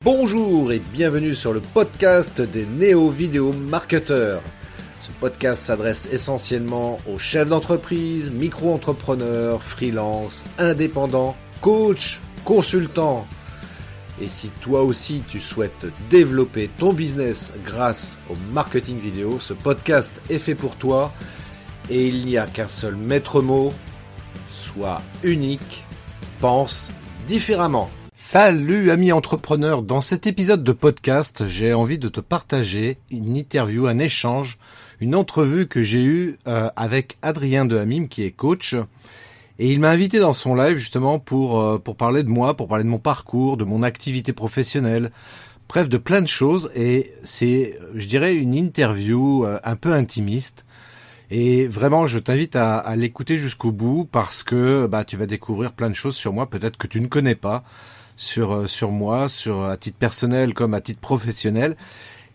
Bonjour et bienvenue sur le podcast des néo-vidéo marketeurs. Ce podcast s'adresse essentiellement aux chefs d'entreprise, micro-entrepreneurs, freelance, indépendants, coachs, consultants. Et si toi aussi tu souhaites développer ton business grâce au marketing vidéo, ce podcast est fait pour toi et il n'y a qu'un seul maître mot, sois unique, pense différemment. Salut amis entrepreneurs, dans cet épisode de podcast, j'ai envie de te partager une interview, un échange, une entrevue que j'ai eue avec Adrien de Hamim qui est coach. Et il m'a invité dans son live justement pour parler de moi, pour parler de mon parcours, de mon activité professionnelle, bref de plein de choses. Et c'est, je dirais, une interview un peu intimiste. Et vraiment, je t'invite à l'écouter jusqu'au bout parce que tu vas découvrir plein de choses sur moi, peut-être que tu ne connais pas. Sur moi, à titre personnel comme à titre professionnel.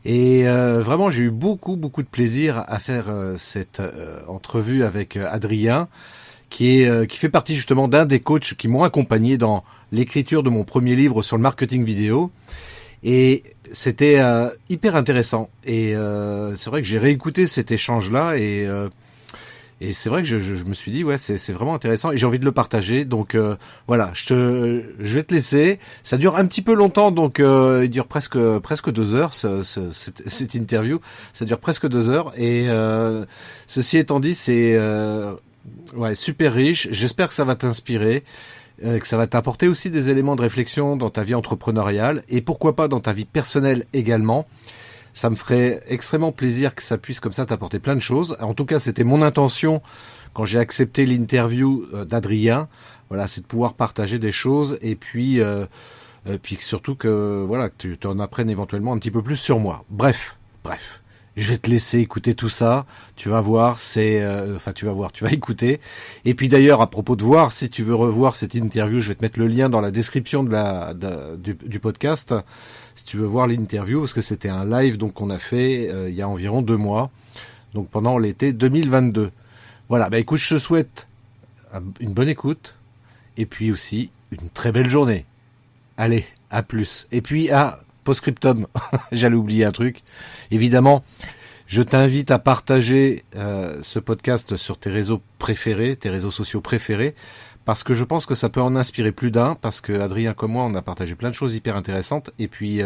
Et vraiment, j'ai eu beaucoup de plaisir à faire cette entrevue avec Adrien, qui fait partie justement d'un des coachs qui m'ont accompagné dans l'écriture de mon premier livre sur le marketing vidéo. Et c'était hyper intéressant. Et c'est vrai que j'ai réécouté cet échange-là et c'est vrai que je me suis dit, ouais, c'est vraiment intéressant et j'ai envie de le partager. Donc voilà, je vais te laisser. Ça dure un petit peu longtemps, donc il dure presque 2 heures, cette interview. Ça dure presque 2 heures. Et ceci étant dit, c'est super riche. J'espère que ça va t'inspirer, que ça va t'apporter aussi des éléments de réflexion dans ta vie entrepreneuriale et pourquoi pas dans ta vie personnelle également. Ça me ferait extrêmement plaisir que ça puisse comme ça t'apporter plein de choses. En tout cas, c'était mon intention quand j'ai accepté l'interview d'Adrien. Voilà, c'est de pouvoir partager des choses et puis surtout que tu en apprennes éventuellement un petit peu plus sur moi. Bref. Je vais te laisser écouter tout ça. Tu vas voir, tu vas écouter. Et puis d'ailleurs, à propos de voir, si tu veux revoir cette interview, je vais te mettre le lien dans la description du podcast. Si tu veux voir l'interview, parce que c'était un live donc qu'on a fait il y a environ 2 mois, donc pendant l'été 2022. Voilà, écoute, je te souhaite une bonne écoute et puis aussi une très belle journée. Allez, à plus. Et puis, post-scriptum, j'allais oublier un truc. Évidemment, je t'invite à partager ce podcast sur tes réseaux préférés, tes réseaux sociaux préférés, parce que je pense que ça peut en inspirer plus d'un, parce que Adrien comme moi, on a partagé plein de choses hyper intéressantes, et puis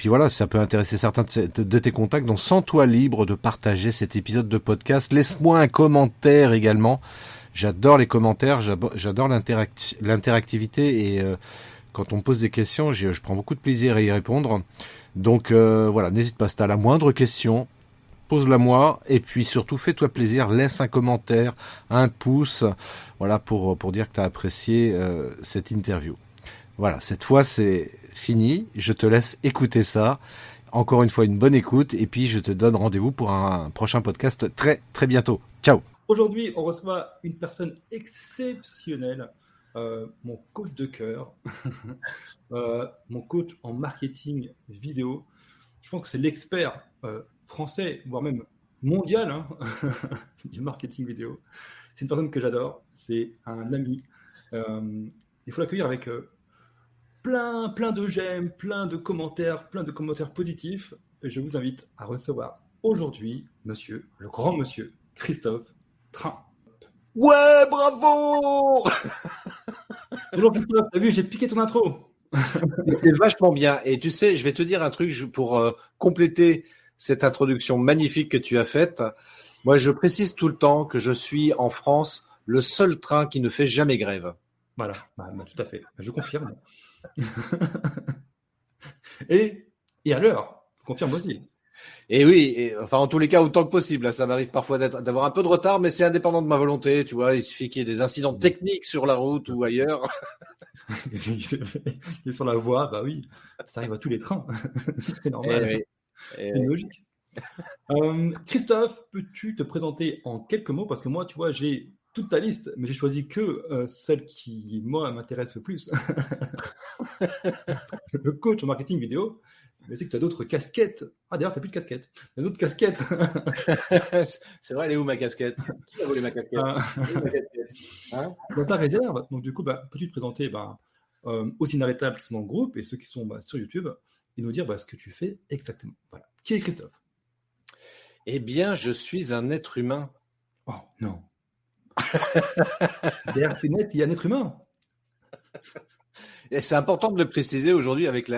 voilà, ça peut intéresser certains de tes contacts, donc sens-toi libre de partager cet épisode de podcast. Laisse-moi un commentaire également. J'adore les commentaires, j'adore l'interactivité, et quand on me pose des questions, je prends beaucoup de plaisir à y répondre. Donc voilà, n'hésite pas, si tu as la moindre question, pose-la moi, et puis surtout fais-toi plaisir, laisse un commentaire, un pouce, voilà, pour dire que tu as apprécié cette interview. Voilà, cette fois c'est fini, je te laisse écouter ça. Encore une fois, une bonne écoute, et puis je te donne rendez-vous pour un prochain podcast très très bientôt. Ciao. Aujourd'hui, on reçoit une personne exceptionnelle, mon coach de cœur, mon coach en marketing vidéo. Je pense que c'est l'expert français, voire même mondial du marketing vidéo. C'est une personne que j'adore, c'est un ami. Il faut l'accueillir avec plein de j'aime, plein de commentaires positifs. Et je vous invite à recevoir aujourd'hui le grand monsieur, Christophe Train. Ouais, bravo. Bonjour Christophe, t'as vu, j'ai piqué ton intro. C'est vachement bien. Et tu sais, je vais te dire un truc pour compléter cette introduction magnifique que tu as faite. Moi, je précise tout le temps que je suis en France le seul train qui ne fait jamais grève. Voilà, tout à fait. Je confirme. et à l'heure, je confirme aussi. Et oui, enfin en tous les cas autant que possible. Ça m'arrive parfois d'avoir un peu de retard, mais c'est indépendant de ma volonté. Tu vois, il suffit qu'il y ait des incidents techniques sur la route ou ailleurs. Il est sur la voie, bah oui, ça arrive à tous les trains. C'est normal. C'est logique. Christophe, peux-tu te présenter en quelques mots? Parce que moi, tu vois, j'ai toute ta liste, mais j'ai choisi que celle qui, moi, m'intéresse le plus. Le coach en marketing vidéo. Mais c'est que tu as d'autres casquettes. Ah, d'ailleurs, tu n'as plus de casquette. Tu as d'autres casquettes. C'est vrai, elle est où ma casquette? Qui a volé ma casquette? Dans ta réserve. Donc, du coup, peux-tu te présenter aux inarrêtables qui sont dans le groupe et ceux qui sont sur YouTube et nous dire ce que tu fais exactement. Voilà. Qui est Christophe? Eh bien, je suis un être humain. Oh non. Derrière ces net, il y a un être humain. Et c'est important de le préciser aujourd'hui avec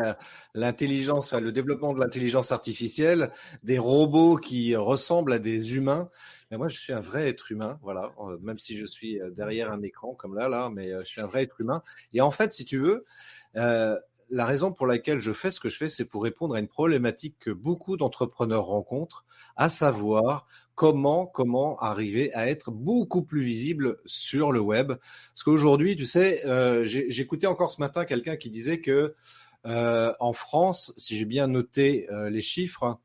l'intelligence, le développement de l'intelligence artificielle, des robots qui ressemblent à des humains. Mais moi, je suis un vrai être humain, voilà. Même si je suis derrière un écran comme là, mais je suis un vrai être humain. Et en fait, si tu veux, la raison pour laquelle je fais ce que je fais, c'est pour répondre à une problématique que beaucoup d'entrepreneurs rencontrent, à savoir comment arriver à être beaucoup plus visible sur le web. Parce qu'aujourd'hui, tu sais, j'écoutais encore ce matin quelqu'un qui disait que en France, si j'ai bien noté les chiffres,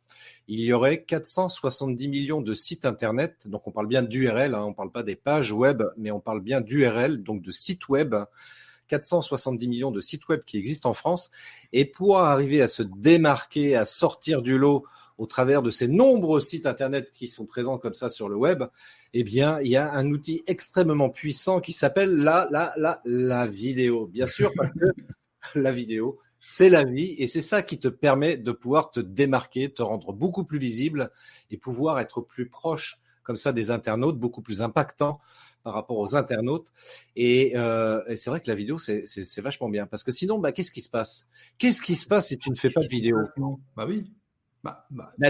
il y aurait 470 millions de sites internet. Donc on parle bien d'URL, on ne parle pas des pages web, mais on parle bien d'URL, donc de sites web. 470 millions de sites web qui existent en France. Et pour arriver à se démarquer, à sortir du lot au travers de ces nombreux sites internet qui sont présents comme ça sur le web, eh bien, il y a un outil extrêmement puissant qui s'appelle la vidéo. Bien sûr, parce que la vidéo, c'est la vie et c'est ça qui te permet de pouvoir te démarquer, te rendre beaucoup plus visible et pouvoir être plus proche comme ça des internautes, beaucoup plus impactant par rapport aux internautes. Et c'est vrai que la vidéo, c'est vachement bien. Parce que sinon, qu'est-ce qui se passe? Qu'est-ce qui se passe si tu ne fais pas de vidéo? Bah oui.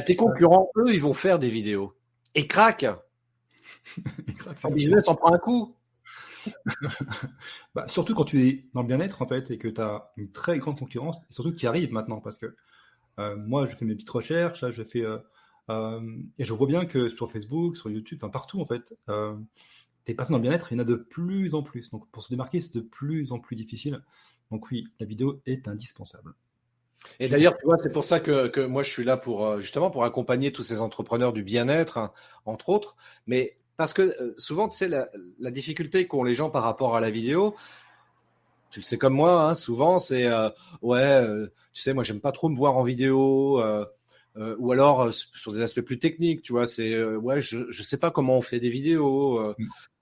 Tes concurrents, eux, ils vont faire des vidéos. Et crac, ton business en prend un coup. Surtout quand tu es dans le bien-être, en fait, et que tu as une très grande concurrence, et surtout qui arrive maintenant, parce que moi, je fais mes petites recherches, là, et je vois bien que sur Facebook, sur YouTube, partout, en fait, des personnes dans le bien-être, il y en a de plus en plus. Donc, pour se démarquer, c'est de plus en plus difficile. Donc oui, la vidéo est indispensable. Et d'ailleurs, tu vois, c'est pour ça que moi, je suis là pour justement pour accompagner tous ces entrepreneurs du bien-être, entre autres. Mais parce que souvent, tu sais, la difficulté qu'ont les gens par rapport à la vidéo, tu le sais comme moi, souvent, c'est tu sais, moi, j'aime pas trop me voir en vidéo. Ou alors sur des aspects plus techniques, tu vois, c'est je sais pas comment on fait des vidéos,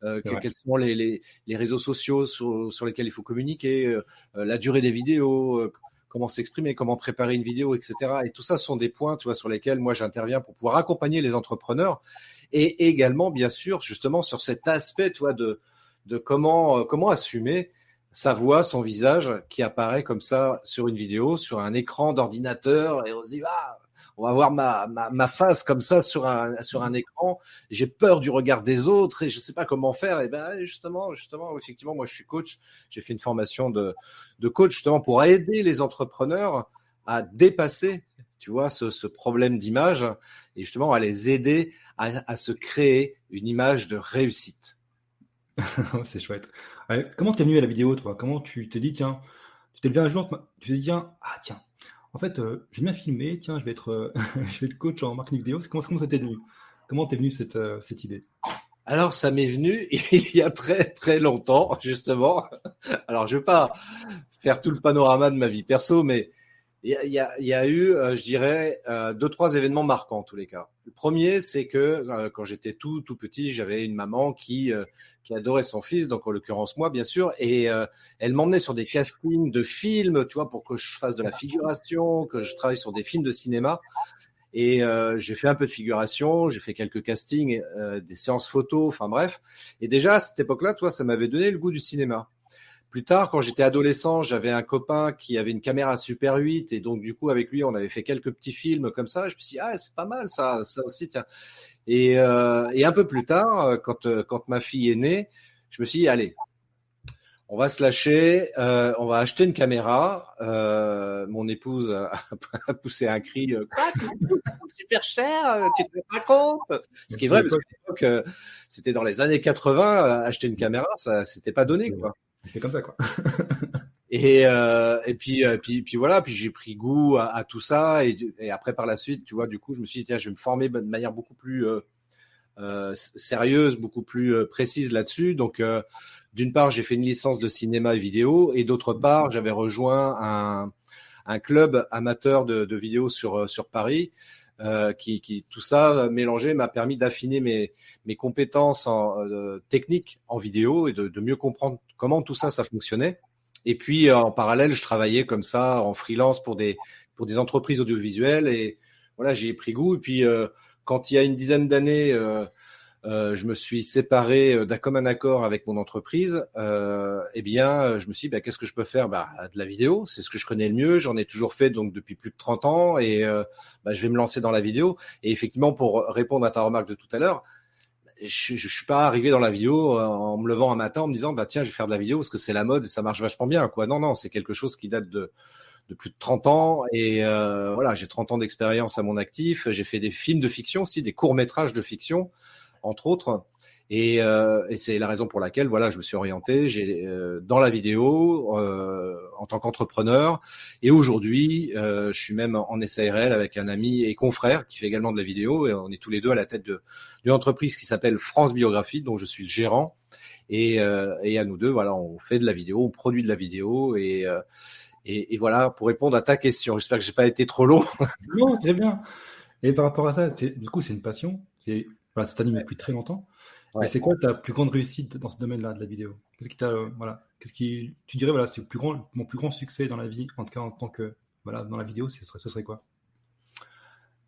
quels sont les réseaux sociaux sur lesquels il faut communiquer, la durée des vidéos, comment s'exprimer, comment préparer une vidéo, etc. Et tout ça sont des points, tu vois, sur lesquels moi j'interviens pour pouvoir accompagner les entrepreneurs et également, bien sûr, justement sur cet aspect, tu vois, de comment assumer sa voix, son visage qui apparaît comme ça sur une vidéo, sur un écran d'ordinateur et on se dit on va voir ma face comme ça sur un écran. J'ai peur du regard des autres et je sais pas comment faire. Et justement, effectivement, moi je suis coach. J'ai fait une formation de coach justement pour aider les entrepreneurs à dépasser, tu vois, ce problème d'image et justement à les aider à se créer une image de réussite. C'est chouette. Comment t'es venu à la vidéo, toi? Comment tu t'es dit, tiens, tu t'es levé un jour, tu t'es dit, tiens, en fait, j'aime bien filmer, tiens, je vais être coach en marketing vidéo. Comment ça t'est venu? Comment t'es venu cette idée? Alors, ça m'est venu il y a très, très longtemps, justement. Alors, je vais pas faire tout le panorama de ma vie perso, mais il y a eu, je dirais, 2-3 événements marquants, en tous les cas. Le premier, c'est que quand j'étais tout petit, j'avais une maman qui adorait son fils, donc en l'occurrence moi, bien sûr, et elle m'emmenait sur des castings de films, tu vois, pour que je fasse de la figuration, que je travaille sur des films de cinéma. Et j'ai fait un peu de figuration, j'ai fait quelques castings, des séances photos, enfin bref. Et déjà, à cette époque-là, toi, ça m'avait donné le goût du cinéma. Plus tard, quand j'étais adolescent, j'avais un copain qui avait une caméra Super 8 et donc du coup avec lui, on avait fait quelques petits films comme ça. Je me suis dit c'est pas mal ça aussi. Tiens. Et un peu plus tard, quand ma fille est née, je me suis dit allez, on va se lâcher, on va acheter une caméra. Mon épouse a poussé un cri. Quoi, ça coûte super cher, tu te rends pas compte? Ce qui est vrai parce qu'à l'époque, c'était dans les années 80, acheter une caméra, ça c'était pas donné quoi. C'est comme ça, quoi. Et puis voilà, puis j'ai pris goût à tout ça et après par la suite, tu vois, du coup, je me suis dit tiens, je vais me former de manière beaucoup plus sérieuse, beaucoup plus précise là-dessus. Donc, d'une part, j'ai fait une licence de cinéma et vidéo et d'autre part, j'avais rejoint un club amateur de vidéo sur Paris. Qui tout ça mélangé m'a permis d'affiner mes compétences techniques en vidéo et de mieux comprendre comment tout ça fonctionnait. Et puis en parallèle, je travaillais comme ça en freelance pour des entreprises audiovisuelles et voilà, j'y ai pris goût. Et puis quand il y a une dizaine d'années, je me suis séparé d'un commun accord avec mon entreprise. Eh bien, je me suis dit, qu'est-ce que je peux faire? De la vidéo, c'est ce que je connais le mieux. J'en ai toujours fait donc depuis plus de 30 ans et je vais me lancer dans la vidéo. Et effectivement, pour répondre à ta remarque de tout à l'heure, je suis pas arrivé dans la vidéo en me levant un matin en me disant tiens, je vais faire de la vidéo parce que c'est la mode et ça marche vachement bien, quoi. Non, c'est quelque chose qui date de plus de 30 ans et voilà, j'ai 30 ans d'expérience à mon actif. J'ai fait des films de fiction aussi, des courts-métrages de fiction entre autres. Et c'est la raison pour laquelle voilà, je me suis orienté dans la vidéo en tant qu'entrepreneur. Et aujourd'hui, je suis même en SARL avec un ami et confrère qui fait également de la vidéo. Et on est tous les deux à la tête d'une entreprise qui s'appelle France Biographie, dont je suis le gérant. Et à nous deux, voilà, on fait de la vidéo, on produit de la vidéo. Et voilà, pour répondre à ta question, j'espère que j'ai pas été trop long. Non, très bien. Et par rapport à ça, du coup, c'est une passion. Voilà, ça t'anime depuis très longtemps. Ouais. Et c'est quoi ta plus grande réussite dans ce domaine-là de la vidéo? Qu'est-ce qui t'a, tu dirais, voilà, c'est mon plus grand succès dans la vie, en tout cas en tant que, voilà, dans la vidéo, ce serait quoi?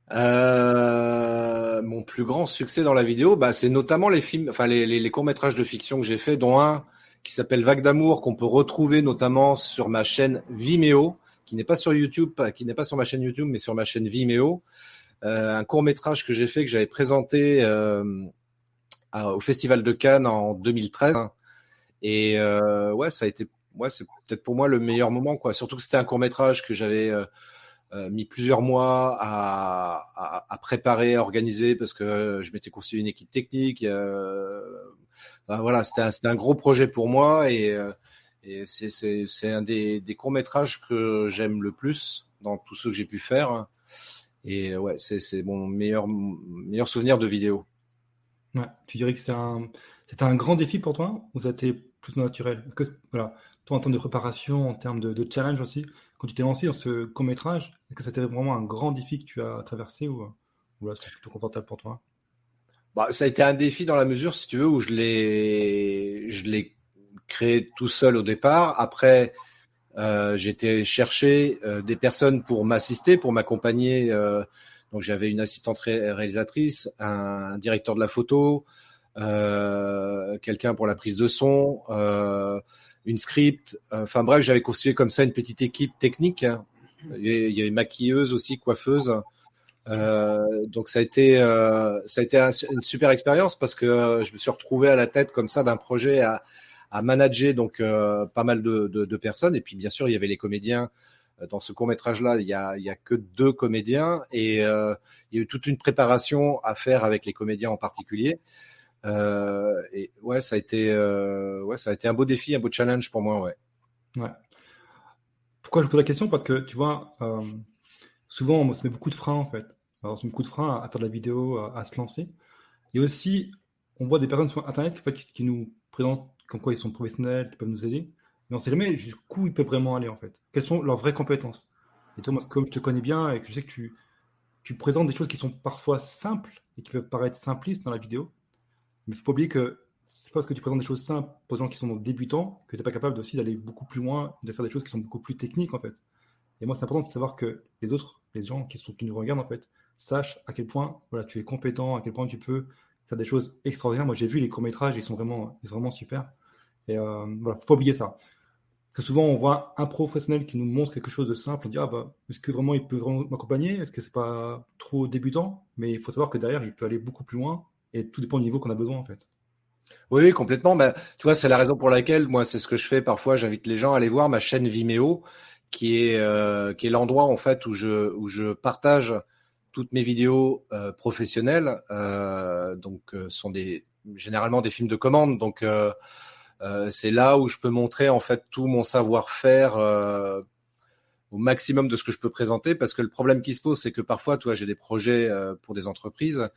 Mon plus grand succès dans la vidéo, c'est notamment les films, enfin les courts-métrages de fiction que j'ai fait, dont un qui s'appelle Vague d'amour, qu'on peut retrouver notamment sur ma chaîne Vimeo, qui n'est pas sur YouTube, qui n'est pas sur ma chaîne YouTube, mais sur ma chaîne Vimeo. Un court-métrage que j'ai fait, que j'avais présenté au Festival de Cannes en 2013. Et ça a été, c'est peut-être pour moi le meilleur moment, quoi. Surtout que c'était un court-métrage que j'avais mis plusieurs mois à préparer, à organiser, parce que je m'étais constitué une équipe technique. Voilà, c'était un gros projet pour moi et c'est un des courts-métrages que j'aime le plus dans tous ceux que j'ai pu faire. Et ouais, c'est mon meilleur souvenir de vidéo. Ouais, tu dirais que c'était un grand défi pour toi ou ça a été plutôt naturel? Voilà, toi, en termes de préparation, en termes de challenge aussi, quand tu t'es lancé dans ce court-métrage, est-ce que c'était vraiment un grand défi que tu as traversé ou là, c'était plutôt confortable pour toi? Ça a été un défi dans la mesure, si tu veux, où je l'ai créé tout seul au départ. Après, j'ai été chercher des personnes pour m'assister, pour m'accompagner. Donc, j'avais une assistante réalisatrice, un directeur de la photo, quelqu'un pour la prise de son, une script. Enfin bref, j'avais constitué comme ça une petite équipe technique. Il y avait maquilleuse aussi, coiffeuse. Donc ça a été une super expérience parce que je me suis retrouvé à la tête comme ça d'un projet à manager donc pas mal de personnes et puis bien sûr il y avait les comédiens dans ce court-métrage-là. Il y a que 2 comédiens et il y a eu toute une préparation à faire avec les comédiens en particulier. Et ouais, ça a été un beau défi, un beau challenge pour moi, ouais. Ouais. Pourquoi je pose la question? Parce que tu vois, souvent on se met beaucoup de freins en fait. Alors, on se met beaucoup de freins à faire de la vidéo, à se lancer. Et aussi, on voit des personnes sur Internet en fait, qui nous présentent comme quoi ils sont professionnels, qui peuvent nous aider, mais on ne sait jamais jusqu'où ils peuvent vraiment aller en fait. Quelles sont leurs vraies compétences? Et toi, moi, comme je te connais bien et que je sais que tu présentes des choses qui sont parfois simples et qui peuvent paraître simplistes dans la vidéo, mais il ne faut pas oublier que c'est parce que tu présentes des choses simples pour des gens qui sont débutants que tu n'es pas capable aussi d'aller beaucoup plus loin, de faire des choses qui sont beaucoup plus techniques en fait. Et moi, c'est important de savoir que les gens qui nous regardent en fait, sachent à quel point voilà, tu es compétent, à quel point tu peux faire des choses extraordinaires. Moi, j'ai vu les courts-métrages, ils sont vraiment super. Et voilà, faut pas oublier ça. Parce que souvent, on voit un professionnel qui nous montre quelque chose de simple, on dit, est-ce que vraiment il peut vraiment m'accompagner? Est-ce que c'est pas trop débutant? Mais il faut savoir que derrière, il peut aller beaucoup plus loin et tout dépend du niveau qu'on a besoin, en fait. Oui, complètement. Tu vois, c'est la raison pour laquelle moi, c'est ce que je fais parfois. J'invite les gens à aller voir ma chaîne Vimeo, qui est l'endroit en fait où je partage toutes mes vidéos professionnelles. Donc, sont généralement des films de commande. Donc, c'est là où je peux montrer en fait tout mon savoir-faire au maximum de ce que je peux présenter. Parce que le problème qui se pose, c'est que parfois, tu vois, j'ai des projets pour des entreprises.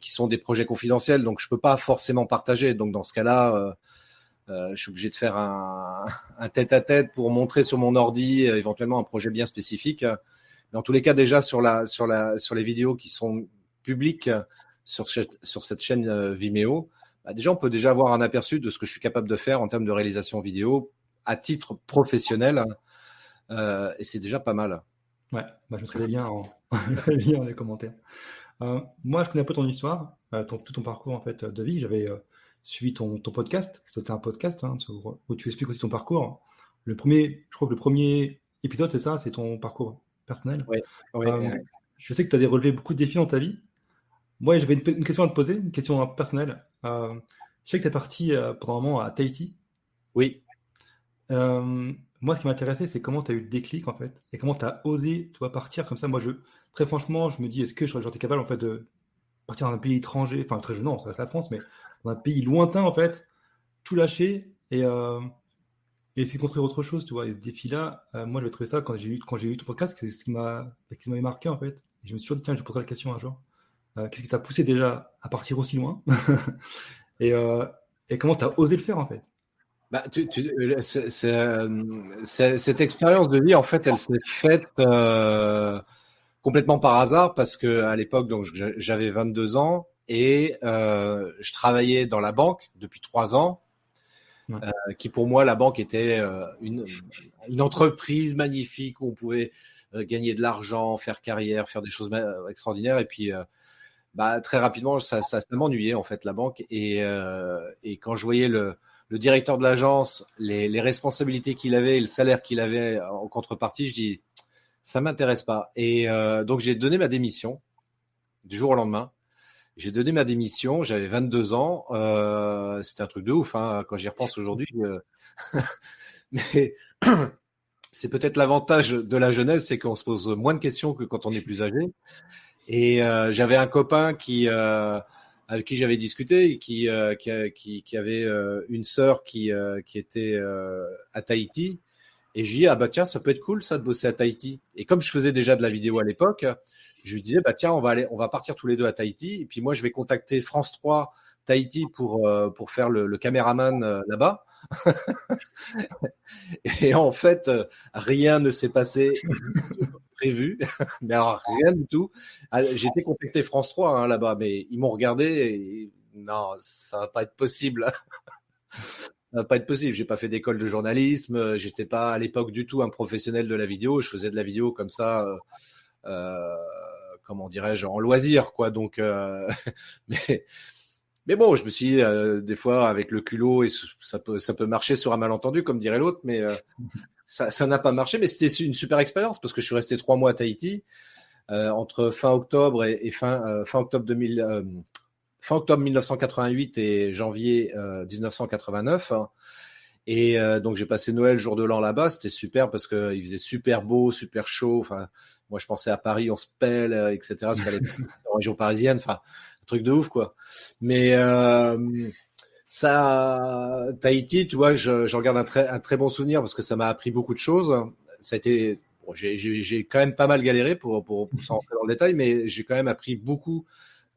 Qui sont des projets confidentiels, donc je peux pas forcément partager. Donc dans ce cas-là, je suis obligé de faire un tête-à-tête pour montrer sur mon ordi éventuellement un projet bien spécifique. Mais en tous les cas, déjà sur les vidéos qui sont publiques sur cette chaîne Vimeo, déjà on peut déjà avoir un aperçu de ce que je suis capable de faire en termes de réalisation vidéo à titre professionnel, et c'est déjà pas mal. Ouais, je mettrai les liens les liens dans les commentaires. Moi, je connais un peu ton histoire, tout ton parcours en fait de vie. J'avais suivi ton podcast, c'était un podcast où tu expliques aussi ton parcours. Je crois que le premier épisode, c'est ça, c'est ton parcours personnel. Oui, oui. Je sais que tu as relevé beaucoup de défis dans ta vie. Moi, j'avais une question à te poser, une question personnelle. Je sais que tu es parti pendant un moment à Tahiti. Oui. Moi, ce qui m'intéressait, c'est comment tu as eu le déclic, en fait, et comment tu as osé, toi, partir comme ça. Moi, très franchement, je me dis, est-ce que j'aurais été capable, en fait, de partir dans un pays étranger, enfin, très jeune, non, ça reste la France, mais dans un pays lointain, en fait, tout lâcher et essayer de construire autre chose, tu vois. Et ce défi-là, moi, j'avais trouvé ça, quand j'ai eu ton podcast, c'est ce qui m'avait marqué, en fait. Et je me suis toujours dit, tiens, je poserai la question un jour. Qu'est-ce qui t'a poussé déjà à partir aussi loin et, et comment tu as osé le faire, en fait? Bah, cette expérience de vie, en fait, elle s'est faite complètement par hasard parce que à l'époque, donc j'avais 22 ans et je travaillais dans la banque depuis 3 ans. Ouais. Qui pour moi, la banque était une entreprise magnifique où on pouvait gagner de l'argent, faire carrière, faire des choses extraordinaires. Et puis, très rapidement, ça m'ennuyait en fait la banque. Et quand je voyais le directeur de l'agence, les responsabilités qu'il avait, et le salaire qu'il avait en contrepartie, je dis ça m'intéresse pas. Et donc j'ai donné ma démission du jour au lendemain. J'ai donné ma démission, j'avais 22 ans, c'était un truc de ouf quand j'y repense aujourd'hui. Mais c'est peut-être l'avantage de la jeunesse, c'est qu'on se pose moins de questions que quand on est plus âgé. Et j'avais un copain avec qui j'avais discuté et qui avait une sœur qui était à Tahiti. Et je lui dis, ah bah tiens, ça peut être cool ça de bosser à Tahiti. Et comme je faisais déjà de la vidéo à l'époque, je lui disais, bah tiens, on va partir tous les deux à Tahiti. Et puis moi, je vais contacter France 3 Tahiti pour faire le caméraman là-bas. Et en fait, rien ne s'est passé prévu. Mais alors, rien du tout. J'ai été contacté France 3 là-bas, mais ils m'ont regardé et non, ça va pas être possible. Ça va pas être possible. J'ai pas fait d'école de journalisme. J'étais pas à l'époque du tout un professionnel de la vidéo. Je faisais de la vidéo comme ça. Comment dirais-je, en loisir, quoi. Donc, mais bon, je me suis dit, des fois, avec le culot, et ça peut marcher sur un malentendu, comme dirait l'autre, mais ça n'a pas marché. Mais c'était une super expérience parce que je suis resté 3 mois à Tahiti entre fin octobre et fin octobre 1988 et janvier 1989. Et donc j'ai passé Noël, jour de l'an là-bas. C'était super parce qu'il faisait super beau, super chaud. Enfin, moi je pensais à Paris, on se pèle, etc. Parce qu'elle est en région parisienne. Enfin, un truc de ouf quoi. Mais Tahiti, tu vois, je regarde un très bon souvenir parce que ça m'a appris beaucoup de choses. Ça a été, bon, j'ai quand même pas mal galéré pour s'en rentrer dans le détail, mais j'ai quand même appris beaucoup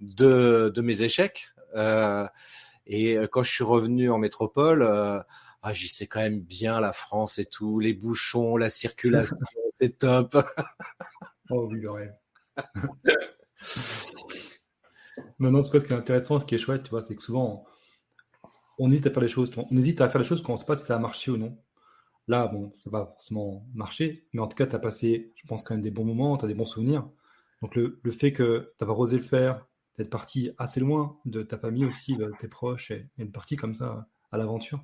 de mes échecs. Et quand je suis revenu en métropole, j'y sais quand même bien la France et tout, les bouchons, la circulation, c'est top. Oh oui, le rêve. Maintenant, ce qui est intéressant, ce qui est chouette, tu vois, c'est que souvent, on hésite à faire les choses. On hésite à faire les choses quand on ne sait pas si ça a marché ou non. Là, bon, ça va forcément marcher, mais en tout cas, tu as passé, je pense, quand même des bons moments, tu as des bons souvenirs. Donc, le fait que tu as osé le faire, d'être parti assez loin de ta famille aussi, de tes proches, et une partie comme ça à l'aventure,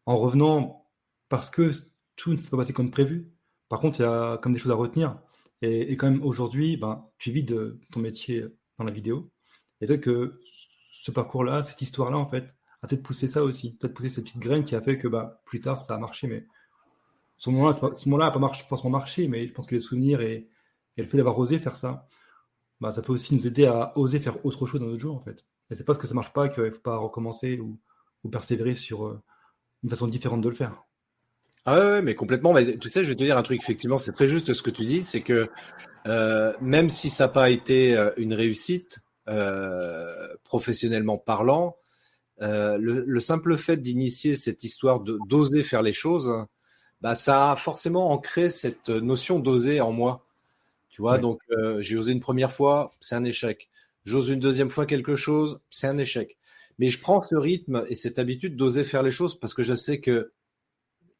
en revenant parce que tout ne s'est pas passé comme prévu. Par contre, il y a comme des choses à retenir. Et quand même, aujourd'hui, tu vis de ton métier dans la vidéo. Et peut-être que ce parcours-là, cette histoire-là, en fait, a peut-être poussé ça aussi. Peut-être poussé cette petite graine qui a fait que plus tard, ça a marché. Mais ce moment-là n'a pas forcément marché, mais je pense que les souvenirs et le fait d'avoir osé faire ça, ça peut aussi nous aider à oser faire autre chose dans notre jour, en fait. Et c'est parce que ça marche pas qu'il ne faut pas recommencer ou persévérer sur une façon différente de le faire. Ah ouais, mais complètement. Mais, tu sais, je vais te dire un truc, effectivement, c'est très juste ce que tu dis, c'est que même si ça n'a pas été une réussite, professionnellement parlant, le simple fait d'initier cette histoire d'oser faire les choses, ça a forcément ancré cette notion d'oser en moi. Tu vois, Ouais. donc j'ai osé une première fois, c'est un échec. J'ose une deuxième fois quelque chose, c'est un échec. Mais je prends ce rythme et cette habitude d'oser faire les choses parce que je sais que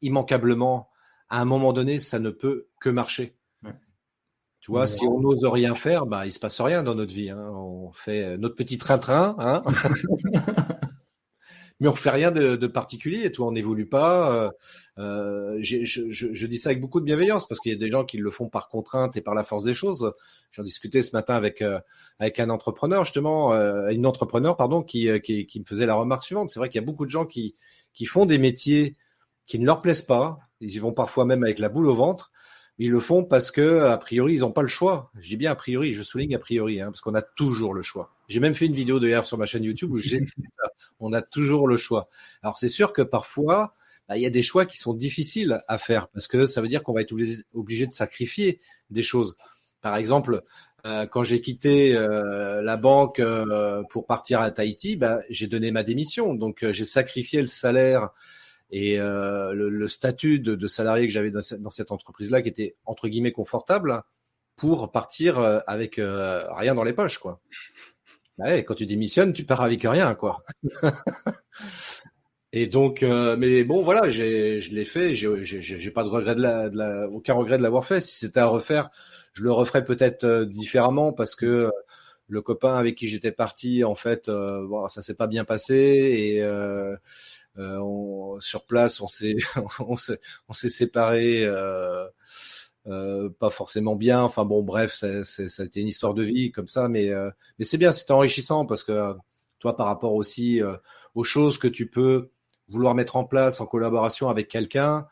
immanquablement, à un moment donné, ça ne peut que marcher. Ouais. Tu vois, si on n'ose rien faire, bah, il se passe rien dans notre vie. Hein. On fait notre petit train-train, hein. Mais on fait rien de particulier. Toi, on n'évolue pas. Je dis ça avec beaucoup de bienveillance parce qu'il y a des gens qui le font par contrainte et par la force des choses. J'en discutais ce matin avec un entrepreneur justement, une entrepreneur pardon, qui me faisait la remarque suivante. C'est vrai qu'il y a beaucoup de gens qui font des métiers qui ne leur plaisent pas. Ils y vont parfois même avec la boule au ventre. Ils le font parce que, a priori, ils n'ont pas le choix. Je dis bien a priori, je souligne a priori, hein, parce qu'on a toujours le choix. J'ai même fait une vidéo de hier sur ma chaîne YouTube où j'ai dit ça. On a toujours le choix. Alors, c'est sûr que parfois, il y a des choix qui sont difficiles à faire parce que ça veut dire qu'on va être obligé de sacrifier des choses. Par exemple, quand j'ai quitté la banque pour partir à Tahiti, j'ai donné ma démission. Donc, j'ai sacrifié le salaire et le statut de salarié que j'avais dans cette entreprise-là, qui était entre guillemets confortable, pour partir avec rien dans les poches, quoi. Ouais, quand tu démissionnes, tu pars avec rien, quoi. Et donc, mais bon, voilà, je l'ai fait. J'ai pas de regret aucun regret de l'avoir fait. Si c'était à refaire, je le referais peut-être différemment parce que le copain avec qui j'étais parti, en fait, bon, ça s'est pas bien passé et sur place, on s'est séparés, pas forcément bien. Enfin bon, bref, ça a été une histoire de vie comme ça, mais c'est bien, c'est enrichissant parce que toi, par rapport aussi aux choses que tu peux vouloir mettre en place en collaboration avec quelqu'un,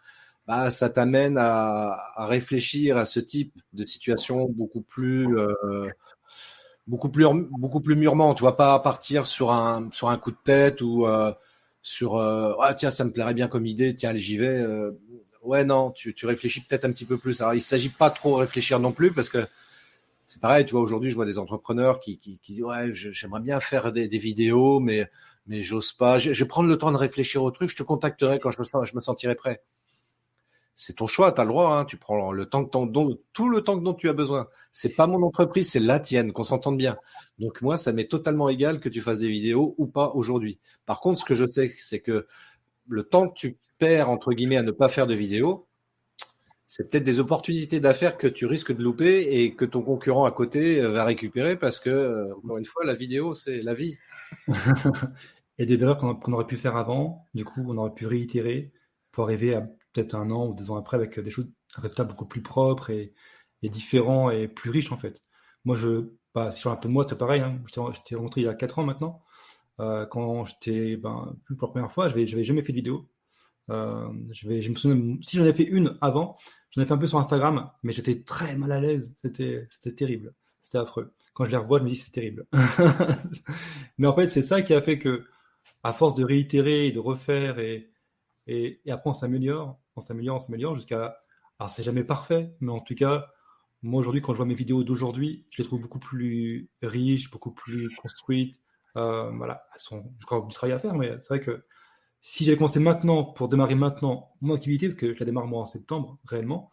ça t'amène à réfléchir à ce type de situation beaucoup plus mûrement. Tu vas pas partir sur un coup de tête ou sur tiens, ça me plairait bien comme idée, tiens, j'y vais. Ouais, non, tu réfléchis peut-être un petit peu plus. Alors, il s'agit pas trop réfléchir non plus parce que c'est pareil, tu vois, aujourd'hui, je vois des entrepreneurs qui disent ouais, j'aimerais bien faire des vidéos, mais j'ose pas. Je vais prendre le temps de réfléchir au truc, je te contacterai quand je me sentirai prêt. C'est ton choix, tu as le droit, hein, tu prends le temps tout le temps dont tu as besoin. C'est pas mon entreprise, c'est la tienne, qu'on s'entende bien. Donc moi, ça m'est totalement égal que tu fasses des vidéos ou pas aujourd'hui. Par contre, ce que je sais, c'est que le temps que tu perds, entre guillemets, à ne pas faire de vidéos, c'est peut-être des opportunités d'affaires que tu risques de louper et que ton concurrent à côté va récupérer parce que, encore une fois, la vidéo, c'est la vie. Et des erreurs qu'on aurait pu faire avant, du coup, on aurait pu réitérer pour arriver à peut-être 1 an ou 2 ans après avec des choses, un résultat beaucoup plus propre et différent et plus riche en fait. Moi, si je parle un peu de moi, c'est pareil. Hein. J'étais rentré il y a 4 ans maintenant. Quand j'étais vu pour la première fois, j'avais jamais fait de vidéo. Je me souviens, si j'en avais fait une avant, j'en ai fait un peu sur Instagram, mais j'étais très mal à l'aise. C'était terrible. C'était affreux. Quand je les revois, je me dis que c'est terrible. Mais en fait, c'est ça qui a fait que, à force de réitérer et de refaire et après on s'améliore jusqu'à. Alors c'est jamais parfait, mais en tout cas, moi aujourd'hui, quand je vois mes vidéos d'aujourd'hui, je les trouve beaucoup plus riches, beaucoup plus construites. Voilà, elles sont encore du travail à faire, mais c'est vrai que si j'avais commencé maintenant, pour démarrer maintenant mon activité, parce que je la démarre moi en septembre, réellement,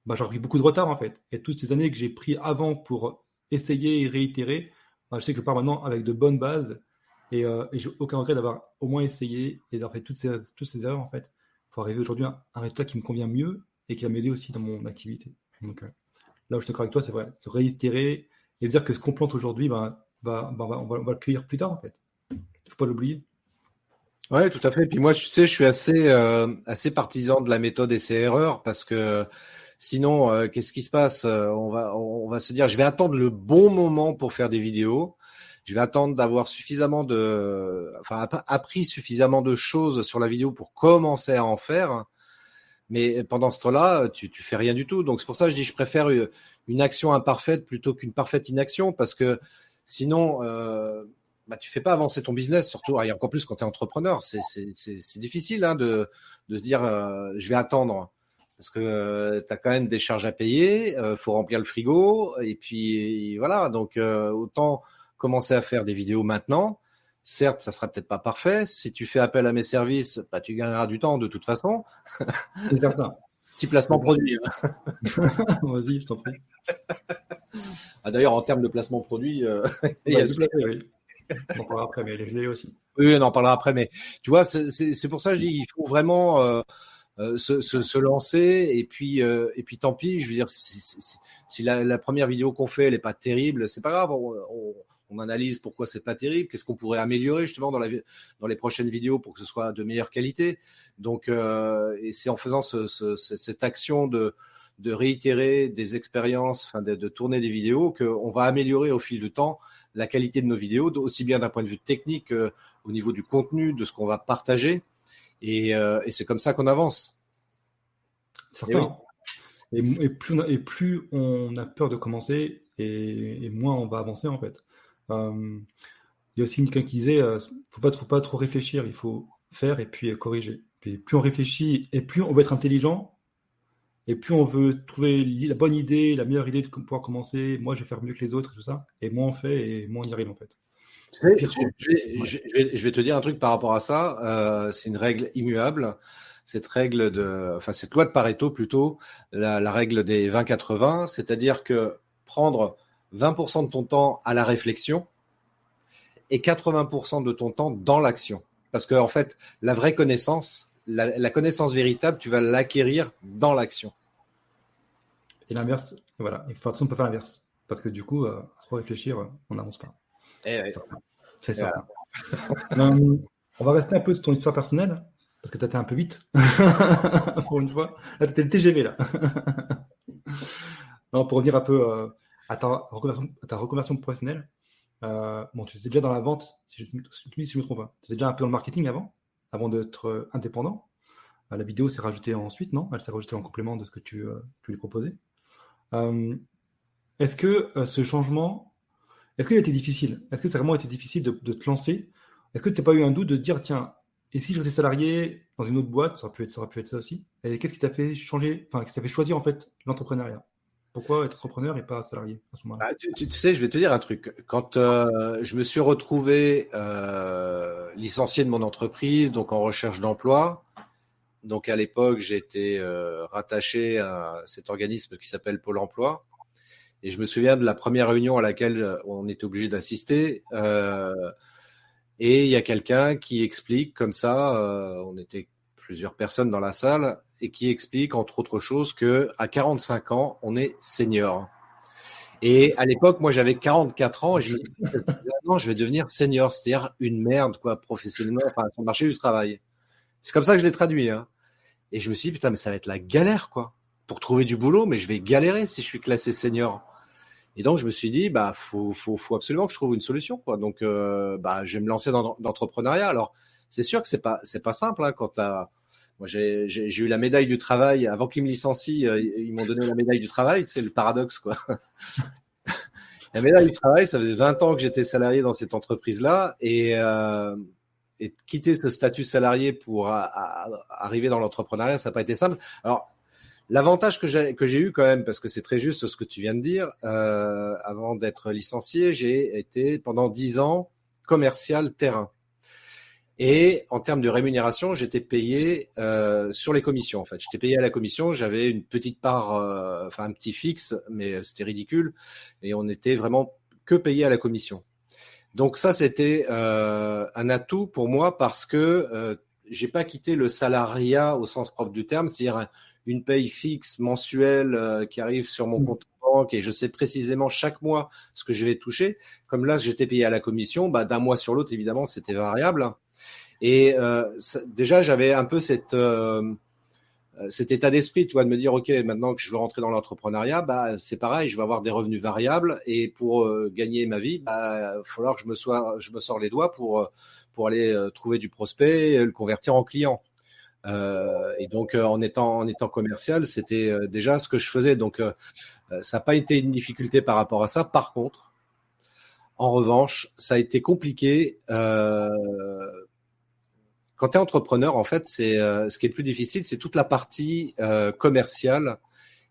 j'aurais pris beaucoup de retard en fait. Et toutes ces années que j'ai pris avant pour essayer et réitérer, je sais que je pars maintenant avec de bonnes bases et j'ai aucun regret d'avoir au moins essayé et d'avoir fait toutes ces erreurs en fait pour arriver aujourd'hui à un résultat qui me convient mieux et qui va m'aider aussi dans mon activité. Donc là où je suis d'accord avec toi, c'est vrai, c'est réitérer et dire que ce qu'on plante aujourd'hui, on va le cueillir plus tard en fait. Il ne faut pas l'oublier. Ouais, tout à fait. Et puis moi, tu sais, je suis assez partisan de la méthode essai-erreur parce que sinon, qu'est-ce qui se passe? On va se dire, je vais attendre le bon moment pour faire des vidéos. Je vais attendre d'avoir appris suffisamment de choses sur la vidéo pour commencer à en faire. Mais pendant ce temps-là, tu fais rien du tout. Donc c'est pour ça que je dis, je préfère une action imparfaite plutôt qu'une parfaite inaction parce que sinon, tu fais pas avancer ton business, surtout et encore plus quand tu es entrepreneur. C'est difficile hein, de se dire, je vais attendre. Parce que tu as quand même des charges à payer, faut remplir le frigo, et puis voilà. Donc autant commencer à faire des vidéos maintenant. Certes, ça sera peut-être pas parfait. Si tu fais appel à mes services, tu gagneras du temps de toute façon. C'est certain. Petit placement produit. Hein. Vas-y, je t'en prie. D'ailleurs, en termes de placement produit, il y a oui. On en parlera après, mais les gelées aussi. Oui, on en parlera après. Mais tu vois, c'est pour ça que je dis qu'il faut vraiment se lancer et puis tant pis. Je veux dire, si la première vidéo qu'on fait elle est pas terrible, c'est pas grave. On analyse pourquoi c'est pas terrible, qu'est-ce qu'on pourrait améliorer justement dans les prochaines vidéos pour que ce soit de meilleure qualité. Donc, et c'est en faisant cette action de réitérer des expériences, enfin de tourner des vidéos, qu'on va améliorer au fil du temps la qualité de nos vidéos, aussi bien d'un point de vue technique au niveau du contenu, de ce qu'on va partager. Et c'est comme ça qu'on avance. Certain. Et plus on a peur de commencer, et moins on va avancer en fait. Il y a aussi quelqu'un qui disait faut pas trop réfléchir, il faut faire et puis corriger. Puis plus on réfléchit et plus on veut être intelligent, et plus on veut trouver la bonne idée, la meilleure idée de pouvoir commencer. Moi, je vais faire mieux que les autres et tout ça. Et moins on fait, et moins on y arrive en fait. Tu sais, je vais te dire un truc par rapport à ça. C'est une règle immuable. Cette loi de Pareto plutôt, la règle des 20-80, c'est-à-dire que prendre 20% de ton temps à la réflexion et 80% de ton temps dans l'action. Parce que en fait, la vraie connaissance, la connaissance véritable, tu vas l'acquérir dans l'action. Et l'inverse, voilà. De toute façon, on peut faire l'inverse. Parce que du coup, à trop réfléchir, on n'avance pas. C'est certain. On va rester un peu sur ton histoire personnelle, parce que tu as été un peu vite, pour une fois. Là, tu étais le TGV, là. Non, pour revenir un peu à ta reconversion professionnelle, bon, tu étais déjà dans la vente, si je me trompe pas. Tu étais déjà un peu dans le marketing avant d'être indépendant. La vidéo s'est rajoutée ensuite, non? Elle s'est rajoutée en complément de ce que tu lui proposais. Est-ce que ce changement, est-ce qu'il a été difficile? Est-ce que ça a vraiment été difficile de te lancer? Est-ce que tu n'as pas eu un doute de te dire, tiens, et si je restais salarié dans une autre boîte, ça aurait pu être ça aussi? Et qu'est-ce qui t'a fait changer, enfin, qu'est-ce qui t'a fait choisir en fait l'entrepreneuriat? Pourquoi être entrepreneur et pas salarié à ce moment-là? Tu sais, je vais te dire un truc. Quand je me suis retrouvé licencié de mon entreprise, donc en recherche d'emploi, donc à l'époque, j'étais rattaché à cet organisme qui s'appelle Pôle emploi. Et je me souviens de la première réunion à laquelle on était obligé d'assister. Et il y a quelqu'un qui explique comme ça, on était plusieurs personnes dans la salle, et qui explique, entre autres choses, qu'à 45 ans, on est senior. Et à l'époque, moi, j'avais 44 ans et je me disais, non, je vais devenir senior, c'est-à-dire une merde, quoi, professionnellement, enfin, sur le marché du travail. C'est comme ça que je l'ai traduit, hein. Et je me suis dit, putain, mais ça va être la galère, quoi. Pour trouver du boulot, mais je vais galérer si je suis classé senior. Et donc, je me suis dit, bah, faut absolument que je trouve une solution, quoi. Donc, bah, je vais me lancer dans l'entrepreneuriat. Alors, c'est sûr que c'est pas simple, hein, moi, j'ai eu la médaille du travail. Avant qu'ils me licencient, ils m'ont donné la médaille du travail. C'est le paradoxe, quoi. La médaille du travail, ça faisait 20 ans que j'étais salarié dans cette entreprise-là. Et quitter ce statut salarié pour arriver dans l'entrepreneuriat, ça n'a pas été simple. Alors, l'avantage que j'ai eu quand même, parce que c'est très juste ce que tu viens de dire, avant d'être licencié, j'ai été pendant 10 ans commercial terrain. Et en termes de rémunération, j'étais payé sur les commissions. En fait, j'étais payé à la commission. J'avais une petite part, enfin un petit fixe, mais c'était ridicule. Et on était vraiment que payé à la commission. Donc ça, c'était un atout pour moi parce que j'ai pas quitté le salariat au sens propre du terme, c'est-à-dire une paye fixe mensuelle qui arrive sur mon compte en banque et je sais précisément chaque mois ce que je vais toucher. Comme là, j'étais payé à la commission, bah, d'un mois sur l'autre, évidemment, c'était variable. Et déjà, j'avais un peu cet état d'esprit, tu vois, de me dire, OK, maintenant que je veux rentrer dans l'entrepreneuriat, bah, c'est pareil, je vais avoir des revenus variables et pour gagner ma vie, bah, il va falloir que je me sors les doigts pour aller trouver du prospect et le convertir en client. Et donc, en étant commercial, c'était déjà ce que je faisais. Donc, ça n'a pas été une difficulté par rapport à ça. Par contre, en revanche, ça a été compliqué. Quand tu es entrepreneur, en fait, c'est ce qui est le plus difficile, c'est toute la partie commerciale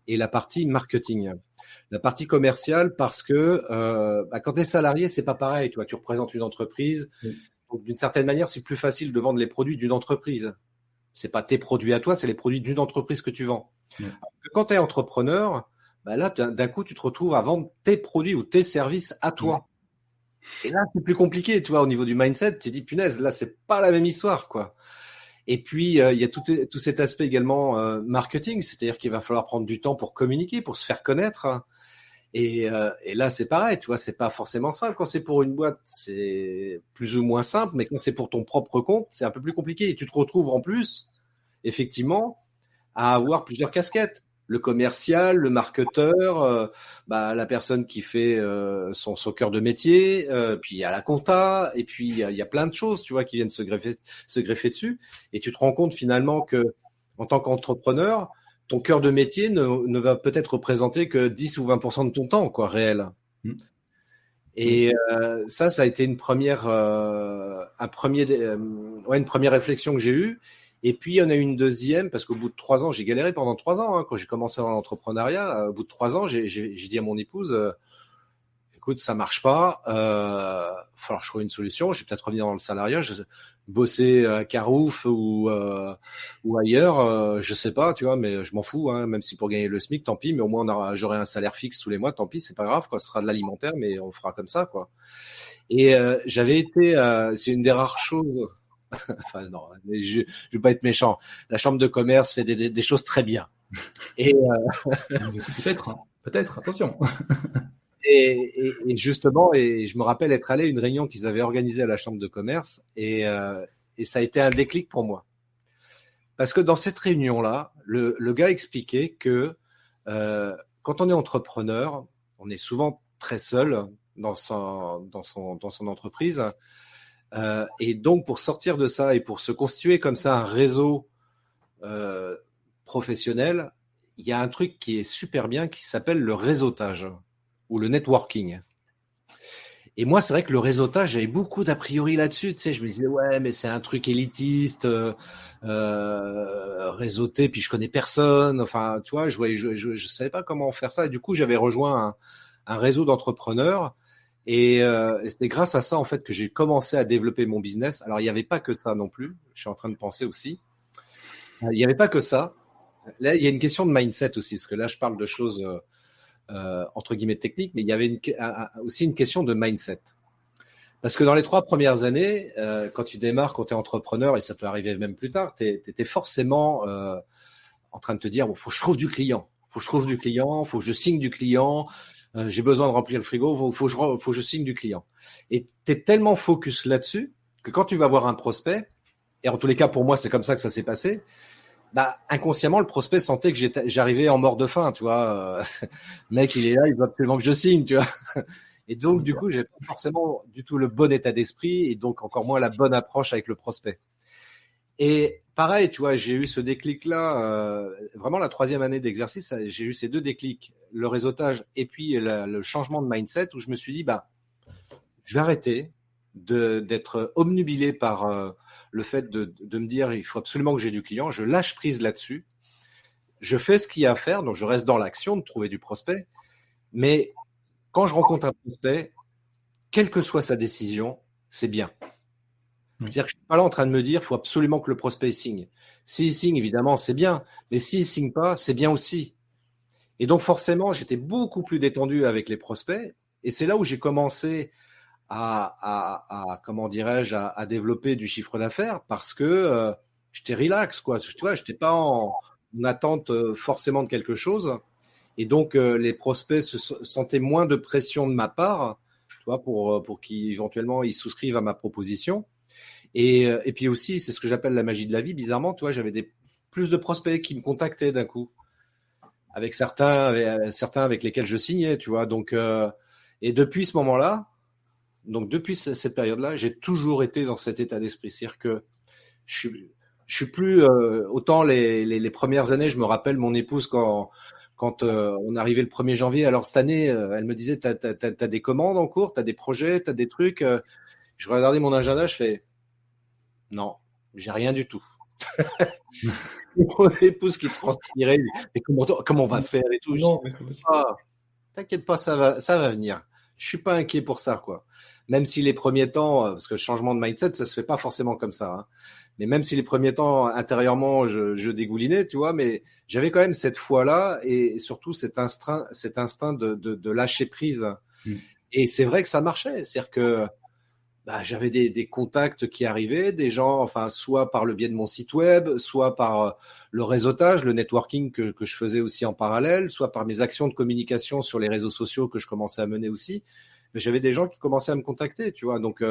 et la partie marketing. La partie commerciale, parce que bah, quand tu es salarié, c'est pas pareil. Tu vois, tu représentes une entreprise. Oui. Donc, d'une certaine manière, c'est plus facile de vendre les produits d'une entreprise. C'est pas tes produits à toi, c'est les produits d'une entreprise que tu vends. Oui. Quand tu es entrepreneur, bah là, d'un coup, tu te retrouves à vendre tes produits ou tes services à toi. Oui. Et là, c'est plus compliqué, tu vois, au niveau du mindset, tu te dis, punaise, là, c'est pas la même histoire, quoi. Et puis, il y a tout cet aspect également marketing, c'est-à-dire qu'il va falloir prendre du temps pour communiquer, pour se faire connaître. Hein. Et là, c'est pareil, tu vois, c'est pas forcément simple. Quand c'est pour une boîte, c'est plus ou moins simple, mais quand c'est pour ton propre compte, c'est un peu plus compliqué. Et tu te retrouves en plus, effectivement, à avoir plusieurs casquettes. Le commercial, le marketeur, la personne qui fait son cœur de métier, puis il y a la compta, et puis il y a plein de choses, tu vois, qui viennent se greffer dessus. Et tu te rends compte finalement que, en tant qu'entrepreneur, ton cœur de métier ne va peut-être représenter que 10 ou 20% de ton temps, quoi, réel. Et ça a été une première réflexion que j'ai eue. Et puis, il y en a eu une deuxième, parce qu'au bout de 3 ans, j'ai galéré pendant 3 ans. Hein, quand j'ai commencé dans l'entrepreneuriat, au bout de 3 ans, j'ai dit à mon épouse, écoute, ça marche pas, falloir que je trouve une solution. Je vais peut-être revenir dans le salariat, bosser à Carouf ou ailleurs, je sais pas, tu vois, mais je m'en fous. Hein, même si pour gagner le SMIC, tant pis. Mais au moins, j'aurai un salaire fixe tous les mois, tant pis, c'est pas grave, quoi. Ce sera de l'alimentaire, mais on fera comme ça, quoi. Et j'avais été, c'est une des rares choses. Enfin non, mais je vais pas être méchant. La chambre de commerce fait des choses très bien. Et peut-être, attention. Et justement, et je me rappelle être allé à une réunion qu'ils avaient organisée à la chambre de commerce, et ça a été un déclic pour moi. Parce que dans cette réunion-là, le gars expliquait que quand on est entrepreneur, on est souvent très seul dans son entreprise. Et donc, pour sortir de ça et pour se constituer comme ça un réseau professionnel, il y a un truc qui est super bien qui s'appelle le réseautage ou le networking. Et moi, c'est vrai que le réseautage, j'avais beaucoup d'a priori là-dessus. Tu sais, je me disais, ouais, mais c'est un truc élitiste, réseauté, puis je connais personne. Enfin, tu vois, je savais pas comment faire ça. Et du coup, j'avais rejoint un réseau d'entrepreneurs. Et c'est grâce à ça, en fait, que j'ai commencé à développer mon business. Alors, il n'y avait pas que ça non plus. Je suis en train de penser aussi. Il n'y avait pas que ça. Là, il y a une question de mindset aussi, parce que là, je parle de choses entre guillemets techniques, mais il y avait aussi une question de mindset. Parce que dans les 3 premières années, quand tu démarres, quand tu es entrepreneur, et ça peut arriver même plus tard, tu étais forcément en train de te dire, bon, faut que je trouve du client, faut que je signe du client, j'ai besoin de remplir le frigo, faut que je signe du client. Et tu es tellement focus là-dessus que quand tu vas voir un prospect, et en tous les cas pour moi c'est comme ça que ça s'est passé, inconsciemment le prospect sentait que j'arrivais en mort de faim, tu vois. Mec, il est là, il veut absolument que je signe, tu vois. Et donc du coup, j'ai pas forcément du tout le bon état d'esprit et donc encore moins la bonne approche avec le prospect. Et pareil, tu vois, j'ai eu ce déclic-là, vraiment la 3e année d'exercice, j'ai eu ces 2 déclics, le réseautage et puis le changement de mindset où je me suis dit, je vais arrêter d'être obnubilé par le fait de me dire, il faut absolument que j'ai du client, je lâche prise là-dessus, je fais ce qu'il y a à faire, donc je reste dans l'action de trouver du prospect, mais quand je rencontre un prospect, quelle que soit sa décision, c'est bien. C'est-à-dire que je ne suis pas là en train de me dire, il faut absolument que le prospect signe. S'il signe, évidemment, c'est bien. Mais s'il ne signe pas, c'est bien aussi. Et donc, forcément, j'étais beaucoup plus détendu avec les prospects. Et c'est là où j'ai commencé comment dirais-je, à développer du chiffre d'affaires parce que j'étais relax, quoi. Tu vois, j'étais pas en attente forcément de quelque chose. Et donc, les prospects se sentaient moins de pression de ma part, tu vois, pour qu'éventuellement ils souscrivent à ma proposition. Et puis aussi, c'est ce que j'appelle la magie de la vie. Bizarrement, tu vois, j'avais plus de prospects qui me contactaient d'un coup, avec certains avec lesquels je signais, tu vois. Donc, et depuis ce moment-là, donc depuis cette période-là, j'ai toujours été dans cet état d'esprit. C'est-à-dire que je suis plus autant les premières années. Je me rappelle mon épouse quand on arrivait le 1er janvier. Alors cette année, elle me disait, t'as des commandes en cours, t'as des projets, t'as des trucs. Je regardais mon agenda, je fais non, j'ai rien du tout. Mon épouse qui transpirait, mais comment on va faire et tout. Non, t'inquiète pas, ça va venir. Je suis pas inquiet pour ça, quoi. Même si les premiers temps, parce que le changement de mindset, ça se fait pas forcément comme ça. Hein. Mais même si les premiers temps, intérieurement, je dégoulinais, tu vois, mais j'avais quand même cette foi-là et surtout cet instinct de lâcher prise. Et c'est vrai que ça marchait. C'est-à-dire que j'avais des contacts qui arrivaient, des gens, enfin, soit par le biais de mon site web, soit par le réseautage, le networking que je faisais aussi en parallèle, soit par mes actions de communication sur les réseaux sociaux que je commençais à mener aussi. Mais j'avais des gens qui commençaient à me contacter, tu vois. Donc,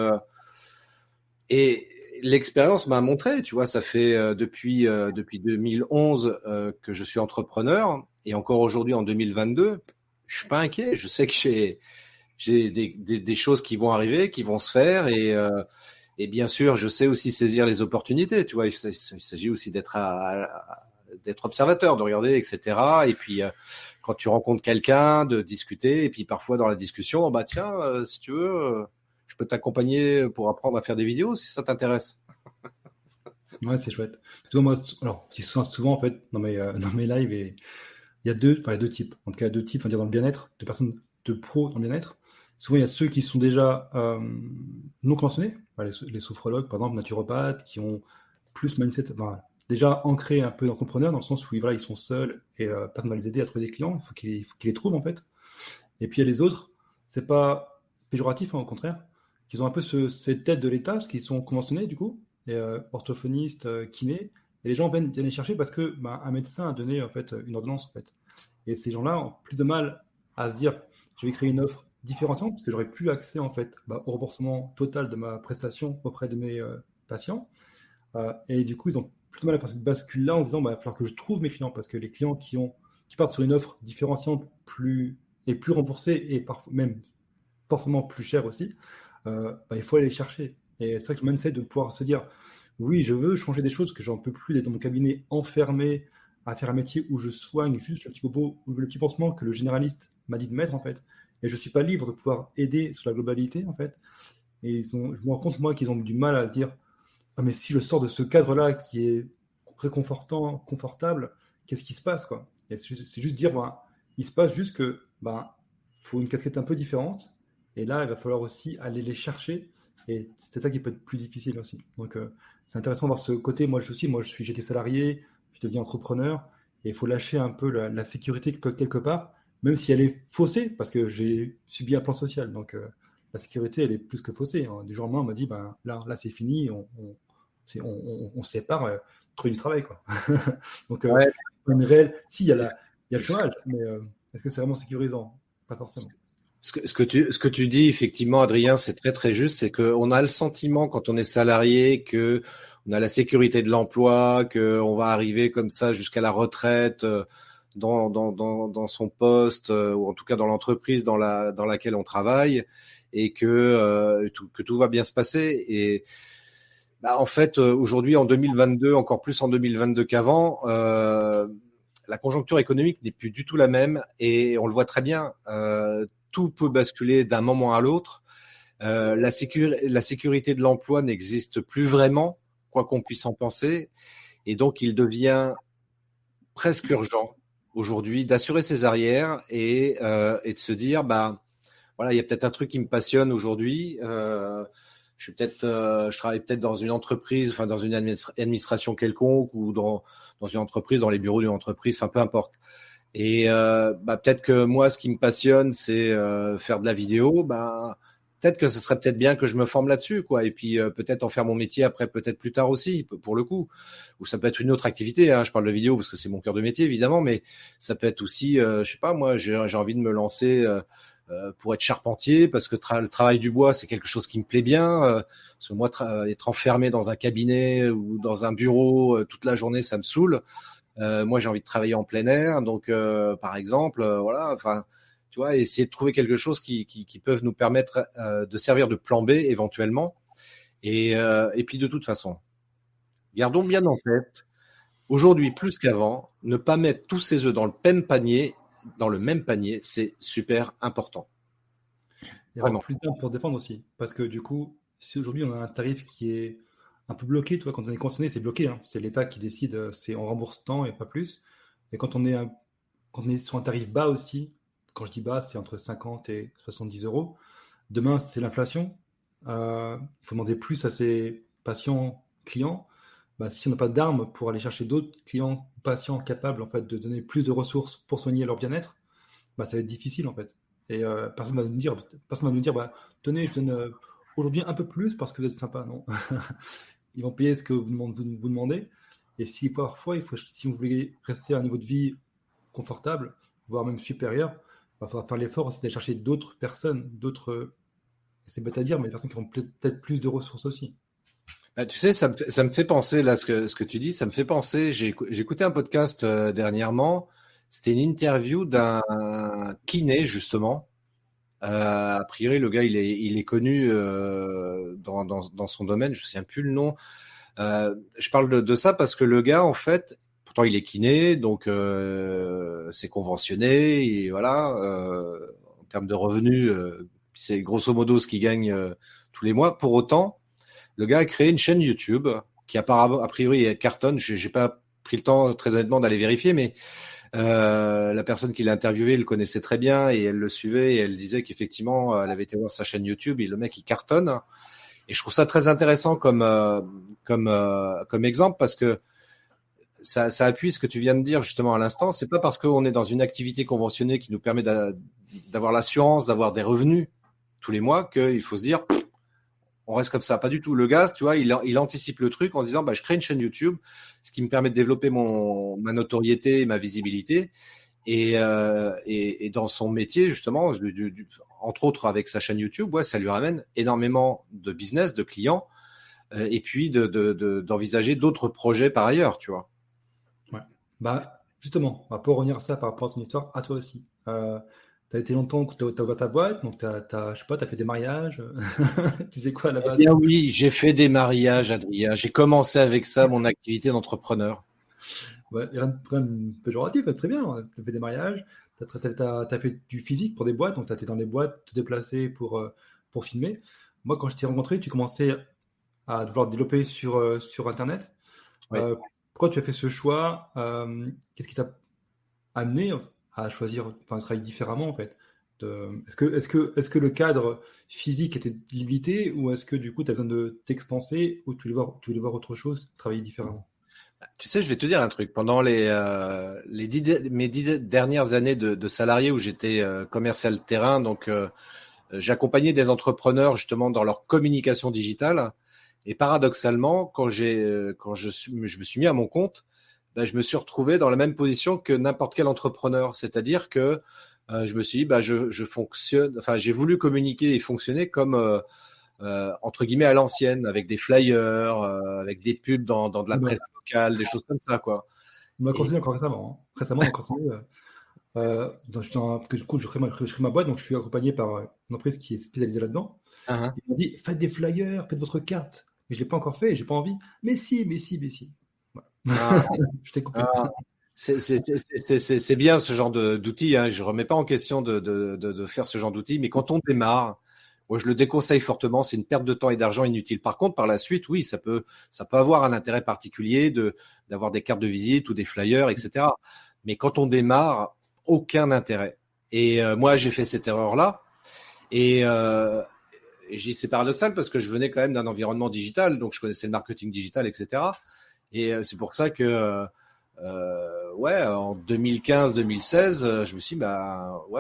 et l'expérience m'a montré, tu vois, ça fait depuis 2011 que je suis entrepreneur, et encore aujourd'hui en 2022, je suis pas inquiet. Je sais que j'ai des choses qui vont arriver, qui vont se faire, et bien sûr, je sais aussi saisir les opportunités. Tu vois, il s'agit aussi d'être observateur, de regarder, etc. Et puis, quand tu rencontres quelqu'un, de discuter, et puis parfois dans la discussion, bah tiens, si tu veux, je peux t'accompagner pour apprendre à faire des vidéos si ça t'intéresse. Ouais, c'est chouette. Tu vois, moi, alors, qui se souvent, en fait, dans mes lives, et il y a deux types. En tout cas, deux types, on va dire, dans le bien-être, de personnes, de pros dans le bien-être. Souvent, il y a ceux qui sont déjà non conventionnés, enfin, les sophrologues, par exemple, naturopathes, qui ont plus mindset, enfin, déjà ancré un peu d'entrepreneur, dans le sens où voilà, ils sont seuls et personne ne va les aider à trouver des clients. Il faut qu'ils les trouvent, en fait. Et puis, il y a les autres, c'est pas péjoratif, hein, au contraire, qu'ils ont un peu cette tête de l'État, parce qu'ils sont conventionnés, du coup, et, orthophonistes, kinés, et les gens viennent les chercher parce que un médecin a donné en fait une ordonnance, en fait. Et ces gens-là ont plus de mal à se dire, je vais créer une offre différenciante, parce que j'aurai plus accès en fait au remboursement total de ma prestation auprès de mes patients. Et du coup, ils ont plus de mal à faire cette bascule-là en se disant, il va falloir que je trouve mes clients, parce que les clients qui partent sur une offre différenciante plus remboursée et parfois même forcément plus chère aussi, il faut aller les chercher. Et c'est vrai que le mindset de pouvoir se dire, oui, je veux changer des choses, que j'en peux plus d'être dans mon cabinet enfermé à faire un métier où je soigne juste le petit bobo ou le petit pansement que le généraliste m'a dit de mettre, en fait. Et je ne suis pas libre de pouvoir aider sur la globalité, en fait. Et je me rends compte, moi, qu'ils ont du mal à se dire, ah, mais si je sors de ce cadre-là qui est réconfortant, confortable, qu'est-ce qui se passe, quoi? Et c'est juste dire, il se passe juste que, faut une casquette un peu différente. Et là, il va falloir aussi aller les chercher. Et c'est ça qui peut être plus difficile aussi. Donc, c'est intéressant de voir ce côté. J'étais salarié, je deviens entrepreneur. Et il faut lâcher un peu la sécurité quelque part, même si elle est faussée, parce que j'ai subi un plan social. Donc, la sécurité, elle est plus que faussée, hein. Du jour au lendemain, on m'a dit, là c'est fini, on se sépare, trouver du travail, quoi. Donc, Ouais. une réelle. Si, il y a le chômage, mais est-ce que c'est vraiment sécurisant? Pas forcément. Ce que tu dis, effectivement, Adrien, c'est très, très juste. C'est qu'on a le sentiment, quand on est salarié, que on a la sécurité de l'emploi, qu'on va arriver comme ça jusqu'à la retraite dans son poste, ou en tout cas dans l'entreprise dans laquelle on travaille, et que tout va bien se passer. Et en fait, aujourd'hui, en 2022, encore plus en 2022 qu'avant, la conjoncture économique n'est plus du tout la même, et on le voit très bien. Tout peut basculer d'un moment à l'autre. La sécurité de l'emploi n'existe plus vraiment, quoi qu'on puisse en penser, et donc il devient presque urgent aujourd'hui d'assurer ses arrières et de se dire, voilà, il y a peut-être un truc qui me passionne aujourd'hui. Je travaille peut-être dans une entreprise, enfin dans une administration quelconque, ou dans une entreprise, dans les bureaux d'une entreprise, enfin peu importe. Et peut-être que moi, ce qui me passionne, c'est faire de la vidéo. Peut-être que ce serait peut-être bien que je me forme là-dessus, quoi. Et puis peut-être en faire mon métier après, peut-être plus tard aussi, pour le coup. Ou ça peut être une autre activité, hein. Je parle de vidéo parce que c'est mon cœur de métier, évidemment, mais ça peut être aussi, je sais pas, moi, j'ai envie de me lancer pour être charpentier, parce que le travail du bois, c'est quelque chose qui me plaît bien. Parce que moi, être enfermé dans un cabinet ou dans un bureau toute la journée, ça me saoule. Moi, j'ai envie de travailler en plein air, donc par exemple, voilà, enfin, tu vois, essayer de trouver quelque chose qui peuvent nous permettre de servir de plan B éventuellement. Et puis de toute façon, gardons bien en tête, aujourd'hui plus qu'avant, ne pas mettre tous ses œufs dans le même panier, c'est super important. Et avoir Vraiment. plus d'armes pour se défendre aussi. Parce que du coup, si aujourd'hui on a un tarif qui est un peu bloqué, tu vois, quand on est conventionné, c'est bloqué, hein. C'est l'État qui décide, c'est en rembourse tant et pas plus. Et quand on est sur un tarif bas aussi, quand je dis bas, c'est entre 50 et 70 euros. Demain, c'est l'inflation. Il faut demander plus à ses patients, clients. Si on n'a pas d'armes pour aller chercher d'autres clients, patients capables en fait, de donner plus de ressources pour soigner leur bien-être, ça va être difficile en fait. Et personne va nous dire, tenez, je donne aujourd'hui un peu plus parce que vous êtes sympa, non? Ils vont payer ce que vous demandez. Et si parfois, si vous voulez rester à un niveau de vie confortable, voire même supérieur, il va falloir faire l'effort aussi d'aller chercher d'autres personnes, c'est bête à dire, mais des personnes qui ont peut-être plus de ressources aussi. Bah, tu sais, ça me fait penser, là, ce que tu dis, ça me fait penser, j'ai écouté un podcast dernièrement, c'était une interview d'un kiné, justement. A priori, le gars, il est connu dans son domaine, je ne me souviens plus le nom. Je parle de ça parce que le gars, en fait, pourtant il est kiné, donc c'est conventionné, et voilà, en termes de revenus, c'est grosso modo ce qu'il gagne tous les mois. Pour autant, le gars a créé une chaîne YouTube qui apparemment, a priori, cartonne. J'ai pas pris le temps, très honnêtement, d'aller vérifier, mais la personne qui l'a interviewé le connaissait très bien et elle le suivait et elle disait qu'effectivement, elle avait été voir sa chaîne YouTube et le mec, il cartonne. Et je trouve ça très intéressant comme exemple parce que ça appuie ce que tu viens de dire justement à l'instant. C'est pas parce qu'on est dans une activité conventionnée qui nous permet d'avoir l'assurance, d'avoir des revenus tous les mois qu'il faut se dire on reste comme ça. Pas du tout. Le gars, tu vois, il anticipe le truc en se disant je crée une chaîne YouTube, ce qui me permet de développer ma notoriété et ma visibilité. Et dans son métier, justement, entre autres avec sa chaîne YouTube, ça lui ramène énormément de business, de clients, et puis d'envisager d'autres projets par ailleurs, tu vois. Ouais. Bah, justement, on va pas revenir à ça par rapport à ton histoire, à toi aussi. Tu as été longtemps que tu as ouvert ta boîte, donc je sais pas, tu as fait des mariages. Tu faisais quoi à la base? Eh bien oui, j'ai fait des mariages, Adrien. J'ai commencé avec ça, mon activité d'entrepreneur. Ouais, rien de péjoratif, très bien. Tu as fait des mariages, tu as fait du physique pour des boîtes, donc tu as été dans les boîtes, te déplacer pour filmer. Moi, quand je t'ai rencontré, tu commençais à devoir développer sur Internet. Oui. Pourquoi tu as fait ce choix? Qu'est-ce qui t'a amené à choisir, enfin, à travailler différemment en fait? Est-ce que le cadre physique était limité ou est-ce que du coup tu as besoin de t'expanser ou tu voulais voir autre chose, travailler différemment? Tu sais, je vais te dire un truc. Pendant mes 10 dernières années de salarié où j'étais commercial terrain, donc j'accompagnais des entrepreneurs justement dans leur communication digitale. Et paradoxalement, quand je me suis mis à mon compte, je me suis retrouvé dans la même position que n'importe quel entrepreneur. C'est-à-dire que je me suis dit, je fonctionne. Enfin, j'ai voulu communiquer et fonctionner comme entre guillemets à l'ancienne, avec des flyers, avec des pubs dans de la presse locale, des choses comme ça, quoi. On m'a conseillé encore récemment. Hein. Récemment, on m'a conseillé. Parce que du coup, je crée ma boîte, donc je suis accompagné par une entreprise qui est spécialisée là-dedans. Uh-huh. Ils m'ont dit, faites des flyers, faites votre carte. Mais je ne l'ai pas encore fait et j'ai pas envie. Mais si. Voilà. Ah, Je t'ai coupé. c'est bien ce genre d'outils. Hein. Je remets pas en question de faire ce genre d'outils, mais quand on démarre, moi je le déconseille fortement. C'est une perte de temps et d'argent inutile. Par contre, par la suite, oui, ça peut avoir un intérêt particulier d'avoir des cartes de visite ou des flyers, etc. Mais quand on démarre, aucun intérêt. Et moi, j'ai fait cette erreur-là. Et je dis c'est paradoxal parce que je venais quand même d'un environnement digital, donc je connaissais le marketing digital, etc. Et c'est pour ça que en 2015-2016, je me suis dit,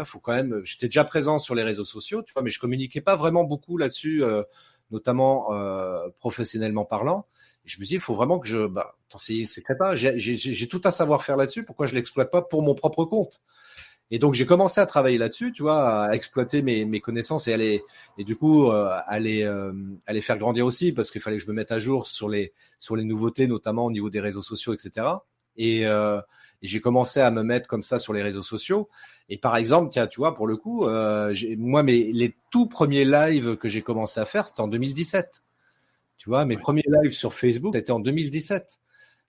faut quand même. J'étais déjà présent sur les réseaux sociaux, tu vois, mais je communiquais pas vraiment beaucoup là-dessus, notamment professionnellement parlant. Et je me suis dit, il faut vraiment que c'est secret pas. J'ai tout un savoir-faire là-dessus. Pourquoi je l'exploite pas pour mon propre compte? Et donc j'ai commencé à travailler là-dessus, tu vois, à exploiter mes connaissances et du coup à les faire grandir aussi parce qu'il fallait que je me mette à jour sur les nouveautés, notamment au niveau des réseaux sociaux, etc. Et j'ai commencé à me mettre comme ça sur les réseaux sociaux. Et par exemple, tiens, tu vois, pour le coup, les tout premiers lives que j'ai commencé à faire, c'était en 2017. Tu vois, mes premiers lives sur Facebook, c'était en 2017.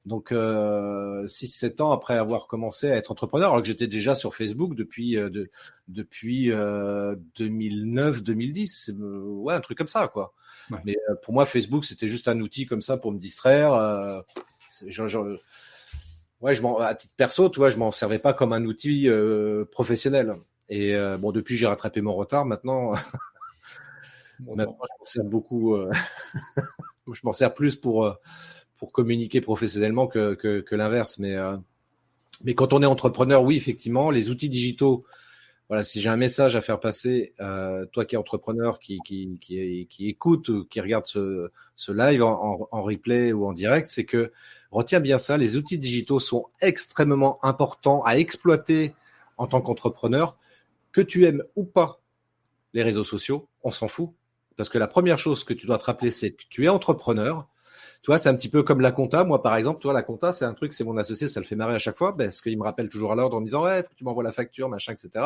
Donc 6-7 ans après avoir commencé à être entrepreneur, alors que j'étais déjà sur Facebook depuis 2009-2010, un truc comme ça, quoi. Ouais. Mais pour moi, Facebook, c'était juste un outil comme ça pour me distraire. À titre perso, tu vois, je m'en servais pas comme un outil professionnel. Et depuis, j'ai rattrapé mon retard. Maintenant, maintenant je m'en sers beaucoup. Je m'en sers plus pour communiquer professionnellement que l'inverse. Mais quand on est entrepreneur, oui, effectivement, les outils digitaux, voilà, si j'ai un message à faire passer, toi qui es entrepreneur, qui écoute ou qui regarde ce live en replay ou en direct, c'est que retiens bien ça, les outils digitaux sont extrêmement importants à exploiter en tant qu'entrepreneur, que tu aimes ou pas les réseaux sociaux, on s'en fout. Parce que la première chose que tu dois te rappeler, c'est que tu es entrepreneur. Tu vois, c'est un petit peu comme la compta. Moi, par exemple, toi, la compta, c'est un truc, c'est mon associé, ça le fait marrer à chaque fois, parce qu'il me rappelle toujours à l'ordre en me disant, ouais, faut que tu m'envoies la facture, machin, etc.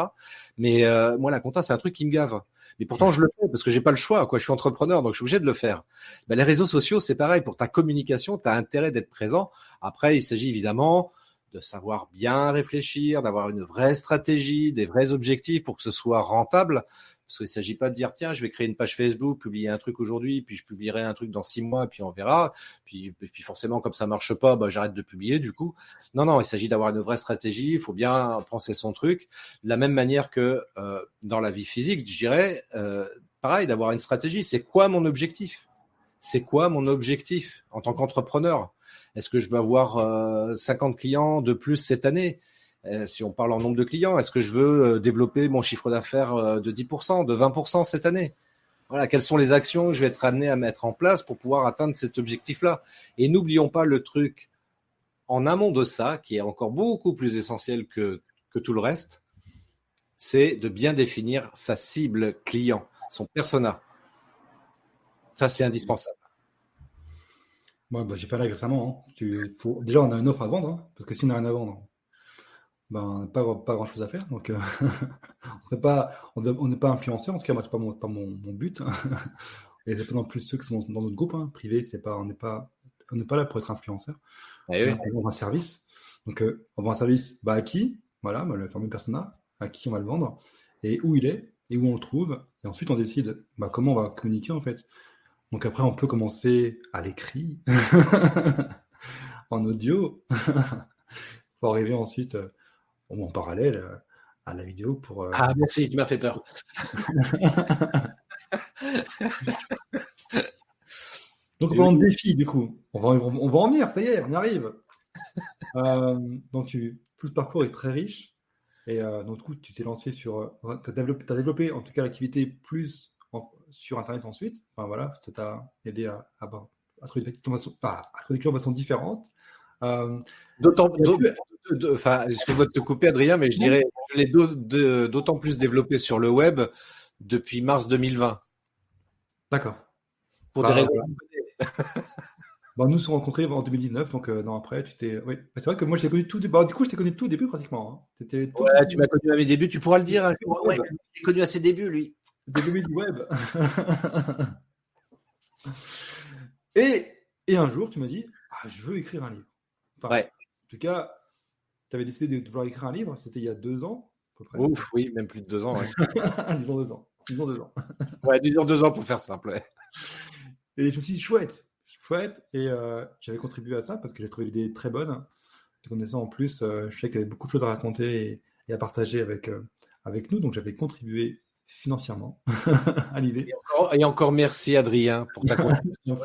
Mais moi, la compta, c'est un truc qui me gave. Mais pourtant, je le fais parce que j'ai pas le choix, quoi. Je suis entrepreneur, donc je suis obligé de le faire. Ben, les réseaux sociaux, c'est pareil. Pour ta communication, tu as intérêt d'être présent. Après, il s'agit évidemment de savoir bien réfléchir, d'avoir une vraie stratégie, des vrais objectifs pour que ce soit rentable. Parce qu'il ne s'agit pas de dire, tiens, je vais créer une page Facebook, publier un truc aujourd'hui, puis je publierai un truc dans 6 mois, puis on verra. Puis forcément, comme ça marche pas, bah, j'arrête de publier du coup. Non, il s'agit d'avoir une vraie stratégie, il faut bien penser son truc. De la même manière que dans la vie physique, je dirais, pareil, d'avoir une stratégie. C'est quoi mon objectif ? C'est quoi mon objectif en tant qu'entrepreneur ? Est-ce que je veux avoir 50 clients de plus cette année ? Si on parle en nombre de clients, est-ce que je veux développer mon chiffre d'affaires de 10%, de 20% cette année ? Voilà, quelles sont les actions que je vais être amené à mettre en place pour pouvoir atteindre cet objectif-là ? Et n'oublions pas le truc en amont de ça, qui est encore beaucoup plus essentiel que tout le reste, c'est de bien définir sa cible client, son persona. Ça, c'est indispensable. Moi, bah, j'ai fait là récemment. Hein. Déjà, on a une offre à vendre, hein, parce que si on n'a rien à vendre, ben, on n'a pas grand-chose à faire. Donc, on n'est pas influenceur. En tout cas, moi, c'est pas mon but. Et c'est pas non plus ceux qui sont dans notre groupe hein, privé. On n'est pas là pour être influenceur. Oui. On vend un service. Donc, on vend un service à qui ? Voilà, le fameux persona, à qui on va le vendre, et où il est, et où on le trouve. Et ensuite, on décide comment on va communiquer, en fait. Donc après, on peut commencer à l'écrit, en audio. Il faut arriver ensuite en parallèle à la vidéo pour... Ah, merci, tu m'as fait peur. Donc, on va en défi, du coup. On va en venir, ça y est, on y arrive. Donc, tout ce parcours est très riche. Et donc, du coup, tu t'es lancé sur... tu as développé, en tout cas, l'activité plus sur Internet ensuite. Enfin, voilà, ça t'a aidé à trouver des clients de façon différente. Excuse-moi de te couper, Adrien, mais je dirais je l'ai d'autant plus développé sur le web depuis mars 2020. D'accord. Pour des raisons. Nous nous sommes rencontrés en 2019, donc non, après, tu t'es. Oui, c'est vrai que moi, je t'ai connu tout début. Du coup, je t'ai connu tout au début pratiquement. Hein. Tu m'as connu à mes débuts, tu pourras le dire. Ouais, j'ai connu à ses débuts, lui. Début du web. Et un jour, tu m'as dit, je veux écrire un livre. Enfin, ouais. En tout cas, tu avais décidé de vouloir écrire un livre, c'était il y a 2 ans, à peu près. Ouf, oui, même plus de 2 ans. Ouais. Disons 2 ans. Ouais, disons 2 ans pour faire simple. Ouais. Et je me suis dit, chouette. Et j'avais contribué à ça parce que j'ai trouvé l'idée très bonne. Te connaissant en plus, je sais qu'il y avait beaucoup de choses à raconter et à partager avec nous, donc j'avais contribué financièrement à l'idée. Et encore merci Adrien pour ta contribution.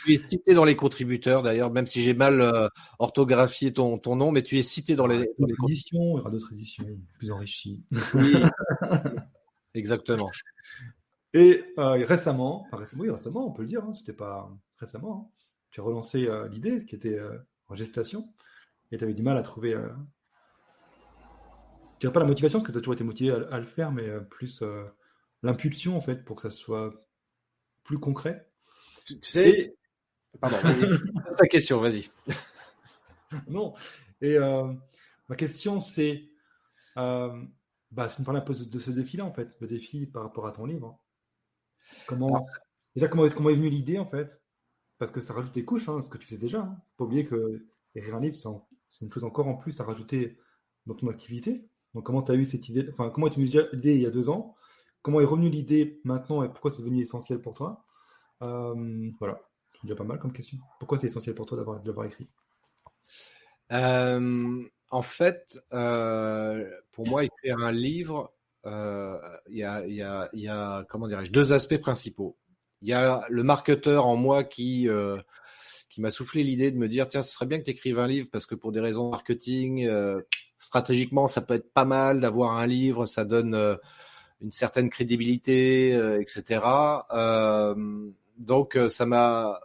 Tu es cité dans les contributeurs d'ailleurs, même si j'ai mal orthographié ton nom, mais tu es cité dans les éditions. Il y aura d'autres éditions plus enrichies. Oui, exactement. Et récemment, on peut le dire, hein, c'était pas récemment, hein, tu as relancé l'idée qui était en gestation et tu avais du mal à trouver, je dirais pas la motivation parce que tu as toujours été motivé à le faire, mais plus l'impulsion en fait pour que ça soit plus concret. Tu sais, pardon, vas-y. Ta question, vas-y. Non, et ma question c'est, si tu me parlais un peu de ce défi-là en fait, le défi par rapport à ton livre. Comment est venue l'idée en fait? Parce que ça rajoute des couches, hein, ce que tu fais déjà. Hein. Faut pas oublier que écrire un livre, c'est une chose encore en plus à rajouter dans ton activité. Donc comment tu as eu cette idée? Enfin, comment tu as eu l'idée il y a 2 ans? Comment est revenue l'idée maintenant et pourquoi c'est devenu essentiel pour toi? Voilà, c'est déjà pas mal comme question. Pourquoi c'est essentiel pour toi d'avoir écrit? En fait, pour moi, écrire un livre, il y a comment dirais-je, 2 aspects principaux. Il y a le marketeur en moi qui m'a soufflé l'idée de me dire tiens, ce serait bien que tu écrives un livre parce que pour des raisons marketing, stratégiquement, ça peut être pas mal d'avoir un livre, ça donne une certaine crédibilité, etc. Donc ça m'a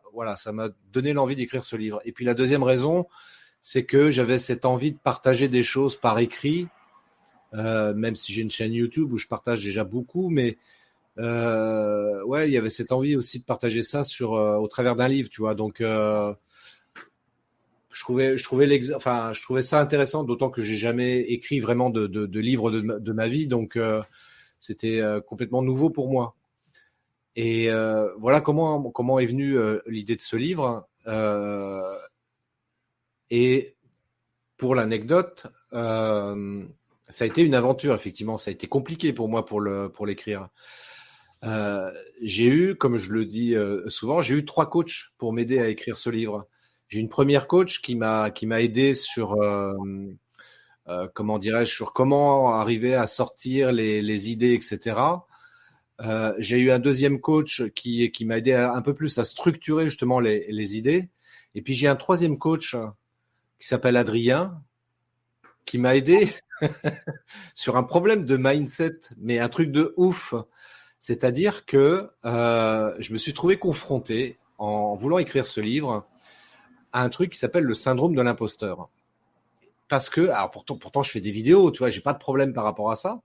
donné l'envie d'écrire ce livre. Et puis la deuxième raison, c'est que j'avais cette envie de partager des choses par écrit, même si j'ai une chaîne YouTube où je partage déjà beaucoup, mais il y avait cette envie aussi de partager ça au travers d'un livre, tu vois. Donc je trouvais ça intéressant, d'autant que j'ai jamais écrit vraiment de livre de ma vie, donc c'était complètement nouveau pour moi. Et voilà comment est venue l'idée de ce livre. Et pour l'anecdote, ça a été une aventure, effectivement. Ça a été compliqué pour moi pour l'écrire. J'ai eu, comme je le dis souvent, j'ai eu 3 coachs pour m'aider à écrire ce livre. J'ai une première coach qui m'a aidé sur comment dirais-je, sur comment arriver à sortir les idées, etc. J'ai eu un deuxième coach qui m'a aidé un peu plus à structurer justement les idées. Et puis j'ai un troisième coach qui s'appelle Adrien, qui m'a aidé sur un problème de mindset, mais un truc de ouf. C'est-à-dire que je me suis trouvé confronté, en voulant écrire ce livre, à un truc qui s'appelle le syndrome de l'imposteur. Parce que, alors pourtant je fais des vidéos, tu vois, j'ai pas de problème par rapport à ça.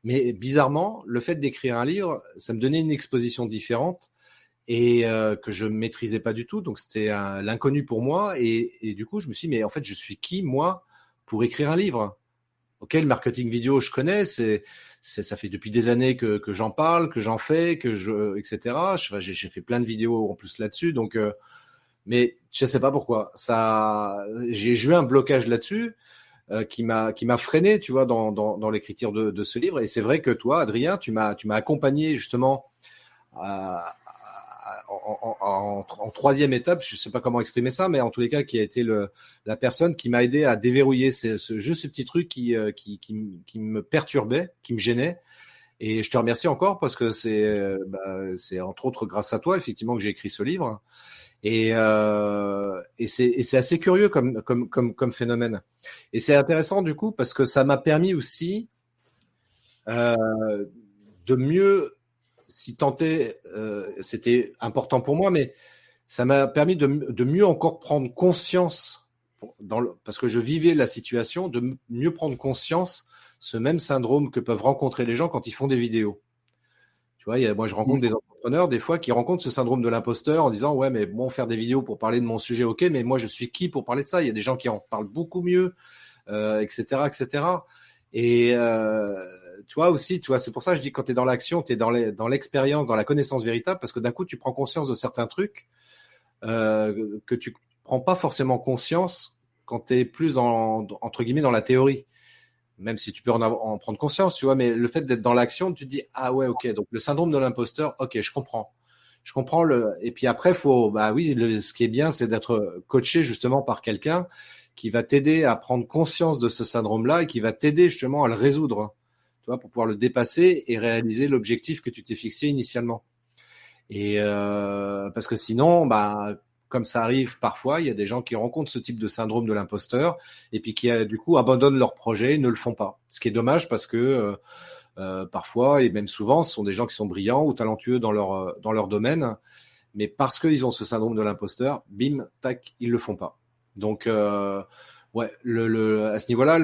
Mais bizarrement, le fait d'écrire un livre, ça me donnait une exposition différente et que je maîtrisais pas du tout. Donc c'était l'inconnu pour moi. Et du coup, je me suis dit, mais en fait, je suis qui, moi, pour écrire un livre? Ok, le marketing vidéo, je connais, ça fait depuis des années que j'en parle, que j'en fais, etc. J'ai fait plein de vidéos en plus là-dessus. Donc, mais je sais pas pourquoi. J'ai eu un blocage là-dessus. Qui m'a freiné, tu vois, dans l'écriture de ce livre. Et c'est vrai que toi, Adrien, tu m'as accompagné justement en troisième étape. Je sais pas comment exprimer ça, mais en tous les cas, qui a été la personne qui m'a aidé à déverrouiller juste ce petit truc qui me perturbait, qui me gênait. Et je te remercie encore parce que c'est entre autres grâce à toi effectivement que j'ai écrit ce livre. Et c'est assez curieux comme phénomène. Et c'est intéressant du coup parce que ça m'a permis aussi de mieux, si tant est, c'était important pour moi, mais ça m'a permis de mieux encore prendre conscience, parce que je vivais la situation, de mieux prendre conscience ce même syndrome que peuvent rencontrer les gens quand ils font des vidéos. Tu vois, moi, je rencontre des entrepreneurs, des fois, qui rencontrent ce syndrome de l'imposteur en disant, ouais, mais bon, faire des vidéos pour parler de mon sujet, ok, mais moi, je suis qui pour parler de ça? Il y a des gens qui en parlent beaucoup mieux, etc., etc. Et tu vois aussi, tu vois, c'est pour ça que je dis quand tu es dans l'action, tu es dans l'expérience, dans la connaissance véritable, parce que d'un coup, tu prends conscience de certains trucs que tu prends pas forcément conscience quand tu es plus entre guillemets dans la théorie. Même si tu peux en prendre conscience, tu vois, mais le fait d'être dans l'action, tu te dis, ah ouais, ok, donc le syndrome de l'imposteur, ok, je comprends. Et puis après, ce qui est bien, c'est d'être coaché justement par quelqu'un qui va t'aider à prendre conscience de ce syndrome-là et qui va t'aider justement à le résoudre, tu vois, pour pouvoir le dépasser et réaliser l'objectif que tu t'es fixé initialement. Et parce que sinon, comme ça arrive parfois, il y a des gens qui rencontrent ce type de syndrome de l'imposteur et puis qui du coup abandonnent leur projet et ne le font pas. Ce qui est dommage parce que parfois et même souvent, ce sont des gens qui sont brillants ou talentueux dans leur domaine, mais parce qu'ils ont ce syndrome de l'imposteur, bim, tac, ils le font pas. Donc à ce niveau-là,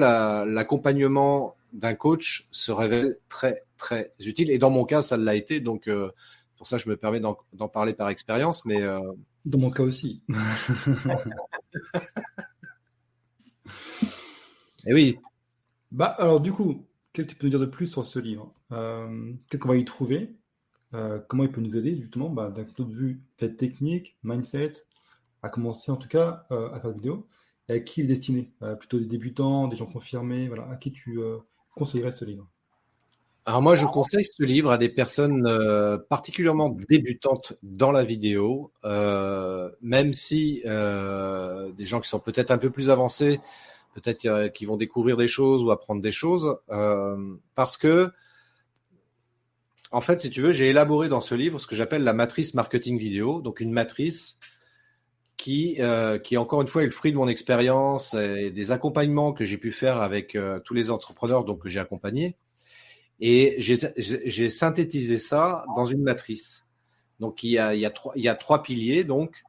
l'accompagnement d'un coach se révèle très très utile et dans mon cas, ça l'a été. Donc pour ça, je me permets d'en parler par expérience, mais dans mon cas aussi. Et oui. Alors du coup, qu'est-ce que tu peux nous dire de plus sur ce livre? Qu'est-ce qu'on va y trouver? Comment il peut nous aider justement d'un point de vue peut-être technique, mindset, à commencer en tout cas à faire des vidéos? Et à qui il est destiné? Plutôt des débutants, des gens confirmés, voilà. À qui tu conseillerais ce livre? Alors moi, je conseille ce livre à des personnes particulièrement débutantes dans la vidéo, même si des gens qui sont peut-être un peu plus avancés, peut-être qui vont découvrir des choses ou apprendre des choses, parce que, en fait, si tu veux, j'ai élaboré dans ce livre ce que j'appelle la matrice marketing vidéo, donc une matrice qui encore une fois est le fruit de mon expérience et des accompagnements que j'ai pu faire avec tous les entrepreneurs donc, que j'ai accompagnés. Et j'ai synthétisé ça dans une matrice. Donc, il y a trois piliers. Donc,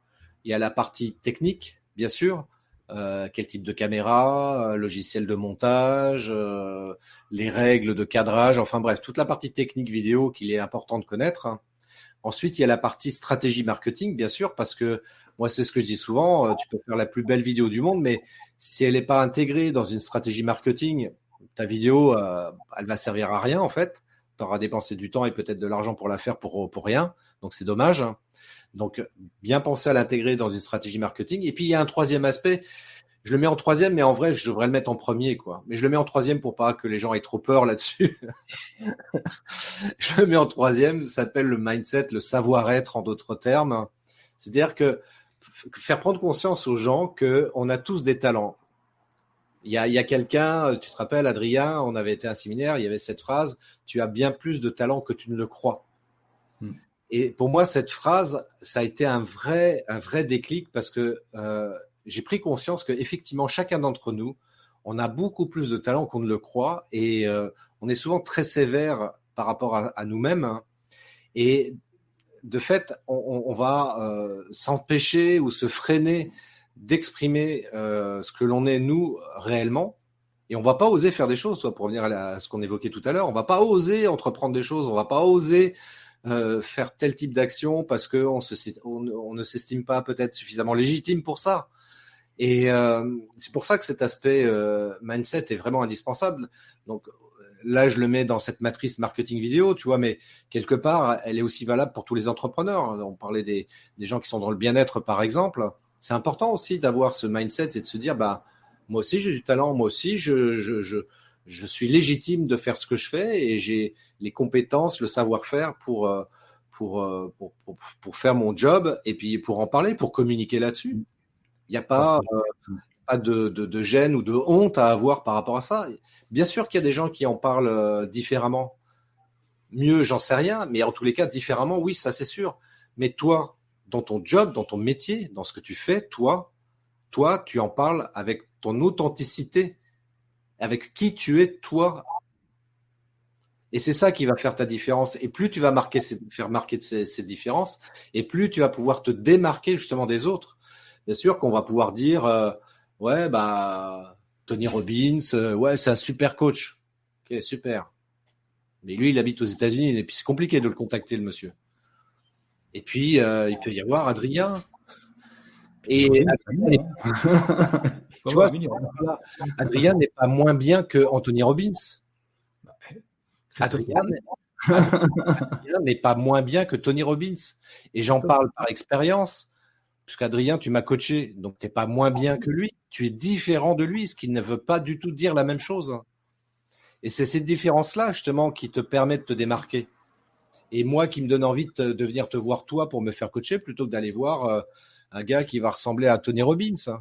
il y a la partie technique, bien sûr. Quel type de caméra, logiciel de montage, les règles de cadrage, enfin bref, toute la partie technique vidéo qu'il est important de connaître. Ensuite, il y a la partie stratégie marketing, bien sûr, parce que moi, c'est ce que je dis souvent, tu peux faire la plus belle vidéo du monde, mais si elle n'est pas intégrée dans une stratégie marketing, ta vidéo, elle va servir à rien, en fait. Tu auras dépensé du temps et peut-être de l'argent pour la faire pour rien, donc c'est dommage. Donc, bien penser à l'intégrer dans une stratégie marketing. Et puis, il y a un troisième aspect. Je le mets en troisième, mais en vrai, je devrais le mettre en premier, quoi. Mais je le mets en troisième pour pas que les gens aient trop peur là-dessus. Je le mets en troisième. Ça s'appelle le mindset, le savoir-être, en d'autres termes. C'est-à-dire que faire prendre conscience aux gens qu'on a tous des talents. Il y a quelqu'un, tu te rappelles, Adrien, on avait été à un séminaire, il y avait cette phrase, tu as bien plus de talent que tu ne le crois. Et pour moi, cette phrase, ça a été un vrai déclic parce que j'ai pris conscience qu'effectivement, chacun d'entre nous, on a beaucoup plus de talent qu'on ne le croit et on est souvent très sévère par rapport à nous-mêmes. Hein. Et de fait, on va s'empêcher ou se freiner d'exprimer ce que l'on est nous réellement. Et on va pas oser faire des choses, pour revenir à ce qu'on évoquait tout à l'heure. On va pas oser entreprendre des choses, on va pas oser faire tel type d'action parce qu'on ne s'estime pas peut-être suffisamment légitime pour ça. Et c'est pour ça que cet aspect mindset est vraiment indispensable. Donc là, je le mets dans cette matrice marketing vidéo, tu vois, mais quelque part, elle est aussi valable pour tous les entrepreneurs. On parlait des gens qui sont dans le bien-être, par exemple. C'est important aussi d'avoir ce mindset et de se dire, bah, moi aussi, j'ai du talent, moi aussi, je suis légitime de faire ce que je fais et j'ai les compétences, le savoir-faire pour faire mon job et puis pour en parler, pour communiquer là-dessus. Il n'y a pas de gêne ou de honte à avoir par rapport à ça. Bien sûr qu'il y a des gens qui en parlent différemment. Mieux, j'en sais rien, mais en tous les cas, différemment, oui, ça c'est sûr. Mais toi, dans ton job, dans ton métier, dans ce que tu fais, toi, tu en parles avec ton authenticité, avec qui tu es, toi. Et c'est ça qui va faire ta différence. Et plus tu vas faire marquer ces différences, et plus tu vas pouvoir te démarquer justement des autres. Bien sûr qu'on va pouvoir dire, ouais, bah, Tony Robbins, ouais, c'est un super coach. Ok, super. Mais lui, il habite aux États-Unis, et puis c'est compliqué de le contacter, le monsieur. Et puis, il peut y avoir Adrien. Et tu vois, Adrien n'est pas moins bien que Anthony Robbins. Adrien n'est pas moins bien que Tony Robbins. Et j'en parle par expérience. Puisqu'Adrien, tu m'as coaché, donc tu n'es pas moins bien que lui. Tu es différent de lui, ce qui ne veut pas du tout dire la même chose. Et c'est cette différence-là, justement, qui te permet de te démarquer. Et moi, qui me donne envie de venir te voir, toi, pour me faire coacher, plutôt que d'aller voir un gars qui va ressembler à Tony Robbins.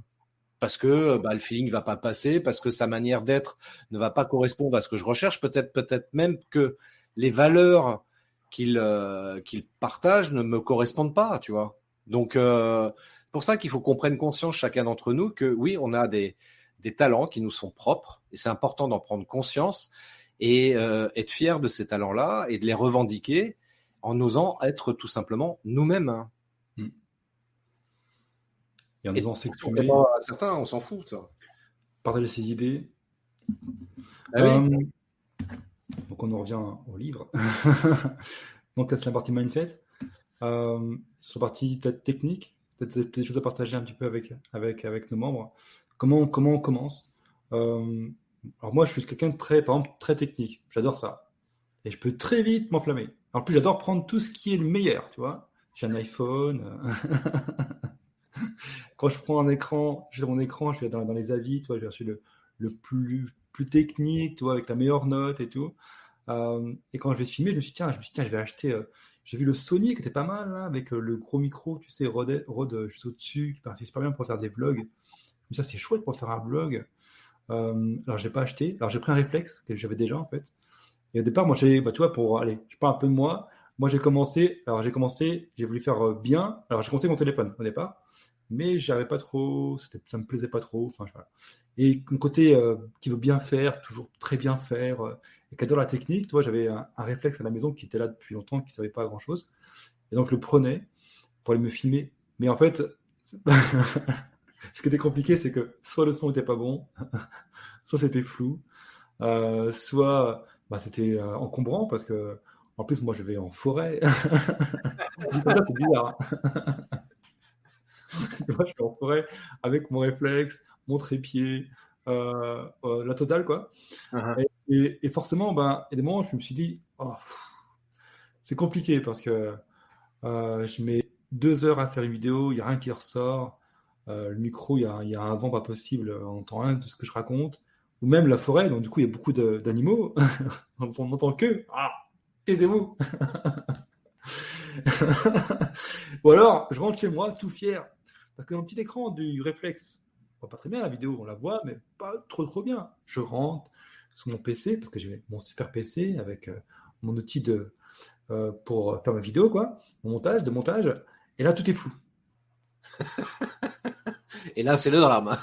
Parce que le feeling ne va pas passer, parce que sa manière d'être ne va pas correspondre à ce que je recherche. Peut-être même que les valeurs qu'il partage ne me correspondent pas, tu vois. Donc, pour ça qu'il faut qu'on prenne conscience, chacun d'entre nous, que oui, on a des talents qui nous sont propres, et c'est important d'en prendre conscience et être fier de ces talents-là et de les revendiquer en osant être tout simplement nous-mêmes. Hein. Et en osant s'exprimer. Certains, on s'en fout de ça. Partager ses idées. Ah oui. Donc, on en revient au livre. Donc, c'est la partie mindset. Sur la partie peut-être technique, peut-être des choses à partager un petit peu avec nos membres. Comment on commence Alors moi, je suis quelqu'un de par exemple, très technique. J'adore ça. Et je peux très vite m'enflammer. En plus, j'adore prendre tout ce qui est le meilleur, tu vois. J'ai un iPhone. Quand je prends un écran, j'ai mon écran, je vais dans les avis, tu vois, je suis le plus technique, tu vois, avec la meilleure note et tout. Et quand je vais filmer, je me suis dit, tiens, je vais acheter... j'ai vu le Sony qui était pas mal, là, avec le gros micro, tu sais, Rode juste au-dessus, qui paraissait super bien pour faire des vlogs. Mais ça, c'est chouette pour faire un vlog. Alors, j'ai pas acheté. Alors, j'ai pris un réflexe que j'avais déjà, en fait. Et au départ, moi, tu vois, je parle un peu de moi. Moi, j'ai voulu faire bien. Alors, j'ai commencé avec mon téléphone au départ. mais j'avais pas trop, ça me plaisait pas trop. Enfin, voilà. Et mon côté qui veut bien faire, toujours très bien faire, et qui adore la technique, tu vois, j'avais un réflexe à la maison qui était là depuis longtemps, qui ne savait pas grand-chose. Et donc, je le prenais pour aller me filmer. Mais en fait, ce qui était compliqué, c'est que soit le son n'était pas bon, soit c'était flou, soit c'était encombrant parce que, en plus, moi, je vais en forêt. Dit comme ça, c'est bizarre. Moi, je suis en forêt avec mon réflexe, mon trépied, la totale, quoi. Uh-huh. Et forcément, il y a des moments où je me suis dit, oh, c'est compliqué parce que je mets 2 heures à faire une vidéo, il n'y a rien qui ressort. Le micro, il y a un vent pas possible, on n'entend rien de ce que je raconte. Ou même la forêt, donc du coup, il y a beaucoup d'animaux. On n'entend que, taisez-vous. Ou alors, je rentre chez moi tout fier. Parce que dans le petit écran du réflexe, on voit pas très bien la vidéo, on la voit, mais pas trop bien. Je rentre sur mon PC, parce que j'ai mon super PC avec mon outil pour faire ma vidéo, quoi, mon montage, de montage, et là, tout est flou. Et là, c'est le drame.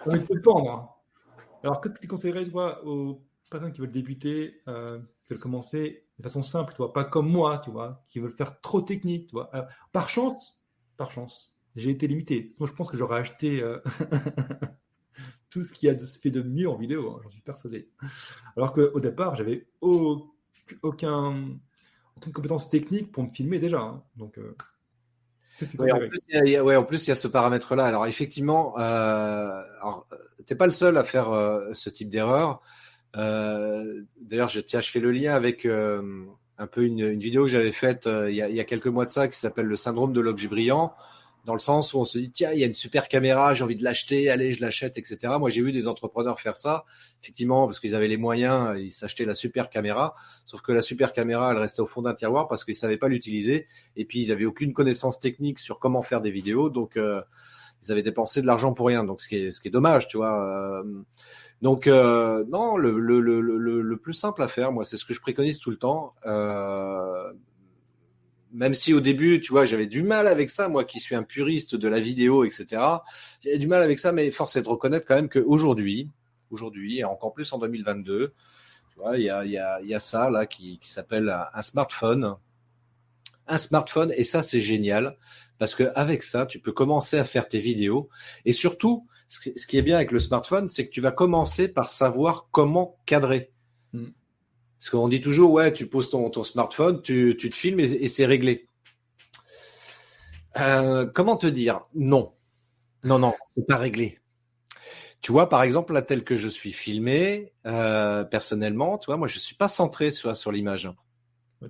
On peut le pendre. Alors, qu'est-ce que tu conseillerais, toi, aux personnes qui veulent débuter, qui veulent commencer de façon simple, tu vois, pas comme moi, tu vois, qui veulent faire trop technique, tu vois. Par chance, j'ai été limité. Moi, je pense que j'aurais acheté tout ce qu'il y a de fait de mieux en vidéo, hein, j'en suis persuadé. Alors qu'au départ, j'avais aucune compétence technique pour me filmer déjà. Hein. Donc, qu'est-ce que tu Ouais, en conseillerais? plus, en plus, il y a ce paramètre-là. Alors, effectivement, t'es pas le seul à faire ce type d'erreur. D'ailleurs, je fais le lien avec un peu une vidéo que j'avais faite il y a quelques mois de ça, qui s'appelle le syndrome de l'objet brillant, dans le sens où on se dit, tiens, il y a une super caméra, j'ai envie de l'acheter, allez, je l'achète, etc. Moi, j'ai vu des entrepreneurs faire ça, effectivement, parce qu'ils avaient les moyens, ils s'achetaient la super caméra, sauf que la super caméra, elle restait au fond d'un tiroir parce qu'ils savaient pas l'utiliser, et puis ils avaient aucune connaissance technique sur comment faire des vidéos, donc ils avaient dépensé de l'argent pour rien, donc ce qui est dommage, tu vois. Donc non, le plus simple à faire, moi, c'est ce que je préconise tout le temps. Même si au début, tu vois, j'avais du mal avec ça, moi qui suis un puriste de la vidéo, etc. J'avais du mal avec ça, mais force est de reconnaître quand même qu'aujourd'hui, et encore plus en 2022, tu vois, il y a ça là qui s'appelle un smartphone. Un smartphone, et ça, c'est génial, parce qu'avec ça, tu peux commencer à faire tes vidéos. Et surtout, ce qui est bien avec le smartphone, c'est que tu vas commencer par savoir comment cadrer. Parce qu'on dit toujours, ouais, tu poses ton smartphone, tu te filmes et c'est réglé. Comment te dire? Non, c'est pas réglé. Tu vois, par exemple, là, tel que je suis filmé, personnellement, tu vois, moi, je suis pas centré sur l'image.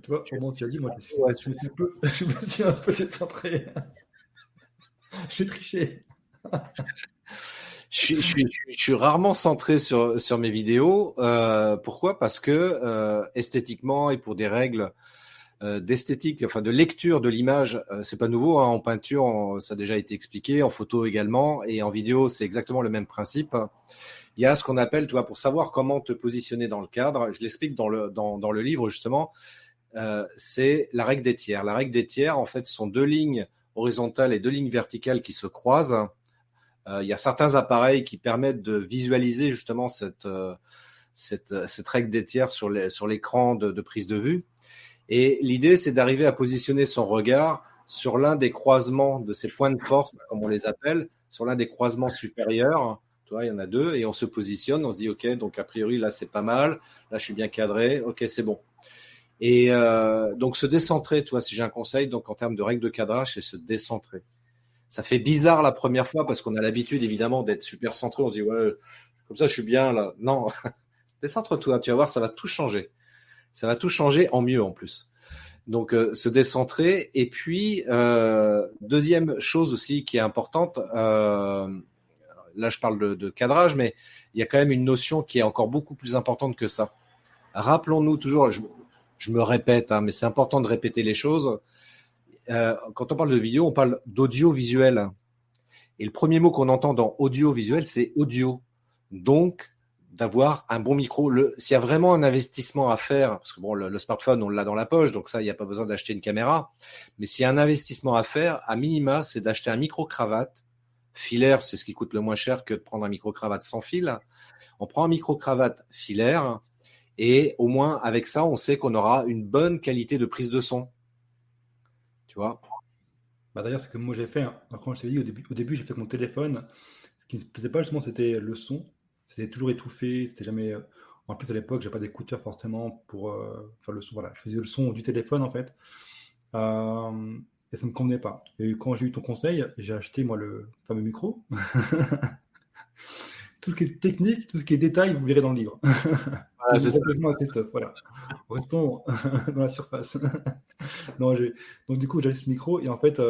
Tu vois, au moment où tu as dit, moi, je me suis un peu décentré. J'ai triché. Je suis rarement centré sur mes vidéos. Pourquoi? Parce que esthétiquement et pour des règles d'esthétique, enfin de lecture de l'image, c'est pas nouveau. Hein, en peinture, ça a déjà été expliqué, en photo également, et en vidéo, c'est exactement le même principe. Il y a ce qu'on appelle, tu vois, pour savoir comment te positionner dans le cadre. Je l'explique dans le livre justement. C'est la règle des tiers. La règle des tiers, en fait, ce sont 2 lignes horizontales et 2 lignes verticales qui se croisent. Il y a certains appareils qui permettent de visualiser justement cette règle des tiers sur l'écran de prise de vue. Et l'idée, c'est d'arriver à positionner son regard sur l'un des croisements de ces points de force, comme on les appelle, sur l'un des croisements supérieurs. Tu vois, il y en a 2, et on se positionne, on se dit, OK, donc a priori, là, c'est pas mal, là, je suis bien cadré, OK, c'est bon. Et donc, se décentrer, tu vois, si j'ai un conseil, donc en termes de règles de cadrage, c'est se décentrer. Ça fait bizarre la première fois parce qu'on a l'habitude, évidemment, d'être super centré. On se dit, ouais, comme ça, je suis bien là. Non, décentre-toi, tu vas voir, ça va tout changer. Ça va tout changer en mieux en plus. Donc, se décentrer. Et puis, deuxième chose aussi qui est importante, là, je parle de cadrage, mais il y a quand même une notion qui est encore beaucoup plus importante que ça. Rappelons-nous toujours, je me répète, hein, mais c'est important de répéter les choses. Quand on parle de vidéo, on parle d'audiovisuel. Et le premier mot qu'on entend dans audiovisuel, c'est audio. Donc, d'avoir un bon micro. S'il y a vraiment un investissement à faire, parce que bon, le smartphone, on l'a dans la poche, donc ça, il n'y a pas besoin d'acheter une caméra. Mais s'il y a un investissement à faire, à minima, c'est d'acheter un micro-cravate filaire, c'est ce qui coûte le moins cher que de prendre un micro-cravate sans fil. On prend un micro-cravate filaire et au moins avec ça, on sait qu'on aura une bonne qualité de prise de son. Tu vois? Bah, d'ailleurs, c'est que moi j'ai fait, hein. Alors, quand je t'ai dit au début, j'ai fait avec mon téléphone. Ce qui ne me plaisait pas justement, c'était le son. C'était toujours étouffé. C'était jamais. En plus, à l'époque, j'avais pas d'écouteurs forcément pour faire le son. Voilà, je faisais le son du téléphone en fait. Euh, et ça me convenait pas. Et quand j'ai eu ton conseil, j'ai acheté moi le fameux micro. Tout ce qui est technique, tout ce qui est détail, vous verrez dans le livre. Voilà, c'est ça. Complètement à Christophe, voilà. Restons dans la surface. Non, donc du coup, j'avais ce micro et en fait,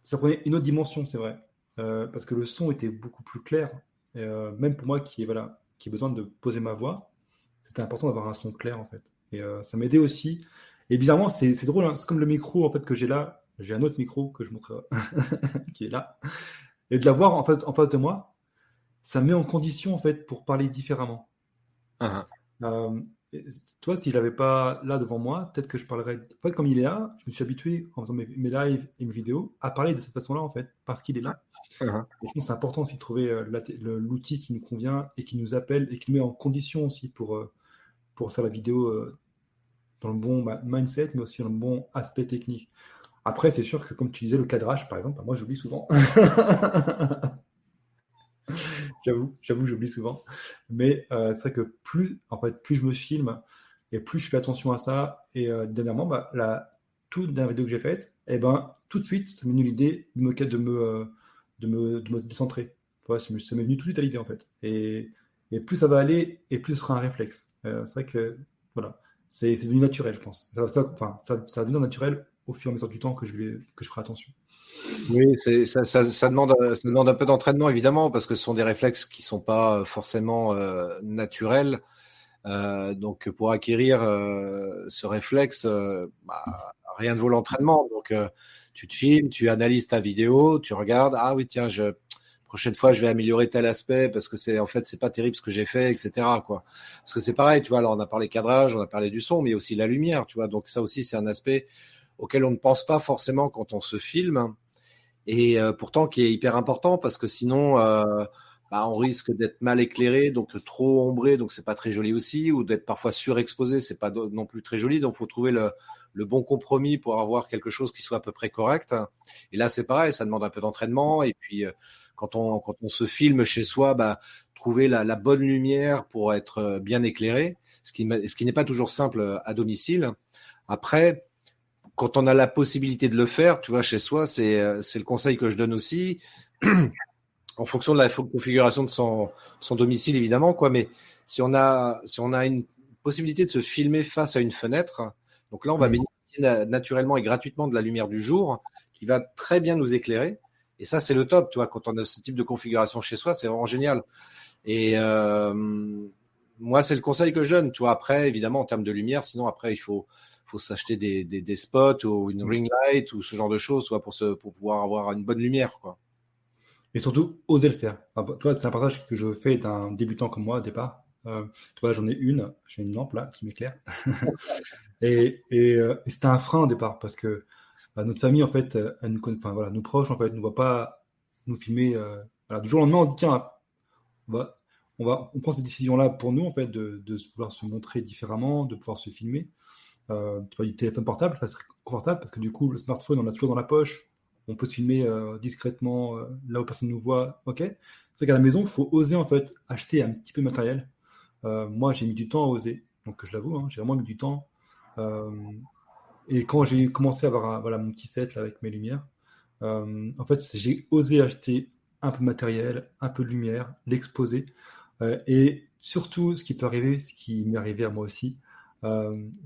ça prenait une autre dimension, c'est vrai. Parce que le son était beaucoup plus clair. Et, même pour moi voilà, qui ai besoin de poser ma voix, c'était important d'avoir un son clair en fait. Et ça m'aidait aussi. Et bizarrement, c'est drôle, hein. C'est comme le micro en fait que j'ai là. J'ai un autre micro que je montre qui est là. Et de l'avoir en face de moi, ça me met en condition en fait pour parler différemment. Uh-huh. Euh, Toi, s'il n'avait pas là devant moi, peut-être que je parlerais. En fait, comme il est là, je me suis habitué en faisant mes lives et mes vidéos à parler de cette façon-là, en fait, parce qu'il est là. Uh-huh. Et je pense que c'est important aussi de trouver l'outil qui nous convient et qui nous appelle et qui nous met en condition aussi pour faire la vidéo dans le bon mindset, mais aussi dans le bon aspect technique. Après, c'est sûr que, comme tu disais, le cadrage, par exemple, moi, j'oublie souvent. J'avoue, j'oublie souvent. Mais c'est vrai que plus je me filme et plus je fais attention à ça. Et dernièrement, la toute dernière vidéo que j'ai faite, tout de suite, ça m'est venu l'idée de me décentrer. Ouais, ça m'est venu tout de suite à l'idée en fait. Et plus ça va aller, et plus ce sera un réflexe. C'est vrai que voilà, c'est devenu naturel, je pense. Ça va devenir naturel au fur et à mesure du temps que je ferai attention. Oui, ça demande un peu d'entraînement, évidemment, parce que ce sont des réflexes qui sont pas forcément naturels. Donc, pour acquérir ce réflexe, rien ne vaut l'entraînement. Donc, tu te filmes, tu analyses ta vidéo, tu regardes. Ah oui, tiens, prochaine fois, je vais améliorer tel aspect parce que c'est pas terrible ce que j'ai fait, etc., quoi. Parce que c'est pareil, tu vois. Alors, on a parlé cadrage, on a parlé du son, mais aussi la lumière, tu vois. Donc, ça aussi, c'est un aspect auquel on ne pense pas forcément quand on se filme. Et pourtant qui est hyper important parce que sinon on risque d'être mal éclairé, donc trop ombré, donc c'est pas très joli aussi, ou d'être parfois surexposé, c'est pas non plus très joli. Donc faut trouver le bon compromis pour avoir quelque chose qui soit à peu près correct. Et là c'est pareil, ça demande un peu d'entraînement. Et puis quand on se filme chez soi, trouver la bonne lumière pour être bien éclairé, ce qui n'est pas toujours simple à domicile. Après, quand on a la possibilité de le faire, tu vois, chez soi, c'est le conseil que je donne aussi, en fonction de la configuration de son domicile, évidemment, quoi. Mais si on a une possibilité de se filmer face à une fenêtre, donc là, on va bénéficier naturellement et gratuitement de la lumière du jour, qui va très bien nous éclairer. Et ça, c'est le top, tu vois. Quand on a ce type de configuration chez soi, c'est vraiment génial. Et moi, c'est le conseil que je donne, tu vois. Après, évidemment, en termes de lumière, sinon après, il faut s'acheter des spots ou une ring light ou ce genre de choses, soit pour pouvoir avoir une bonne lumière, quoi. Et surtout, oser le faire. Enfin, tu vois, c'est un partage que je fais d'un débutant comme moi au départ. Tu vois, j'ai une lampe là qui m'éclaire. et c'était un frein au départ parce que notre famille, en fait, elle nous enfin, voilà, nos proches, en fait, ne voient pas nous filmer. Voilà, du jour au lendemain, on dit tiens, on prend cette décision-là pour nous, en fait, de vouloir se montrer différemment, de pouvoir se filmer. Tu vois, du téléphone portable, ça serait confortable parce que du coup, le smartphone, on l'a toujours dans la poche. On peut se filmer discrètement là où personne ne nous voit. Ok. C'est qu'à la maison, il faut oser en fait acheter un petit peu de matériel. Moi, j'ai mis du temps à oser, donc je l'avoue, hein, j'ai vraiment mis du temps. Et quand j'ai commencé à avoir voilà, mon petit set là, avec mes lumières, en fait, j'ai osé acheter un peu de matériel, un peu de lumière, l'exposer. Et surtout, ce qui peut arriver, ce qui m'est arrivé à moi aussi,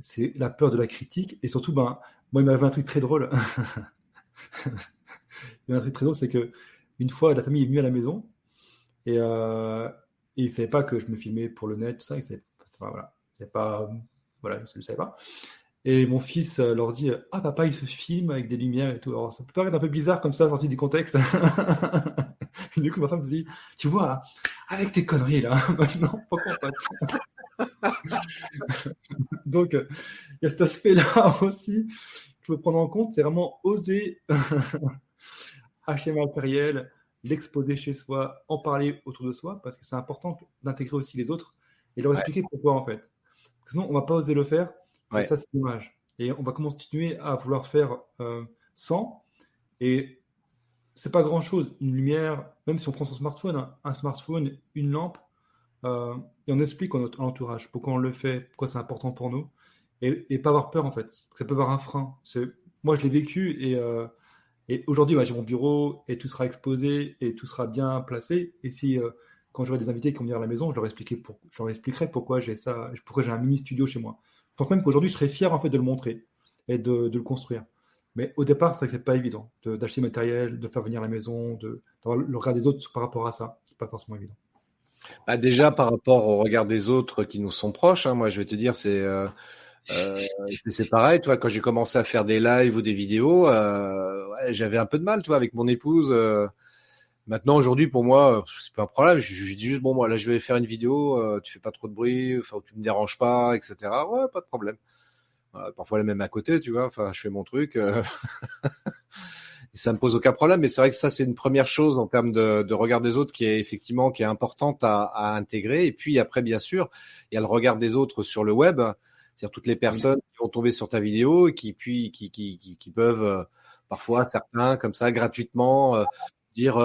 c'est la peur de la critique. Et surtout, moi, il m'avait un truc très drôle. Il y a un truc très drôle, c'est que une fois, la famille est venue à la maison et ils ne savaient pas que je me filmais pour le net, tout ça. Ils savaient, voilà, voilà, ils ne savaient pas. Et mon fils leur dit ah, papa, il se filme avec des lumières et tout. Alors, ça peut paraître un peu bizarre comme ça, sorti du contexte. Et du coup, ma femme se dit tu vois, avec tes conneries là, maintenant, pourquoi on passe. Donc, il y a cet aspect-là aussi qu'il faut prendre en compte, c'est vraiment oser acheter le matériel, l'exposer chez soi, en parler autour de soi, parce que c'est important d'intégrer aussi les autres et leur expliquer pourquoi en fait. Sinon, on ne va pas oser le faire, et Ouais. ça, c'est dommage. Et on va continuer à vouloir faire sans, et c'est pas grand-chose. Une lumière, même si on prend son smartphone, hein, un smartphone, une lampe, et on explique à notre entourage pourquoi on le fait, pourquoi c'est important pour nous, et pas avoir peur en fait. Ça peut avoir un frein. Moi, je l'ai vécu, et aujourd'hui, j'ai mon bureau, et tout sera exposé, et tout sera bien placé. Et si, quand j'aurai des invités qui vont venir à la maison, je leur expliquerai pourquoi j'ai ça, pourquoi j'ai un mini studio chez moi. Je pense même qu'aujourd'hui, je serais fier en fait de le montrer et de le construire. Mais au départ, c'est vrai que c'est pas évident d'acheter le matériel, de faire venir à la maison, d'avoir le regard des autres par rapport à ça. C'est pas forcément évident. Bah, déjà, par rapport au regard des autres qui nous sont proches, hein, moi, je vais te dire, c'est pareil, toi, quand j'ai commencé à faire des lives ou des vidéos, j'avais un peu de mal, toi, avec mon épouse. Maintenant, aujourd'hui, pour moi, c'est pas un problème. Je dis juste, bon, moi, là, je vais faire une vidéo, tu fais pas trop de bruit, enfin, tu me déranges pas, etc. Ouais, pas de problème. Voilà, parfois, elle est même à côté, tu vois, enfin, je fais mon truc. Et ça me pose aucun problème, mais c'est vrai que ça, c'est une première chose en termes de regard des autres qui est importante à intégrer. Et puis après, bien sûr, il y a le regard des autres sur le web, c'est-à-dire toutes les personnes qui vont tomber sur ta vidéo et qui peuvent parfois certains comme ça gratuitement dire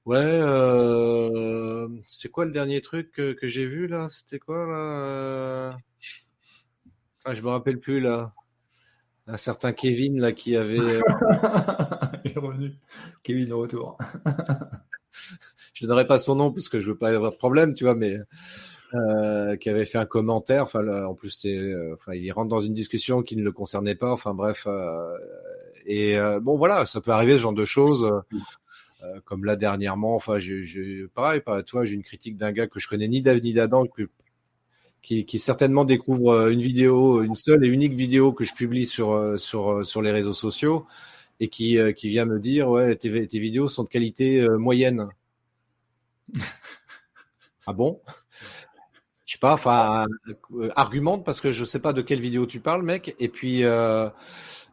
ouais, c'était quoi le dernier truc que j'ai vu là? C'était quoi là? Je me rappelle plus là. Un certain Kevin là qui avait Il est revenu. Kevin, le retour. je donnerai pas son nom parce que je veux pas avoir de problème, tu vois, mais qui avait fait un commentaire. Enfin, là, en plus, il rentre dans une discussion qui ne le concernait pas. Enfin, bref. Bon, voilà, ça peut arriver ce genre de choses. Comme là dernièrement. Enfin, pareil, toi, j'ai une critique d'un gars que je connais ni d'Ave ni d'Adam, qui certainement découvre une vidéo, une seule et unique vidéo que je publie sur les réseaux sociaux et qui vient me dire ouais, tes vidéos sont de qualité moyenne. Ah bon? Je sais pas, enfin, argumente parce que je sais pas de quelle vidéo tu parles, mec. Et puis,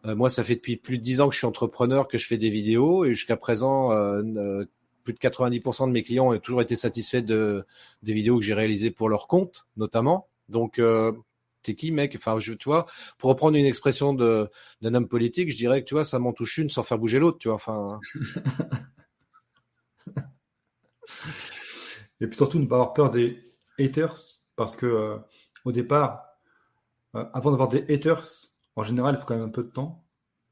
moi, ça fait depuis plus de 10 ans que je suis entrepreneur, que je fais des vidéos et jusqu'à présent, plus de 90% de mes clients ont toujours été satisfaits des vidéos que j'ai réalisées pour leur compte, notamment. Donc, t'es qui, mec? Enfin, tu vois, pour reprendre une expression d'un homme politique, je dirais que tu vois, ça m'en touche une sans faire bouger l'autre, tu vois. Enfin. Et puis surtout, ne pas avoir peur des haters, parce que au départ, avant d'avoir des haters, en général, il faut quand même un peu de temps.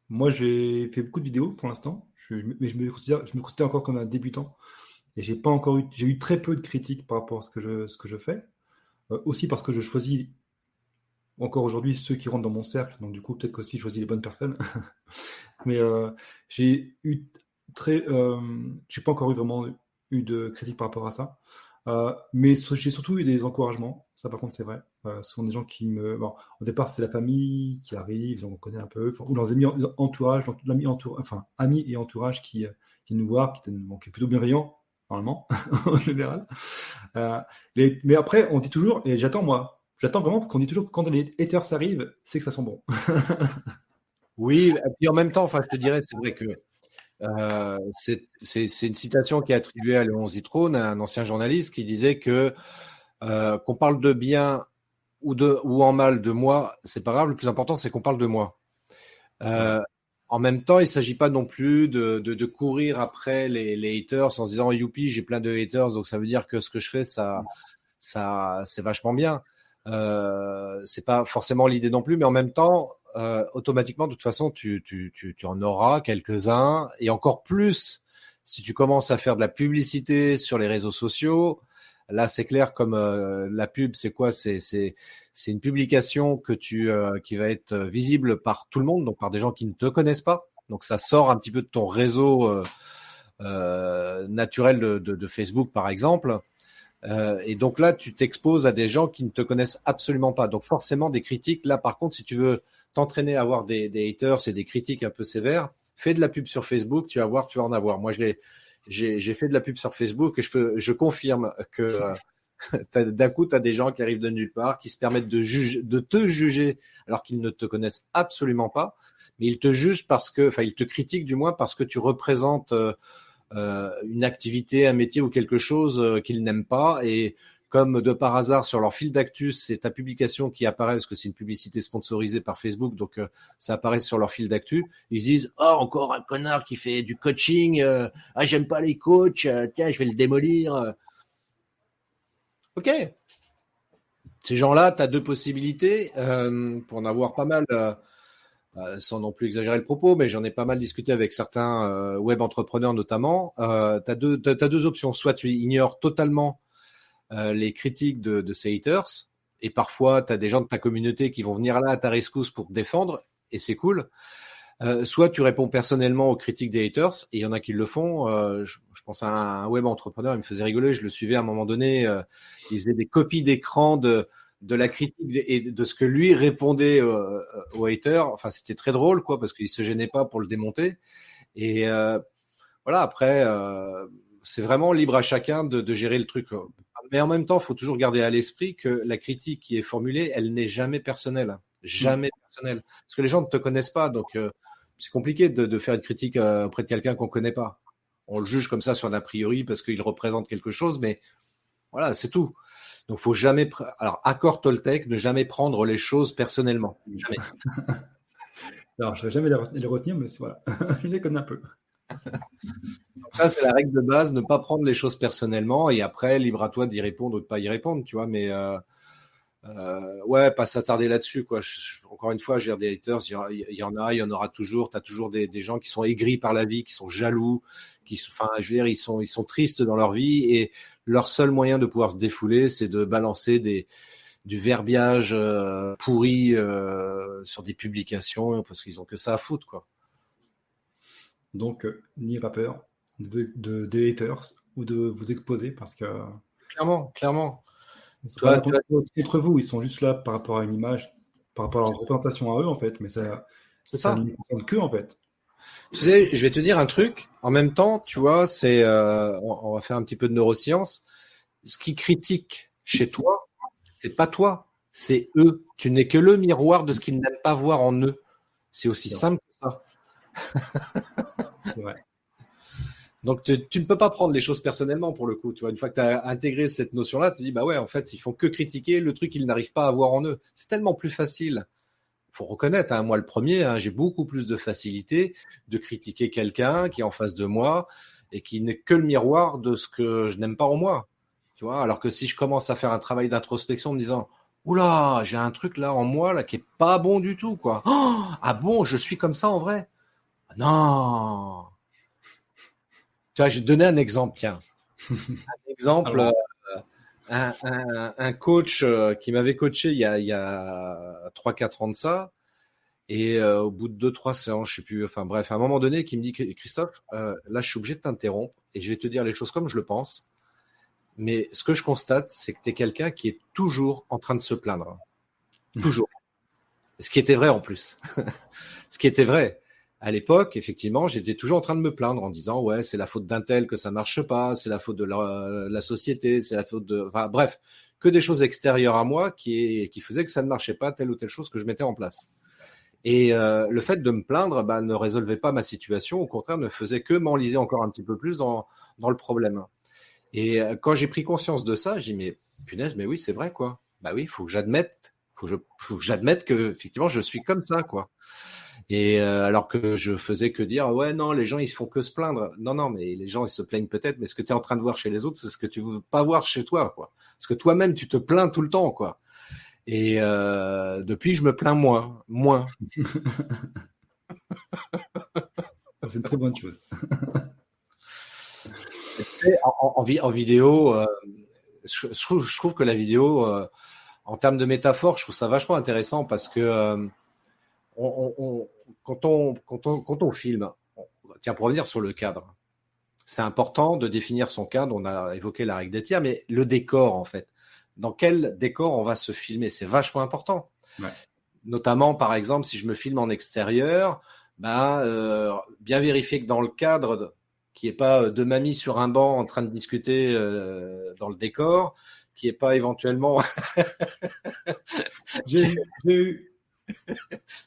Moi, j'ai fait beaucoup de vidéos pour l'instant, mais je me considère encore comme un débutant. Et j'ai eu très peu de critiques par rapport à ce que je fais. Aussi parce que je choisis encore aujourd'hui ceux qui rentrent dans mon cercle. Donc du coup, peut-être qu'aussi je choisis les bonnes personnes. Mais j'ai eu j'ai pas encore eu vraiment eu de critiques par rapport à ça. Mais j'ai surtout eu des encouragements. Ça, par contre, c'est vrai. Ce sont des gens bon, au départ, c'est la famille qui arrive, on connaît un peu, ou leurs amis entourage, amis et entourage qui viennent nous voir, qui est plutôt bienveillant, normalement, en général. Mais après, on dit toujours, et j'attends vraiment, parce qu'on dit toujours que quand les haters arrivent, c'est que ça sent bon. Oui, et puis en même temps, enfin, je te dirais, c'est vrai que c'est une citation qui est attribuée à Léon Zitrone, un ancien journaliste, qui disait que qu'on parle de bien ou en mal de moi, c'est pas grave. Le plus important, c'est qu'on parle de moi. En même temps, il ne s'agit pas non plus de courir après les haters en se disant youpi, j'ai plein de haters, donc ça veut dire que ce que je fais, ça c'est vachement bien. C'est pas forcément l'idée non plus, mais en même temps, automatiquement, de toute façon, tu en auras quelques-uns, et encore plus si tu commences à faire de la publicité sur les réseaux sociaux. Là, c'est clair, comme la pub, c'est quoi? C'est une publication qui va être visible par tout le monde, donc par des gens qui ne te connaissent pas. Donc ça sort un petit peu de ton réseau naturel de Facebook, par exemple. Et donc là, tu t'exposes à des gens qui ne te connaissent absolument pas. Donc forcément, des critiques. Là, par contre, si tu veux t'entraîner à avoir des haters et des critiques un peu sévères, fais de la pub sur Facebook, tu vas voir, tu vas en avoir. Moi, j'ai fait de la pub sur Facebook et je confirme que D'un coup, tu as des gens qui arrivent de nulle part, qui se permettent de te juger alors qu'ils ne te connaissent absolument pas, mais ils te jugent ils te critiquent du moins parce que tu représentes une activité, un métier ou quelque chose qu'ils n'aiment pas. Et comme de par hasard sur leur fil d'actu, c'est ta publication qui apparaît parce que c'est une publicité sponsorisée par Facebook, donc ça apparaît sur leur fil d'actu. Ils se disent encore un connard qui fait du coaching, j'aime pas les coachs, tiens je vais le démolir. Ok. Ces gens-là, tu as deux possibilités pour en avoir pas mal. Sans non plus exagérer le propos, mais j'en ai pas mal discuté avec certains web entrepreneurs notamment. T'as deux options. Soit tu ignores totalement les critiques de ces haters, et parfois tu as des gens de ta communauté qui vont venir là à ta rescousse pour te défendre, et c'est cool. Soit tu réponds personnellement aux critiques des haters, et il y en a qui le font. Je pense à un web entrepreneur, il me faisait rigoler, je le suivais à un moment donné, il faisait des copies d'écran de la critique et de ce que lui répondait aux haters. Enfin, c'était très drôle, quoi, parce qu'il se gênait pas pour le démonter. Et voilà, après, c'est vraiment libre à chacun de gérer le truc. Mais en même temps, il faut toujours garder à l'esprit que la critique qui est formulée, elle n'est jamais personnelle. Jamais personnelle. Parce que les gens ne te connaissent pas, donc c'est compliqué de faire une critique auprès de quelqu'un qu'on connaît pas. On le juge comme ça sur un a priori parce qu'il représente quelque chose, mais voilà, c'est tout. Donc, faut jamais. Alors, accord Toltec, ne jamais prendre les choses personnellement. Jamais. Alors, je ne vais jamais les retenir, mais voilà, je les connais un peu. Donc ça, c'est la règle de base, ne pas prendre les choses personnellement. Et après, libre à toi d'y répondre ou de pas y répondre, tu vois. Mais ouais, pas s'attarder là-dessus, quoi. Encore une fois, j'ai des haters, il y en a, il y en aura toujours. Tu as toujours des gens qui sont aigris par la vie, qui sont jaloux, enfin, je veux dire, ils sont tristes dans leur vie et leur seul moyen de pouvoir se défouler, c'est de balancer du verbiage pourri sur des publications parce qu'ils ont que ça à foutre, quoi. Donc, n'ayez pas peur des haters ou de vous exposer parce que Clairement. ils sont pas là contre vous, ils sont juste là par rapport à une image, par rapport à leur représentation à eux, en fait, mais ça ne les concerne que, en fait. Tu sais, je vais te dire un truc. En même temps, tu vois, c'est, on va faire un petit peu de neurosciences. Ce qui critique chez toi, c'est pas toi, c'est eux. Tu n'es que le miroir de ce qu'ils n'aiment pas voir en eux. C'est aussi simple que ça. C'est vrai. Donc, tu ne peux pas prendre les choses personnellement pour le coup. Tu vois, une fois que tu as intégré cette notion-là, tu te dis, bah ouais, en fait, ils font que critiquer le truc qu'ils n'arrivent pas à voir en eux. C'est tellement plus facile. Faut reconnaître, hein, moi le premier, hein, j'ai beaucoup plus de facilité de critiquer quelqu'un qui est en face de moi et qui n'est que le miroir de ce que je n'aime pas en moi. Tu vois, alors que si je commence à faire un travail d'introspection en me disant, oula, j'ai un truc là en moi là qui est pas bon du tout, quoi. Oh, ah bon, je suis comme ça en vrai? Non. Tu vois, je vais te donner un exemple, tiens. Un exemple, un coach qui m'avait coaché il y a 3-4 ans de ça, et au bout de 2-3 séances, je sais plus, enfin bref, à un moment donné, qui me dit, Christophe, là je suis obligé de t'interrompre et je vais te dire les choses comme je le pense, mais ce que je constate, c'est que tu es quelqu'un qui est toujours en train de se plaindre. Toujours. Ce qui était vrai en plus. Ce qui était vrai. À l'époque, effectivement, j'étais toujours en train de me plaindre en disant, ouais, c'est la faute d'un tel que ça marche pas, c'est la faute de la société, c'est la faute de... Enfin, bref, que des choses extérieures à moi qui faisaient que ça ne marchait pas, telle ou telle chose que je mettais en place. Et le fait de me plaindre ne résolvait pas ma situation, au contraire, ne faisait que m'enliser encore un petit peu plus dans le problème. Et quand j'ai pris conscience de ça, j'ai dit, mais punaise, mais oui, c'est vrai, quoi. Bah oui, faut que j'admette que effectivement je suis comme ça, quoi. Et alors que je faisais que dire, ouais, non, les gens ils font que se plaindre. Non, mais les gens ils se plaignent peut-être, mais ce que tu es en train de voir chez les autres, c'est ce que tu veux pas voir chez toi, quoi. Parce que toi-même tu te plains tout le temps, quoi. Et depuis je me plains moins. C'est une très bonne chose. En vidéo, je trouve que la vidéo, en termes de métaphore, je trouve ça vachement intéressant parce que quand on filme, tiens, pour revenir sur le cadre, c'est important de définir son cadre. On a évoqué la règle des tiers, mais le décor, en fait. Dans quel décor on va se filmer, c'est vachement important. Ouais. Notamment, par exemple, si je me filme en extérieur, bien vérifier que dans le cadre, qu'il n'y ait pas deux mamies sur un banc en train de discuter dans le décor, qui est pas éventuellement. J'ai eu.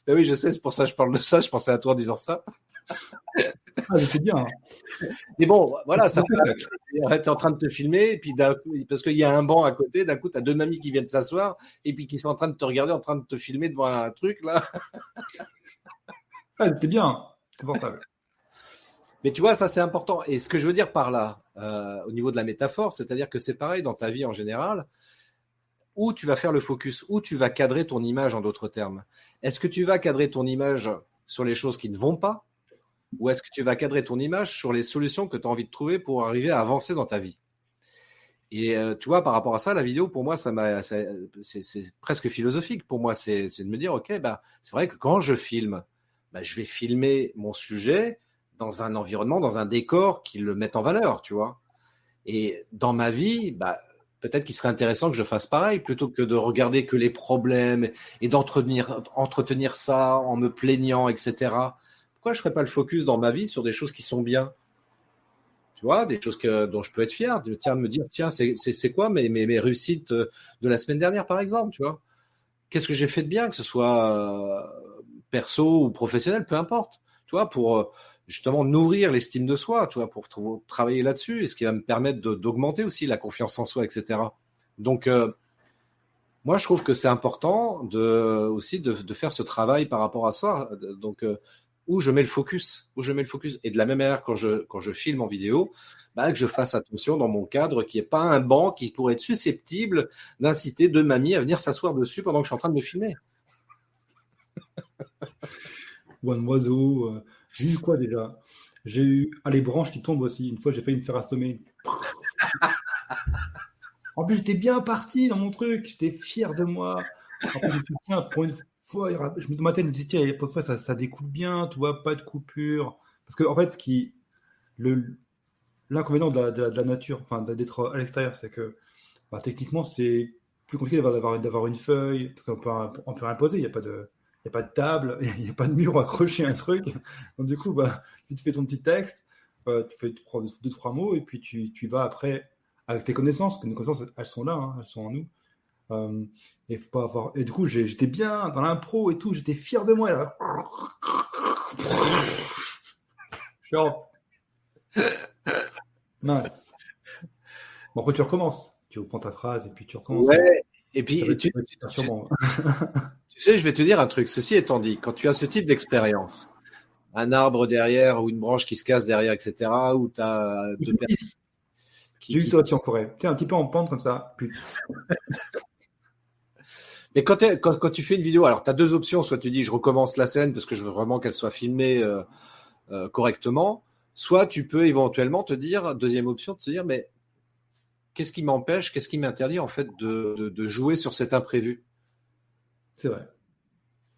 Ben oui, je sais, c'est pour ça que je parle de ça. Je pensais à toi en disant ça. Ah, c'est bien. Mais bon, voilà, ça tu es en train de te filmer, et puis parce qu'il y a un banc à côté, d'un coup, tu as deux mamies qui viennent s'asseoir, et puis qui sont en train de te regarder, en train de te filmer devant un truc, là. Ah, c'était bien. Confortable. Mais tu vois, ça, c'est important. Et ce que je veux dire par là, au niveau de la métaphore, c'est-à-dire que c'est pareil dans ta vie en général, où tu vas faire le focus, où tu vas cadrer ton image, en d'autres termes. Est-ce que tu vas cadrer ton image sur les choses qui ne vont pas, ou est-ce que tu vas cadrer ton image sur les solutions que tu as envie de trouver pour arriver à avancer dans ta vie? Et tu vois, par rapport à ça, la vidéo, pour moi, c'est presque philosophique. Pour moi, c'est de me dire, OK, bah, c'est vrai que quand je filme, bah, je vais filmer mon sujet dans un environnement, dans un décor qui le mette en valeur, tu vois. Et dans ma vie, bah, peut-être qu'il serait intéressant que je fasse pareil, plutôt que de regarder que les problèmes et d'entretenir ça en me plaignant, etc. Pourquoi je ne ferais pas le focus dans ma vie sur des choses qui sont bien? Tu vois, des choses dont je peux être fier, de me dire, tiens, c'est quoi mes réussites de la semaine dernière, par exemple, tu vois? Qu'est-ce que j'ai fait de bien, que ce soit perso ou professionnel, peu importe, tu vois, pour justement nourrir l'estime de soi, tu vois, pour travailler là-dessus, et ce qui va me permettre d'augmenter aussi la confiance en soi, etc. Donc, moi, je trouve que c'est important aussi de faire ce travail par rapport à ça. Donc, où je mets le focus, Et de la même manière, quand je filme en vidéo, bah, que je fasse attention dans mon cadre, qu'il n'y ait pas un banc qui pourrait être susceptible d'inciter deux mamies à venir s'asseoir dessus pendant que je suis en train de me filmer. Ou un oiseau. J'ai eu quoi déjà? J'ai eu les branches qui tombent aussi. Une fois, j'ai failli me faire assommer. En plus, j'étais bien parti dans mon truc. J'étais fier de moi. Après, je me suis dit, tiens, pour une fois, dans ma tête, je me disais, tiens, parfois, ça découpe bien, tu vois, pas de coupure. Parce que, en fait, l'inconvénient de la nature, enfin, d'être à l'extérieur, c'est que, bah, techniquement, c'est plus compliqué d'avoir une feuille, parce qu'on peut rien poser, il n'y a pas de table, il n'y a pas de mur accroché à un truc. Donc, du coup, bah, si tu fais ton petit texte, tu prends deux, trois mots, et puis tu vas après avec tes connaissances, parce que nos connaissances, elles sont là, hein, elles sont en nous. Et faut pas avoir. Et du coup, j'étais bien dans l'impro et tout, j'étais fier de moi. Là. Genre, mince. Bon, après, tu recommences. Tu reprends ta phrase et puis tu recommences. Ouais, et puis sûrement. Tu sais, je vais te dire un truc. Ceci étant dit, quand tu as ce type d'expérience, un arbre derrière ou une branche qui se casse derrière, etc., où tu as deux personnes. J'ai eu ça aussi en forêt. Tu sais, un petit peu en pente comme ça. Puis... Mais quand tu fais une vidéo, alors tu as deux options. Soit tu dis je recommence la scène parce que je veux vraiment qu'elle soit filmée correctement. Soit tu peux éventuellement te dire, deuxième option, te dire mais qu'est-ce qui m'empêche, qu'est-ce qui m'interdit en fait de jouer sur cet imprévu? C'est vrai.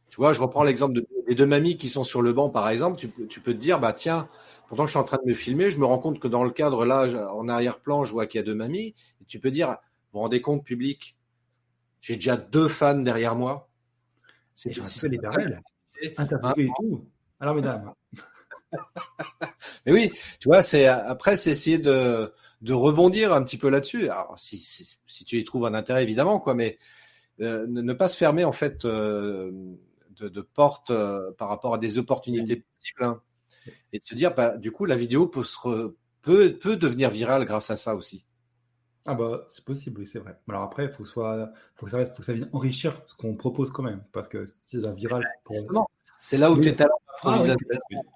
Tu vois, je reprends l'exemple des deux mamies qui sont sur le banc, par exemple. Tu peux te dire, bah tiens, pendant que je suis en train de me filmer, je me rends compte que dans le cadre, là, en arrière-plan, je vois qu'il y a deux mamies. Et tu peux dire, vous vous rendez compte, public, j'ai déjà deux fans derrière moi. C'est les barrels. Interviewé et tout. Alors, mesdames. Mais oui, tu vois, après, c'est essayer de rebondir un petit peu là-dessus. Alors, si tu y trouves un intérêt, évidemment, quoi, mais ne pas se fermer, en fait, de porte par rapport à des opportunités possibles, hein, et de se dire, bah, du coup, la vidéo peut devenir virale grâce à ça aussi. Ah bah, c'est possible, oui, c'est vrai. Alors après, il faut que ça vienne enrichir ce qu'on propose quand même, parce que si c'est un viral... C'est là où tes talents d'improvisation,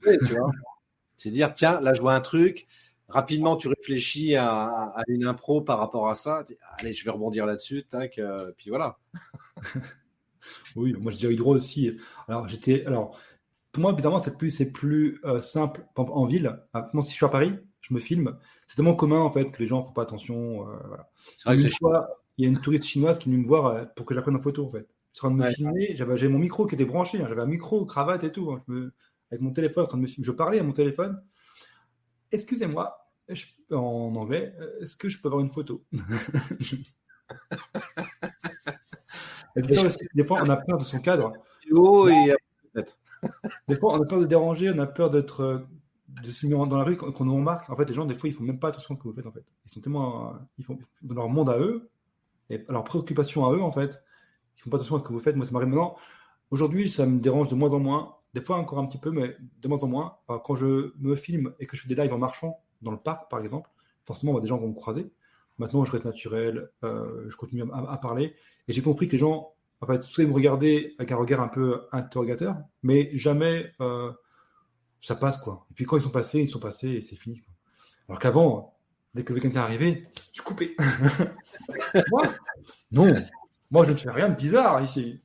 oui. tu vois. C'est dire, tiens, là, je vois un truc, rapidement, tu réfléchis à une impro par rapport à ça. Allez, je vais rebondir là-dessus, tac, puis voilà. Oui, moi je dirais drôle aussi. Alors, pour moi, évidemment, c'est plus simple en ville. Moi, si je suis à Paris, je me filme. C'est tellement commun, en fait, que les gens ne font pas attention. Voilà. C'est vrai que une fois, il y a une touriste chinoise qui est venue me voir pour que je la prenne en photo, en fait. Je suis en train de me filmer. J'avais mon micro qui était branché. Hein. J'avais un micro, cravate et tout. Hein. Avec mon téléphone, en train de me filmer. Je parlais à mon téléphone. Excusez-moi, en anglais, est-ce que je peux avoir une photo? Des fois, on a peur de son cadre. Des fois, on a peur de déranger, on a peur de se filmer dans la rue, qu'on nous remarque. En fait, les gens, des fois, ils font même pas attention à ce que vous faites. En fait, ils sont tellement, ils font dans leur monde à eux, Et leur préoccupation à eux, en fait, ils font pas attention à ce que vous faites. Moi, ça m'arrive maintenant. Aujourd'hui, ça me dérange de moins en moins. Des fois, encore un petit peu, mais de moins en moins. Alors, quand je me filme et que je fais des lives en marchant dans le parc, par exemple, forcément, des gens vont me croiser. Maintenant, je reste naturel, je continue à parler. Et j'ai compris que les gens, en fait, soit ils me regardaient avec un regard un peu interrogateur, mais jamais ça passe, quoi. Et puis quand ils sont passés et c'est fini, quoi. Alors qu'avant, dès que quelqu'un arrivait, je coupais. Moi? Non. Moi, je ne fais rien de bizarre ici.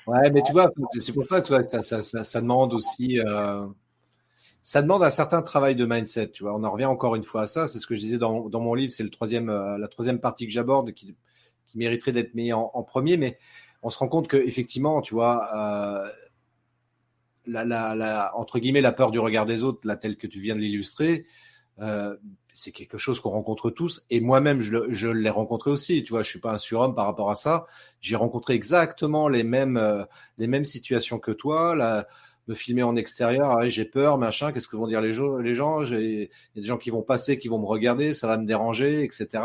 Ouais, mais tu vois, c'est pour ça que tu vois, ça demande aussi, ça demande un certain travail de mindset. Tu vois, on en revient encore une fois à ça. C'est ce que je disais dans mon livre. C'est la troisième partie que j'aborde qui mériterait d'être mis en premier. Mais on se rend compte que effectivement, tu vois, entre guillemets, la peur du regard des autres, là, telle que tu viens de l'illustrer, c'est quelque chose qu'on rencontre tous. Et moi-même, je l'ai rencontré aussi. Tu vois, je suis pas un surhomme par rapport à ça. J'ai rencontré exactement les mêmes situations que toi. Là, me filmer en extérieur, ah, j'ai peur, machin. Qu'est-ce que vont dire les gens? Il y a des gens qui vont passer, qui vont me regarder, ça va me déranger, etc.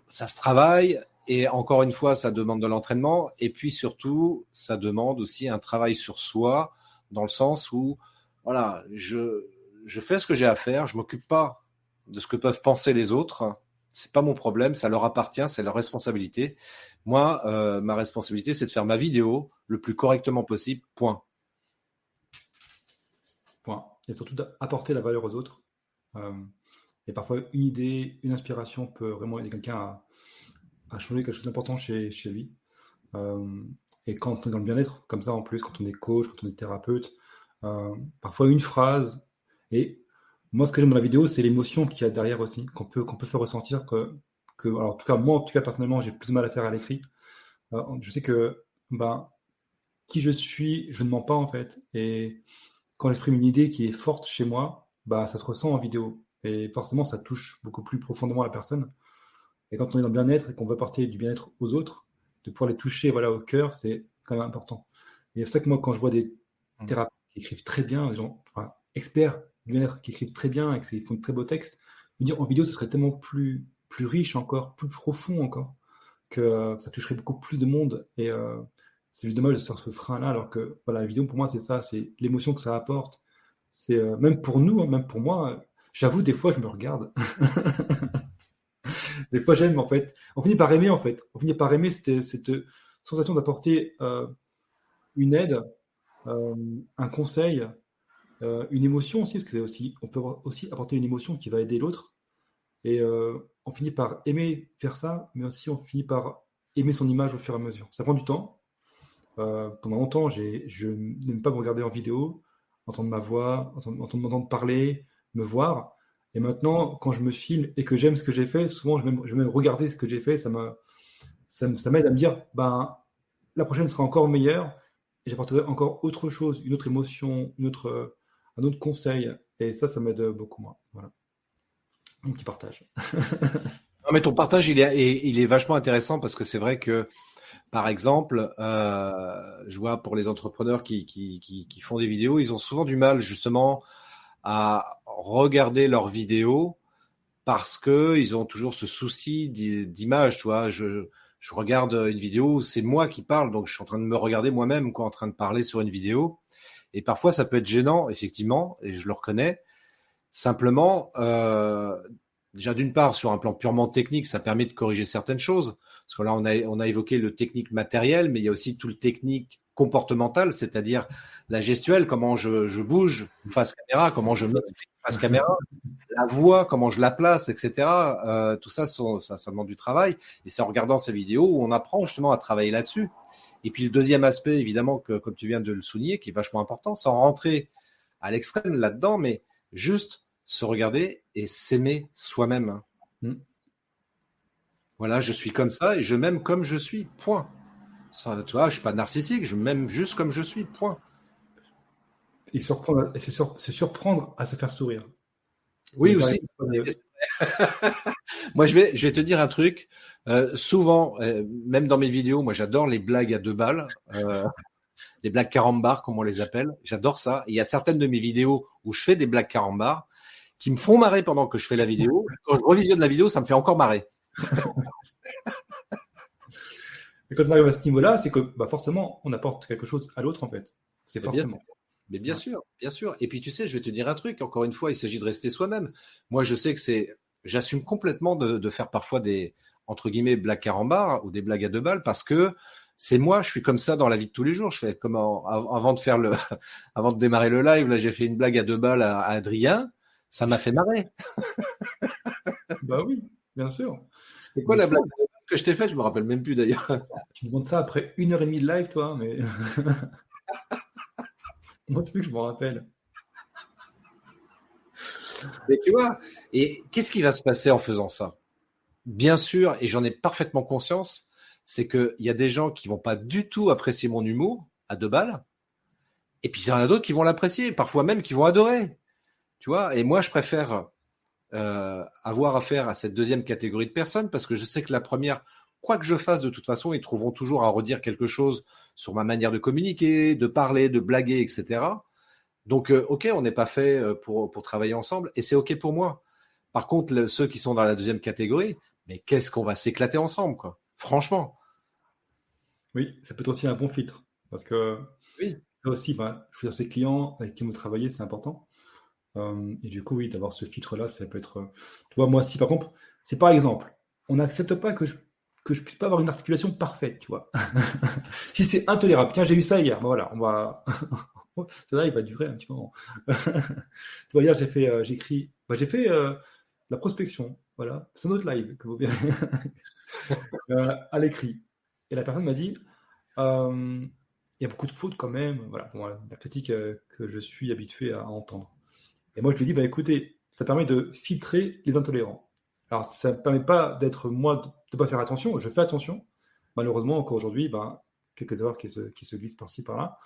Ça se travaille. Et encore une fois, ça demande de l'entraînement. Et puis surtout, ça demande aussi un travail sur soi, dans le sens où, voilà, je fais ce que j'ai à faire. Je m'occupe pas de ce que peuvent penser les autres. C'est pas mon problème. Ça leur appartient. C'est leur responsabilité. Moi, ma responsabilité, c'est de faire ma vidéo le plus correctement possible. Point. Point. Et surtout d'apporter la valeur aux autres. Et parfois, une idée, une inspiration peut vraiment aider quelqu'un à changer quelque chose d'important chez lui. Et quand on est dans le bien-être, comme ça en plus, quand on est coach, quand on est thérapeute, parfois une phrase. Et moi, ce que j'aime dans la vidéo, c'est l'émotion qu'il y a derrière aussi, qu'on peut faire ressentir alors, en tout cas, moi, en tout cas, personnellement, j'ai plus de mal à faire à l'écrit. Je sais que qui je suis, je ne mens pas en fait. Et quand j'exprime une idée qui est forte chez moi, ça se ressent en vidéo. Et forcément, ça touche beaucoup plus profondément la personne. Et quand on est dans le bien-être et qu'on veut apporter du bien-être aux autres, de pouvoir les toucher au cœur, c'est quand même important. Et c'est pour ça que moi, quand je vois des thérapeutes qui écrivent très bien, des gens, experts du bien-être qui écrivent très bien et qui font de très beaux textes, je me dire en vidéo, ce serait tellement plus riche encore, plus profond encore, que ça toucherait beaucoup plus de monde. Et c'est juste dommage de faire ce frein-là, alors que la vidéo, pour moi, c'est ça, c'est l'émotion que ça apporte. C'est même pour nous, hein, même pour moi, j'avoue, des fois, je me regarde. Des fois, j'aime, en fait. On finit par aimer, en fait. On finit par aimer cette sensation d'apporter une aide, un conseil, une émotion aussi, parce que on peut aussi apporter une émotion qui va aider l'autre. Et on finit par aimer faire ça, mais aussi on finit par aimer son image au fur et à mesure. Ça prend du temps. Pendant longtemps, je n'aime pas me regarder en vidéo, entendre ma voix, m'entendre parler, me voir. Et maintenant, quand je me filme et que j'aime ce que j'ai fait, souvent je vais même regarder ce que j'ai fait. Ça m'aide à me dire, la prochaine sera encore meilleure et j'apporterai encore autre chose, une autre émotion, un autre conseil. Et ça m'aide beaucoup, moi. Voilà. Un petit partage. Non, mais ton partage, il est vachement intéressant parce que c'est vrai que, par exemple, je vois pour les entrepreneurs qui font des vidéos, ils ont souvent du mal justement à regarder leurs vidéos parce que ils ont toujours ce souci d'image. Tu vois, je regarde une vidéo, c'est moi qui parle, donc je suis en train de me regarder moi-même, en train de parler sur une vidéo. Et parfois, ça peut être gênant, effectivement, et je le reconnais. Simplement, déjà d'une part, sur un plan purement technique, ça permet de corriger certaines choses. Parce que là, on a évoqué le technique matériel, mais il y a aussi tout le technique comportemental, c'est-à-dire la gestuelle, comment je bouge face caméra, comment je m'exprime face caméra, la voix, comment je la place, etc. Tout ça, ça demande du travail. Et c'est en regardant ces vidéos où on apprend justement à travailler là-dessus. Et puis le deuxième aspect, évidemment, que comme tu viens de le souligner, qui est vachement important, sans rentrer à l'extrême là-dedans, mais juste se regarder et s'aimer soi-même. Voilà, je suis comme ça et je m'aime comme je suis, point. Ça, tu vois, je suis pas narcissique, je m'aime juste comme je suis, point. Et c'est surprendre à se faire sourire. Oui, aussi. Moi, je vais te dire un truc. Souvent, même dans mes vidéos, moi, j'adore les blagues à 2 balles, les blagues carambar, comme on les appelle. J'adore ça. Il y a certaines de mes vidéos où je fais des blagues carambar. qui me font marrer pendant que je fais la vidéo. Quand je revisionne la vidéo, ça me fait encore marrer. Et quand on arrive à ce niveau-là, c'est que forcément, on apporte quelque chose à l'autre, en fait. C'est forcément. Mais bien sûr, bien sûr. Et puis tu sais, je vais te dire un truc, encore une fois, il s'agit de rester soi-même. Moi, je sais que j'assume complètement de faire parfois des, entre guillemets, blagues carambar ou des blagues à deux balles parce que c'est moi, je suis comme ça dans la vie de tous les jours. Je fais comme avant de faire avant de démarrer le live, là, j'ai fait une blague à deux balles à Adrien. Ça m'a fait marrer. Bah oui, bien sûr. C'était quoi la blague que je t'ai faite? Je me rappelle même plus d'ailleurs. Tu me demandes ça après 1h30 de live, toi, mais. Moi, tu veux que je m'en rappelle. Mais tu vois, et qu'est-ce qui va se passer en faisant ça? Bien sûr, et j'en ai parfaitement conscience, c'est qu'il y a des gens qui vont pas du tout apprécier mon humour à deux balles, et puis il y en a d'autres qui vont l'apprécier, parfois même qui vont adorer. Tu vois, et moi je préfère avoir affaire à cette deuxième catégorie de personnes parce que je sais que la première, quoi que je fasse de toute façon, ils trouveront toujours à redire quelque chose sur ma manière de communiquer, de parler, de blaguer, etc. Donc, ok, on n'est pas fait pour travailler ensemble et c'est ok pour moi. Par contre, ceux qui sont dans la deuxième catégorie, mais qu'est-ce qu'on va s'éclater ensemble, quoi. Franchement. Oui, ça peut être aussi un bon filtre. Parce que Oui. ça aussi, je veux dire, ces clients avec qui vous travaillez, c'est important. Et du coup, oui, d'avoir ce filtre-là, ça peut être. Tu vois, moi, si par contre, c'est par exemple, on n'accepte pas que je puisse pas avoir une articulation parfaite, tu vois. Si c'est intolérable, tiens, j'ai eu ça hier, voilà, on va. Ça là, il va durer un petit moment. Tu vois, hier, j'ai fait la prospection, voilà, c'est notre live que vous verrez à l'écrit. Et la personne m'a dit, il y a beaucoup de fautes quand même, voilà, bon, voilà, la critique que je suis habitué à entendre. Et moi, je lui dis, écoutez, ça permet de filtrer les intolérants. Alors, ça ne permet pas d'être moi, de ne pas faire attention. Je fais attention. Malheureusement, encore aujourd'hui, quelques erreurs qui se glissent par-ci, par-là.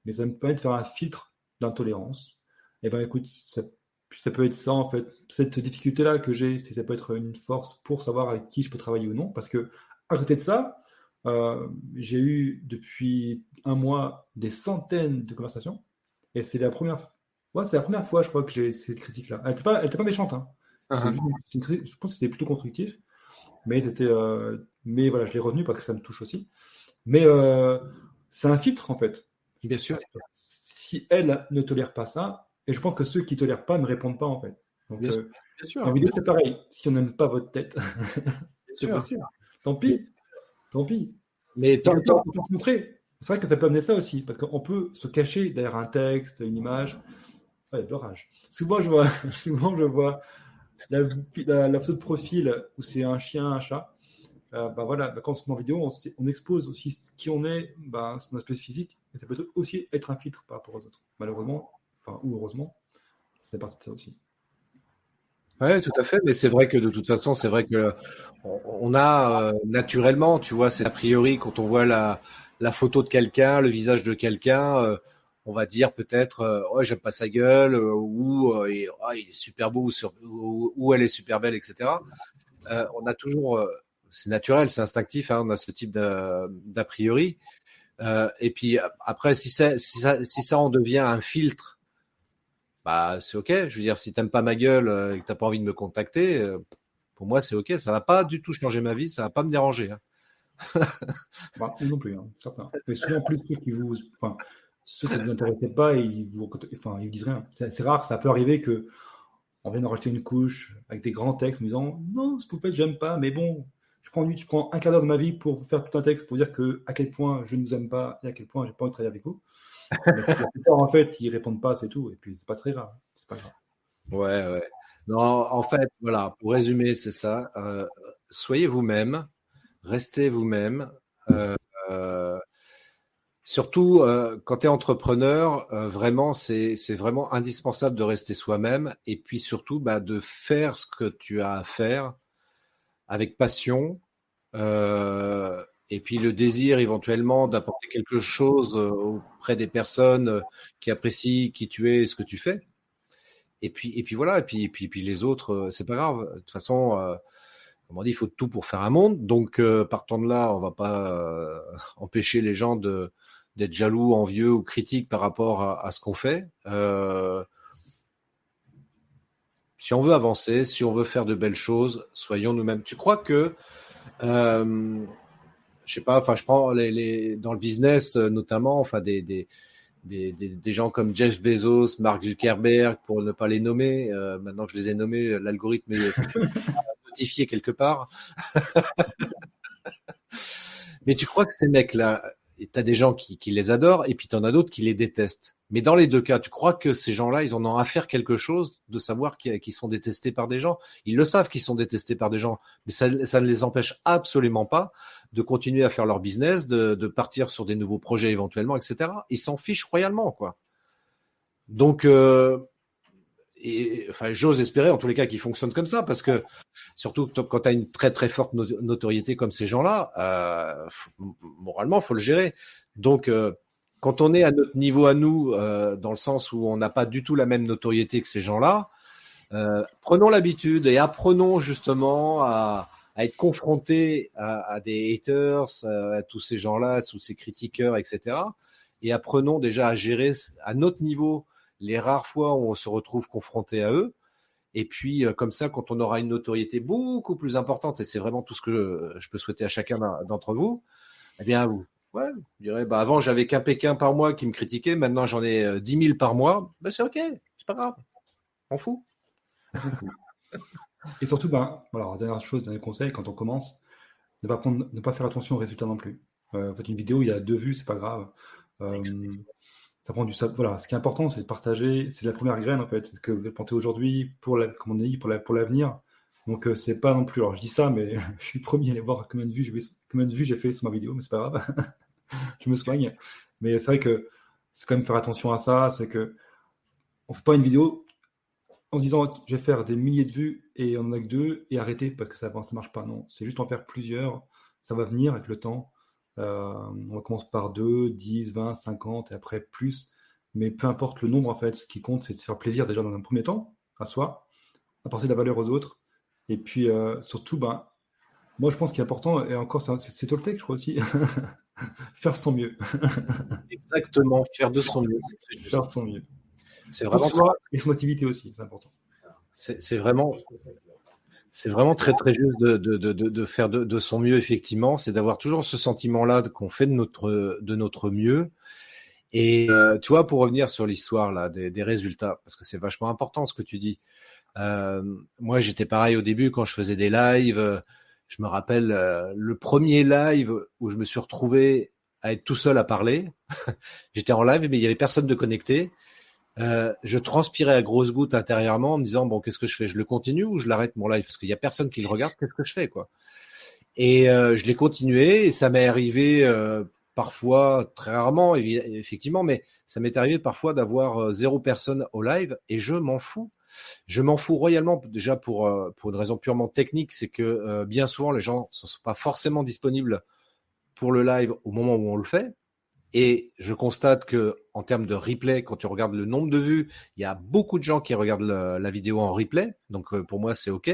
Mais ça me permet de faire un filtre d'intolérance. Et écoute, ça peut être ça, en fait. Cette difficulté-là que j'ai, ça peut être une force pour savoir avec qui je peux travailler ou non. Parce que, à côté de ça, j'ai eu depuis un mois des centaines de conversations. Et c'est la première fois, je crois, que j'ai cette critique-là. Elle était pas méchante, hein. Uh-huh. Je pense que c'était plutôt constructif, mais mais voilà, je l'ai retenu parce que ça me touche aussi. Mais c'est un filtre, en fait. Bien sûr. Si elle ne tolère pas ça, et je pense que ceux qui tolèrent pas ne répondent pas, en fait. Donc, Bien sûr. en vidéo, c'est pareil. Si on n'aime pas votre tête, Bien c'est sûr. possible. Tant pis. Tant pis. Mais On peut se montrer. C'est vrai que ça peut amener ça aussi, parce qu'on peut se cacher derrière un texte, une image. Ouais, de l'orage. Souvent, je vois la photo de profil où c'est un chien, un chat. Voilà, quand on se met en vidéo, on expose aussi qui on est, son aspect physique, et ça peut aussi être un filtre par rapport aux autres. Malheureusement, ou heureusement, c'est partie de ça aussi. Ouais, tout à fait. Mais c'est vrai que de toute façon, c'est vrai que on a naturellement, tu vois, c'est a priori quand on voit la photo de quelqu'un, le visage de quelqu'un, on va dire peut-être, ouais, j'aime pas sa gueule, il est super beau, ou elle est super belle, etc. On a toujours, c'est naturel, c'est instinctif, hein, on a ce type d'a priori. Et puis après, si ça en devient un filtre, c'est ok. Je veux dire, si t'aimes pas ma gueule et que t'as pas envie de me contacter, pour moi c'est ok. Ça va pas du tout changer ma vie, ça va pas me déranger. Hein. Moi non plus, hein, certains. Mais souvent plus ceux qui vous intéressaient pas, ils ils disent rien. C'est rare, ça peut arriver que on vient de rajouter une couche avec des grands textes en disant non, ce que vous faites, j'aime pas, mais bon, je prends un quart d'heure de ma vie pour faire tout un texte pour dire à quel point je ne vous aime pas et à quel point j'ai pas envie de travailler avec vous. Donc, la plupart, en fait, ils répondent pas, c'est tout. Et puis, c'est pas très grave. C'est pas grave. Ouais. Non, en fait, voilà, pour résumer, c'est ça. Soyez vous-même, restez vous-même. Euh, Surtout quand tu es entrepreneur, vraiment, c'est vraiment indispensable de rester soi-même et puis surtout de faire ce que tu as à faire avec passion et puis le désir éventuellement d'apporter quelque chose auprès des personnes qui apprécient qui tu es et ce que tu fais. Et puis voilà, et puis les autres, c'est pas grave. De toute façon, comme on dit, il faut tout pour faire un monde. Donc partant de là, on va pas empêcher les gens d'être jaloux, envieux ou critiques par rapport à ce qu'on fait. Si on veut avancer, si on veut faire de belles choses, soyons nous-mêmes. Tu crois que, je sais pas, enfin, je prends dans le business notamment, enfin, des gens comme Jeff Bezos, Mark Zuckerberg, pour ne pas les nommer. Maintenant que je les ai nommés, l'algorithme est notifié quelque part. Mais tu crois que ces mecs-là, t'as des gens qui les adorent et puis t'en as d'autres qui les détestent. Mais dans les deux cas, tu crois que ces gens-là, ils en ont à faire quelque chose de savoir qu'ils sont détestés par des gens? Ils le savent qu'ils sont détestés par des gens, mais ça ne les empêche absolument pas de continuer à faire leur business, de partir sur des nouveaux projets éventuellement, etc. Ils s'en fichent royalement, quoi. Donc, enfin, j'ose espérer en tous les cas qu'ils fonctionnent comme ça, parce que surtout quand tu as une très très forte notoriété comme ces gens-là, moralement, faut le gérer. Donc, quand on est à notre niveau à nous, dans le sens où on n'a pas du tout la même notoriété que ces gens-là, prenons l'habitude et apprenons justement à être confrontés à des haters, à tous ces gens-là, tous ces critiqueurs, etc. Et apprenons déjà à gérer à notre niveau les rares fois où on se retrouve confronté à eux. Et puis, comme ça, quand on aura une notoriété beaucoup plus importante, et c'est vraiment tout ce que je peux souhaiter à chacun d'entre vous, eh bien, vous direz, avant, j'avais qu'un Pékin par mois qui me critiquait, maintenant j'en ai 10 000 par mois. C'est OK, c'est pas grave, on fout. Et surtout, voilà, dernière chose, dernier conseil, quand on commence, ne pas faire attention aux résultats non plus. En fait, une vidéo, il y a 2 vues, c'est pas grave. Ça prend voilà, ce qui est important, c'est de partager. C'est la première graine, en fait. C'est ce que vous plantez aujourd'hui comme on dit, pour l'avenir. Donc, c'est pas non plus. Alors, je dis ça, mais je suis le premier à aller voir combien de vues j'ai fait sur ma vidéo, mais c'est pas grave. Je me soigne. Mais c'est vrai que c'est quand même faire attention à ça. C'est que on fait pas une vidéo en se disant je vais faire des milliers de vues et on en a que 2 et arrêter parce que ça marche pas. Non, c'est juste en faire plusieurs. Ça va venir avec le temps. On commence par 2, 10, 20, 50 et après plus. Mais peu importe le nombre, en fait, ce qui compte, c'est de se faire plaisir déjà dans un premier temps, à soi, apporter de la valeur aux autres. Et puis surtout, moi je pense qu'il est important, et encore c'est Toltec, je crois aussi, faire son mieux. Exactement, faire de son mieux. Faire son mieux. C'est vraiment pour soi et son activité aussi, c'est important. C'est vraiment très très juste de faire de son mieux, effectivement. C'est d'avoir toujours ce sentiment-là qu'on fait de notre mieux. Et tu vois, pour revenir sur l'histoire là des résultats, parce que c'est vachement important ce que tu dis. Moi, j'étais pareil au début quand je faisais des lives. Je me rappelle le premier live où je me suis retrouvé à être tout seul à parler. J'étais en live, mais il y avait personne de connecté. Je transpirais à grosses gouttes intérieurement en me disant qu'est-ce que je fais? Je le continue ou je l'arrête mon live? Parce qu'il y a personne qui le regarde. Qu'est-ce que je fais, quoi? Et je l'ai continué et ça m'est arrivé parfois, très rarement, effectivement, mais ça m'est arrivé parfois d'avoir 0 personne au live et je m'en fous. Je m'en fous royalement, déjà pour une raison purement technique, c'est que bien souvent les gens ne sont pas forcément disponibles pour le live au moment où on le fait. Et je constate que en termes de replay, quand tu regardes le nombre de vues, il y a beaucoup de gens qui regardent la vidéo en replay. Donc pour moi, c'est OK.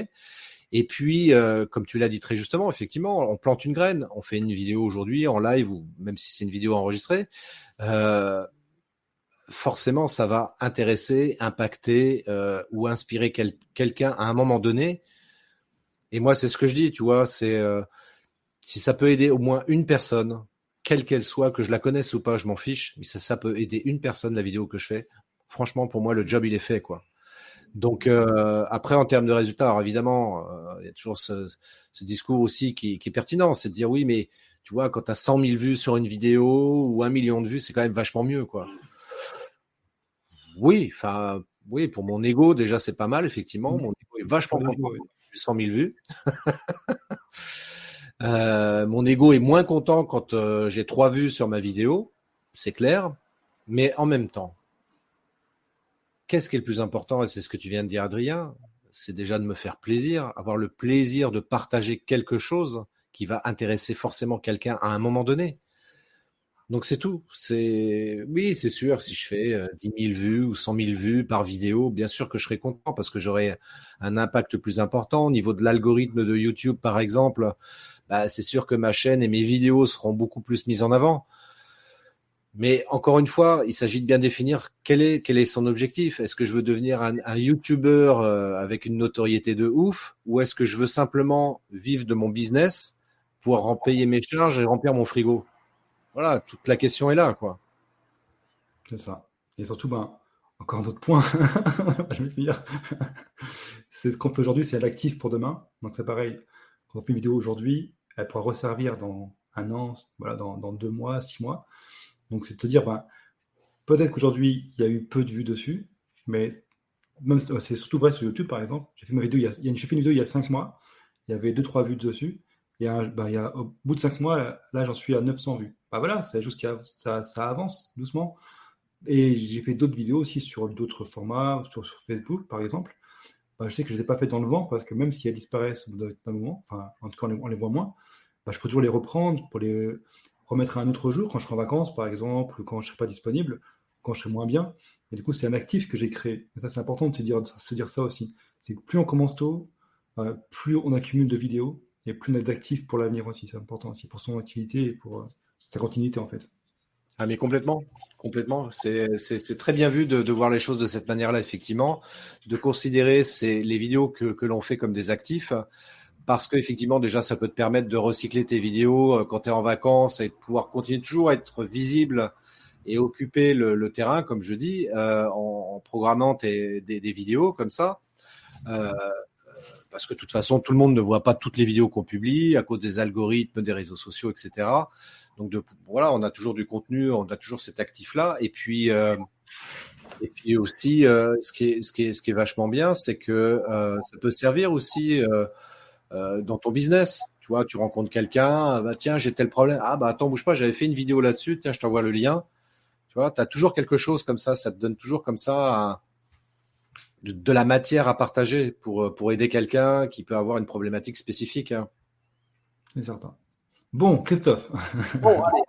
Et puis, comme tu l'as dit très justement, effectivement, on plante une graine. On fait une vidéo aujourd'hui en live ou même si c'est une vidéo enregistrée. Forcément, ça va intéresser, impacter ou inspirer quelqu'un à un moment donné. Et moi, c'est ce que je dis, tu vois, c'est si ça peut aider au moins une personne, quelle qu'elle soit, que je la connaisse ou pas, je m'en fiche, mais ça peut aider une personne, la vidéo que je fais. Franchement, pour moi, le job, il est fait, quoi. Donc, après, en termes de résultats, alors évidemment, il y a toujours ce discours aussi qui est pertinent, c'est de dire oui, mais tu vois, quand tu as 100 000 vues sur une vidéo ou 1 million de vues, c'est quand même vachement mieux, quoi. Oui, pour mon ego, déjà, c'est pas mal, effectivement. Mon ego est vachement content quand j'ai 100 000 vues. Mon ego est moins content quand j'ai 3 vues sur ma vidéo, c'est clair. Mais en même temps, qu'est-ce qui est le plus important? Et c'est ce que tu viens de dire, Adrien. C'est déjà de me faire plaisir, avoir le plaisir de partager quelque chose qui va intéresser forcément quelqu'un à un moment donné. Donc c'est tout. Oui, c'est sûr, si je fais 10 000 vues ou 100 000 vues par vidéo, bien sûr que je serai content parce que j'aurai un impact plus important. Au niveau de l'algorithme de YouTube, par exemple, c'est sûr que ma chaîne et mes vidéos seront beaucoup plus mises en avant. Mais encore une fois, il s'agit de bien définir quel est son objectif. Est-ce que je veux devenir un YouTuber avec une notoriété de ouf, ou est-ce que je veux simplement vivre de mon business, pouvoir payer mes charges et remplir mon frigo? Voilà, toute la question est là, quoi. C'est ça. Et surtout, encore un autre point, je vais finir. C'est ce qu'on fait aujourd'hui, c'est l'actif pour demain. Donc c'est pareil, quand on fait une vidéo aujourd'hui, elle pourra resservir dans un an, voilà, dans 2 mois, 6 mois. Donc c'est de te dire, peut-être qu'aujourd'hui, il y a eu peu de vues dessus, mais même c'est surtout vrai sur YouTube, par exemple. J'ai fait ma vidéo, j'ai fait une vidéo il y a 5 mois, il y avait 2-3 vues dessus. Au bout de 5 mois, là, j'en suis à 900 vues. Voilà, c'est juste que ça avance doucement. Et j'ai fait d'autres vidéos aussi sur d'autres formats, sur Facebook, par exemple. Je sais que je ne les ai pas faites dans le vent, parce que même si elles disparaissent d'un moment, enfin, en tout cas, on les voit moins, je peux toujours les reprendre pour les remettre à un autre jour, quand je serai en vacances, par exemple, ou quand je ne serai pas disponible, quand je serai moins bien. Et du coup, c'est un actif que j'ai créé. Et ça, c'est important de se dire ça aussi. C'est que plus on commence tôt, plus on accumule de vidéos, et plus on a d'actifs pour l'avenir aussi. C'est important aussi pour son activité et pour sa continuité, en fait. Ah, mais complètement, complètement. C'est très bien vu de voir les choses de cette manière-là, effectivement, de considérer les vidéos que l'on fait comme des actifs, parce qu'effectivement, déjà, ça peut te permettre de recycler tes vidéos quand tu es en vacances et de pouvoir continuer toujours à être visible et occuper le terrain, comme je dis, en programmant des vidéos comme ça. Parce que de toute façon, tout le monde ne voit pas toutes les vidéos qu'on publie à cause des algorithmes, des réseaux sociaux, etc. Donc voilà, on a toujours du contenu, on a toujours cet actif-là. Et puis aussi, ce qui est vachement bien, c'est que ça peut servir aussi dans ton business. Tu vois, tu rencontres quelqu'un, tiens, j'ai tel problème. Ah attends, bouge pas, j'avais fait une vidéo là-dessus, tiens, je t'envoie le lien. Tu vois, tu as toujours quelque chose comme ça te donne toujours comme ça de la matière à partager pour aider quelqu'un qui peut avoir une problématique spécifique. Hein. C'est certain. Bon, Christophe. Bon, allez,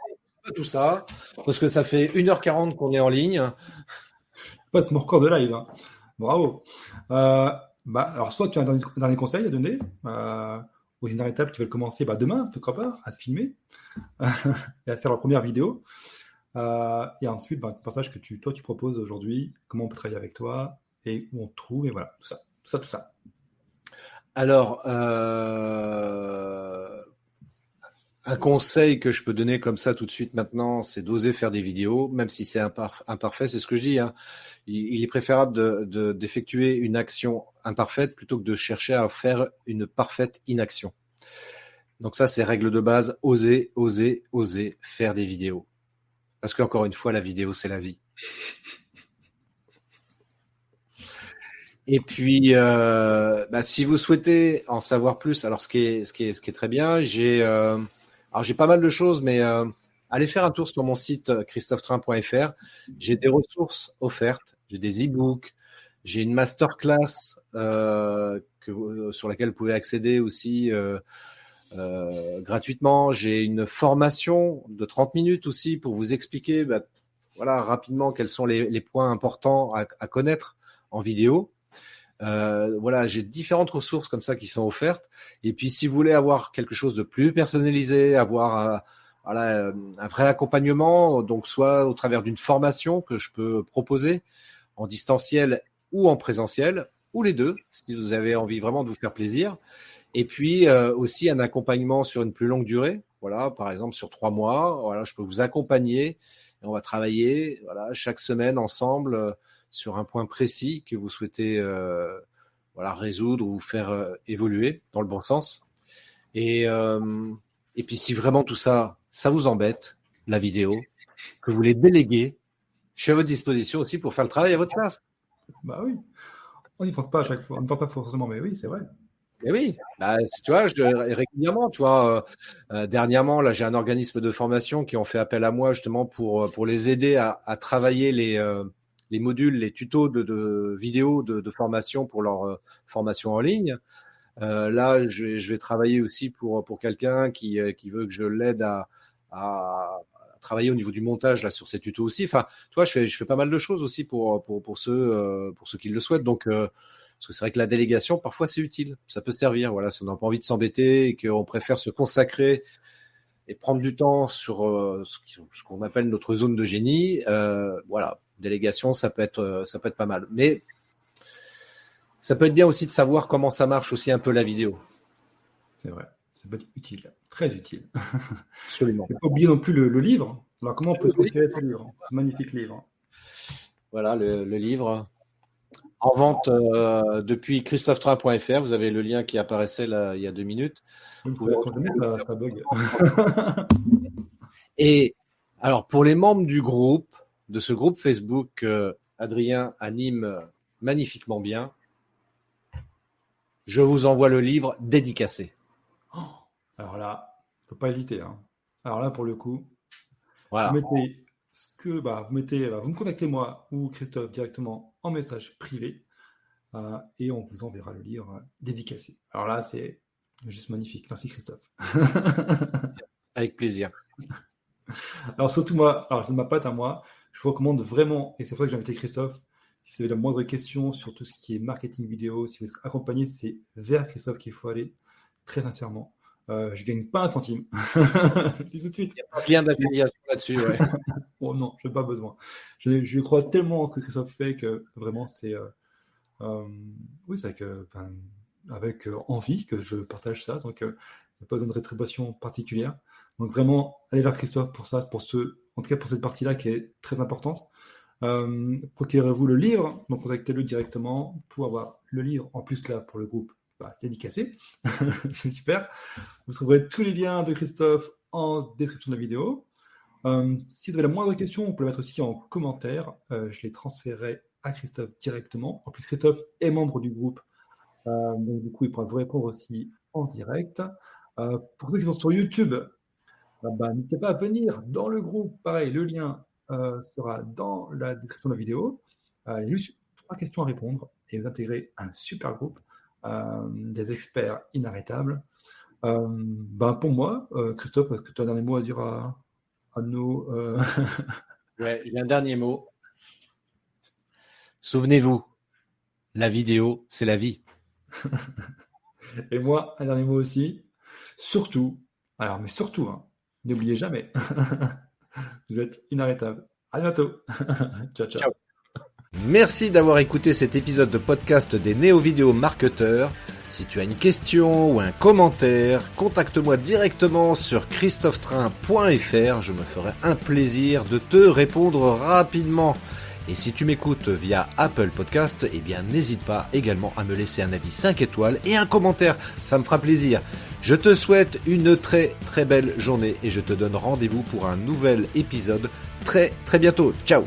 pas tout ça, parce que ça fait 1h40 qu'on est en ligne. Pas de mon record de live. Hein. Bravo. Alors, soit tu as un dernier conseil à donner aux générateurs qui veulent commencer demain, pourquoi pas, à se filmer et à faire leur première vidéo. Et ensuite, le passage que toi, tu proposes aujourd'hui, comment on peut travailler avec toi et où on te trouve, et voilà, tout ça. Alors, un conseil que je peux donner comme ça tout de suite maintenant, c'est d'oser faire des vidéos, même si c'est imparfait, c'est ce que je dis. Hein. Il est préférable d'effectuer une action imparfaite plutôt que de chercher à faire une parfaite inaction. Donc ça, c'est règle de base, oser faire des vidéos. Parce qu'encore une fois, la vidéo, c'est la vie. Et puis, si vous souhaitez en savoir plus, alors ce qui est très bien, j'ai pas mal de choses, mais allez faire un tour sur mon site christophetrain.fr. J'ai des ressources offertes, j'ai des e-books, j'ai une masterclass sur laquelle vous pouvez accéder aussi gratuitement. J'ai une formation de 30 minutes aussi pour vous expliquer rapidement quels sont les points importants à connaître en vidéo. J'ai différentes ressources comme ça qui sont offertes. Et puis, si vous voulez avoir quelque chose de plus personnalisé, avoir un vrai accompagnement, donc soit au travers d'une formation que je peux proposer en distanciel ou en présentiel, ou les deux, si vous avez envie vraiment de vous faire plaisir. Et puis aussi un accompagnement sur une plus longue durée. Voilà, par exemple sur 3 mois. Voilà, je peux vous accompagner et on va travailler chaque semaine ensemble. Sur un point précis que vous souhaitez résoudre ou faire évoluer dans le bon sens. Et puis si vraiment tout ça, ça vous embête, la vidéo, que vous voulez déléguer, je suis à votre disposition aussi pour faire le travail à votre place. Bah oui, on n'y pense pas à chaque fois, on ne pense pas forcément, mais oui, c'est vrai. Et oui, tu vois, régulièrement, tu vois, dernièrement, là, j'ai un organisme de formation qui ont fait appel à moi justement pour les aider à travailler les modules, les tutos de vidéos de formation pour leur formation en ligne. Là, je vais travailler aussi pour quelqu'un qui veut que je l'aide à travailler au niveau du montage là sur ces tutos aussi. Enfin, tu vois, je fais pas mal de choses aussi pour ceux qui le souhaitent. Donc, parce que c'est vrai que la délégation, parfois, c'est utile. Ça peut servir. Voilà, si on n'a pas envie de s'embêter et qu'on préfère se consacrer et prendre du temps sur ce qu'on appelle notre zone de génie, voilà, délégation, ça peut être pas mal. Mais ça peut être bien aussi de savoir comment ça marche aussi un peu la vidéo. C'est vrai, ça peut être utile, très utile. Absolument. Il ne faut pas oublier non plus le livre. Alors, comment on peut se procurer ce livre, ce magnifique livre? Voilà, le livre. En vente depuis christophetrain.fr. Vous avez le lien qui apparaissait là il y a 2 minutes. Ça bug. Et alors, pour les membres du groupe, de ce groupe Facebook, Adrien anime magnifiquement bien. Je vous envoie le livre dédicacé. Alors là, il ne faut pas hésiter. Hein. Alors là, pour le coup, voilà. Vous me contactez moi ou Christophe directement en message privé et on vous enverra le livre dédicacé. Alors là, c'est juste magnifique. Merci Christophe. Avec plaisir. Alors surtout moi, c'est de ma patte à moi, je vous recommande vraiment, et c'est pour ça que j'ai invité Christophe, si vous avez la moindre question sur tout ce qui est marketing vidéo, si vous êtes accompagné, c'est vers Christophe qu'il faut aller, très sincèrement. Je gagne pas un centime. Je dis tout de suite. Il n'y a pas de lien d'affiliation là-dessus. Ouais. Oh non, je n'ai pas besoin. Je crois tellement en ce que Christophe fait que vraiment c'est avec envie que je partage ça. Donc il n'y a pas besoin de rétribution particulière. Donc vraiment, allez vers Christophe pour ça, en tout cas pour cette partie-là qui est très importante. Procurez-vous le livre, donc contactez-le directement pour avoir le livre. En plus là, pour le groupe, dédicacé. C'est super. Vous trouverez tous les liens de Christophe en description de la vidéo. Si vous avez la moindre question, vous pouvez la mettre aussi en commentaire. Je les transférerai à Christophe directement. En plus, Christophe est membre du groupe. Donc, du coup, il pourra vous répondre aussi en direct. Pour ceux qui sont sur YouTube, n'hésitez pas à venir dans le groupe. Pareil, le lien sera dans la description de la vidéo. Il y a juste 3 questions à répondre et vous intégrez un super groupe. Des experts inarrêtables. Pour moi, Christophe, est-ce que tu as un dernier mot à dire à nos... Ouais, j'ai un dernier mot. Souvenez-vous, la vidéo, c'est la vie. Et moi, un dernier mot aussi. Surtout, n'oubliez jamais, vous êtes inarrêtables. À bientôt. Ciao, ciao. Ciao. Merci d'avoir écouté cet épisode de podcast des Néo-Vidéo Marketeurs. Si tu as une question ou un commentaire, contacte-moi directement sur christophetrain.fr. Je me ferai un plaisir de te répondre rapidement. Et si tu m'écoutes via Apple Podcast, n'hésite pas également à me laisser un avis 5 étoiles et un commentaire. Ça me fera plaisir. Je te souhaite une très très belle journée et je te donne rendez-vous pour un nouvel épisode très très bientôt. Ciao!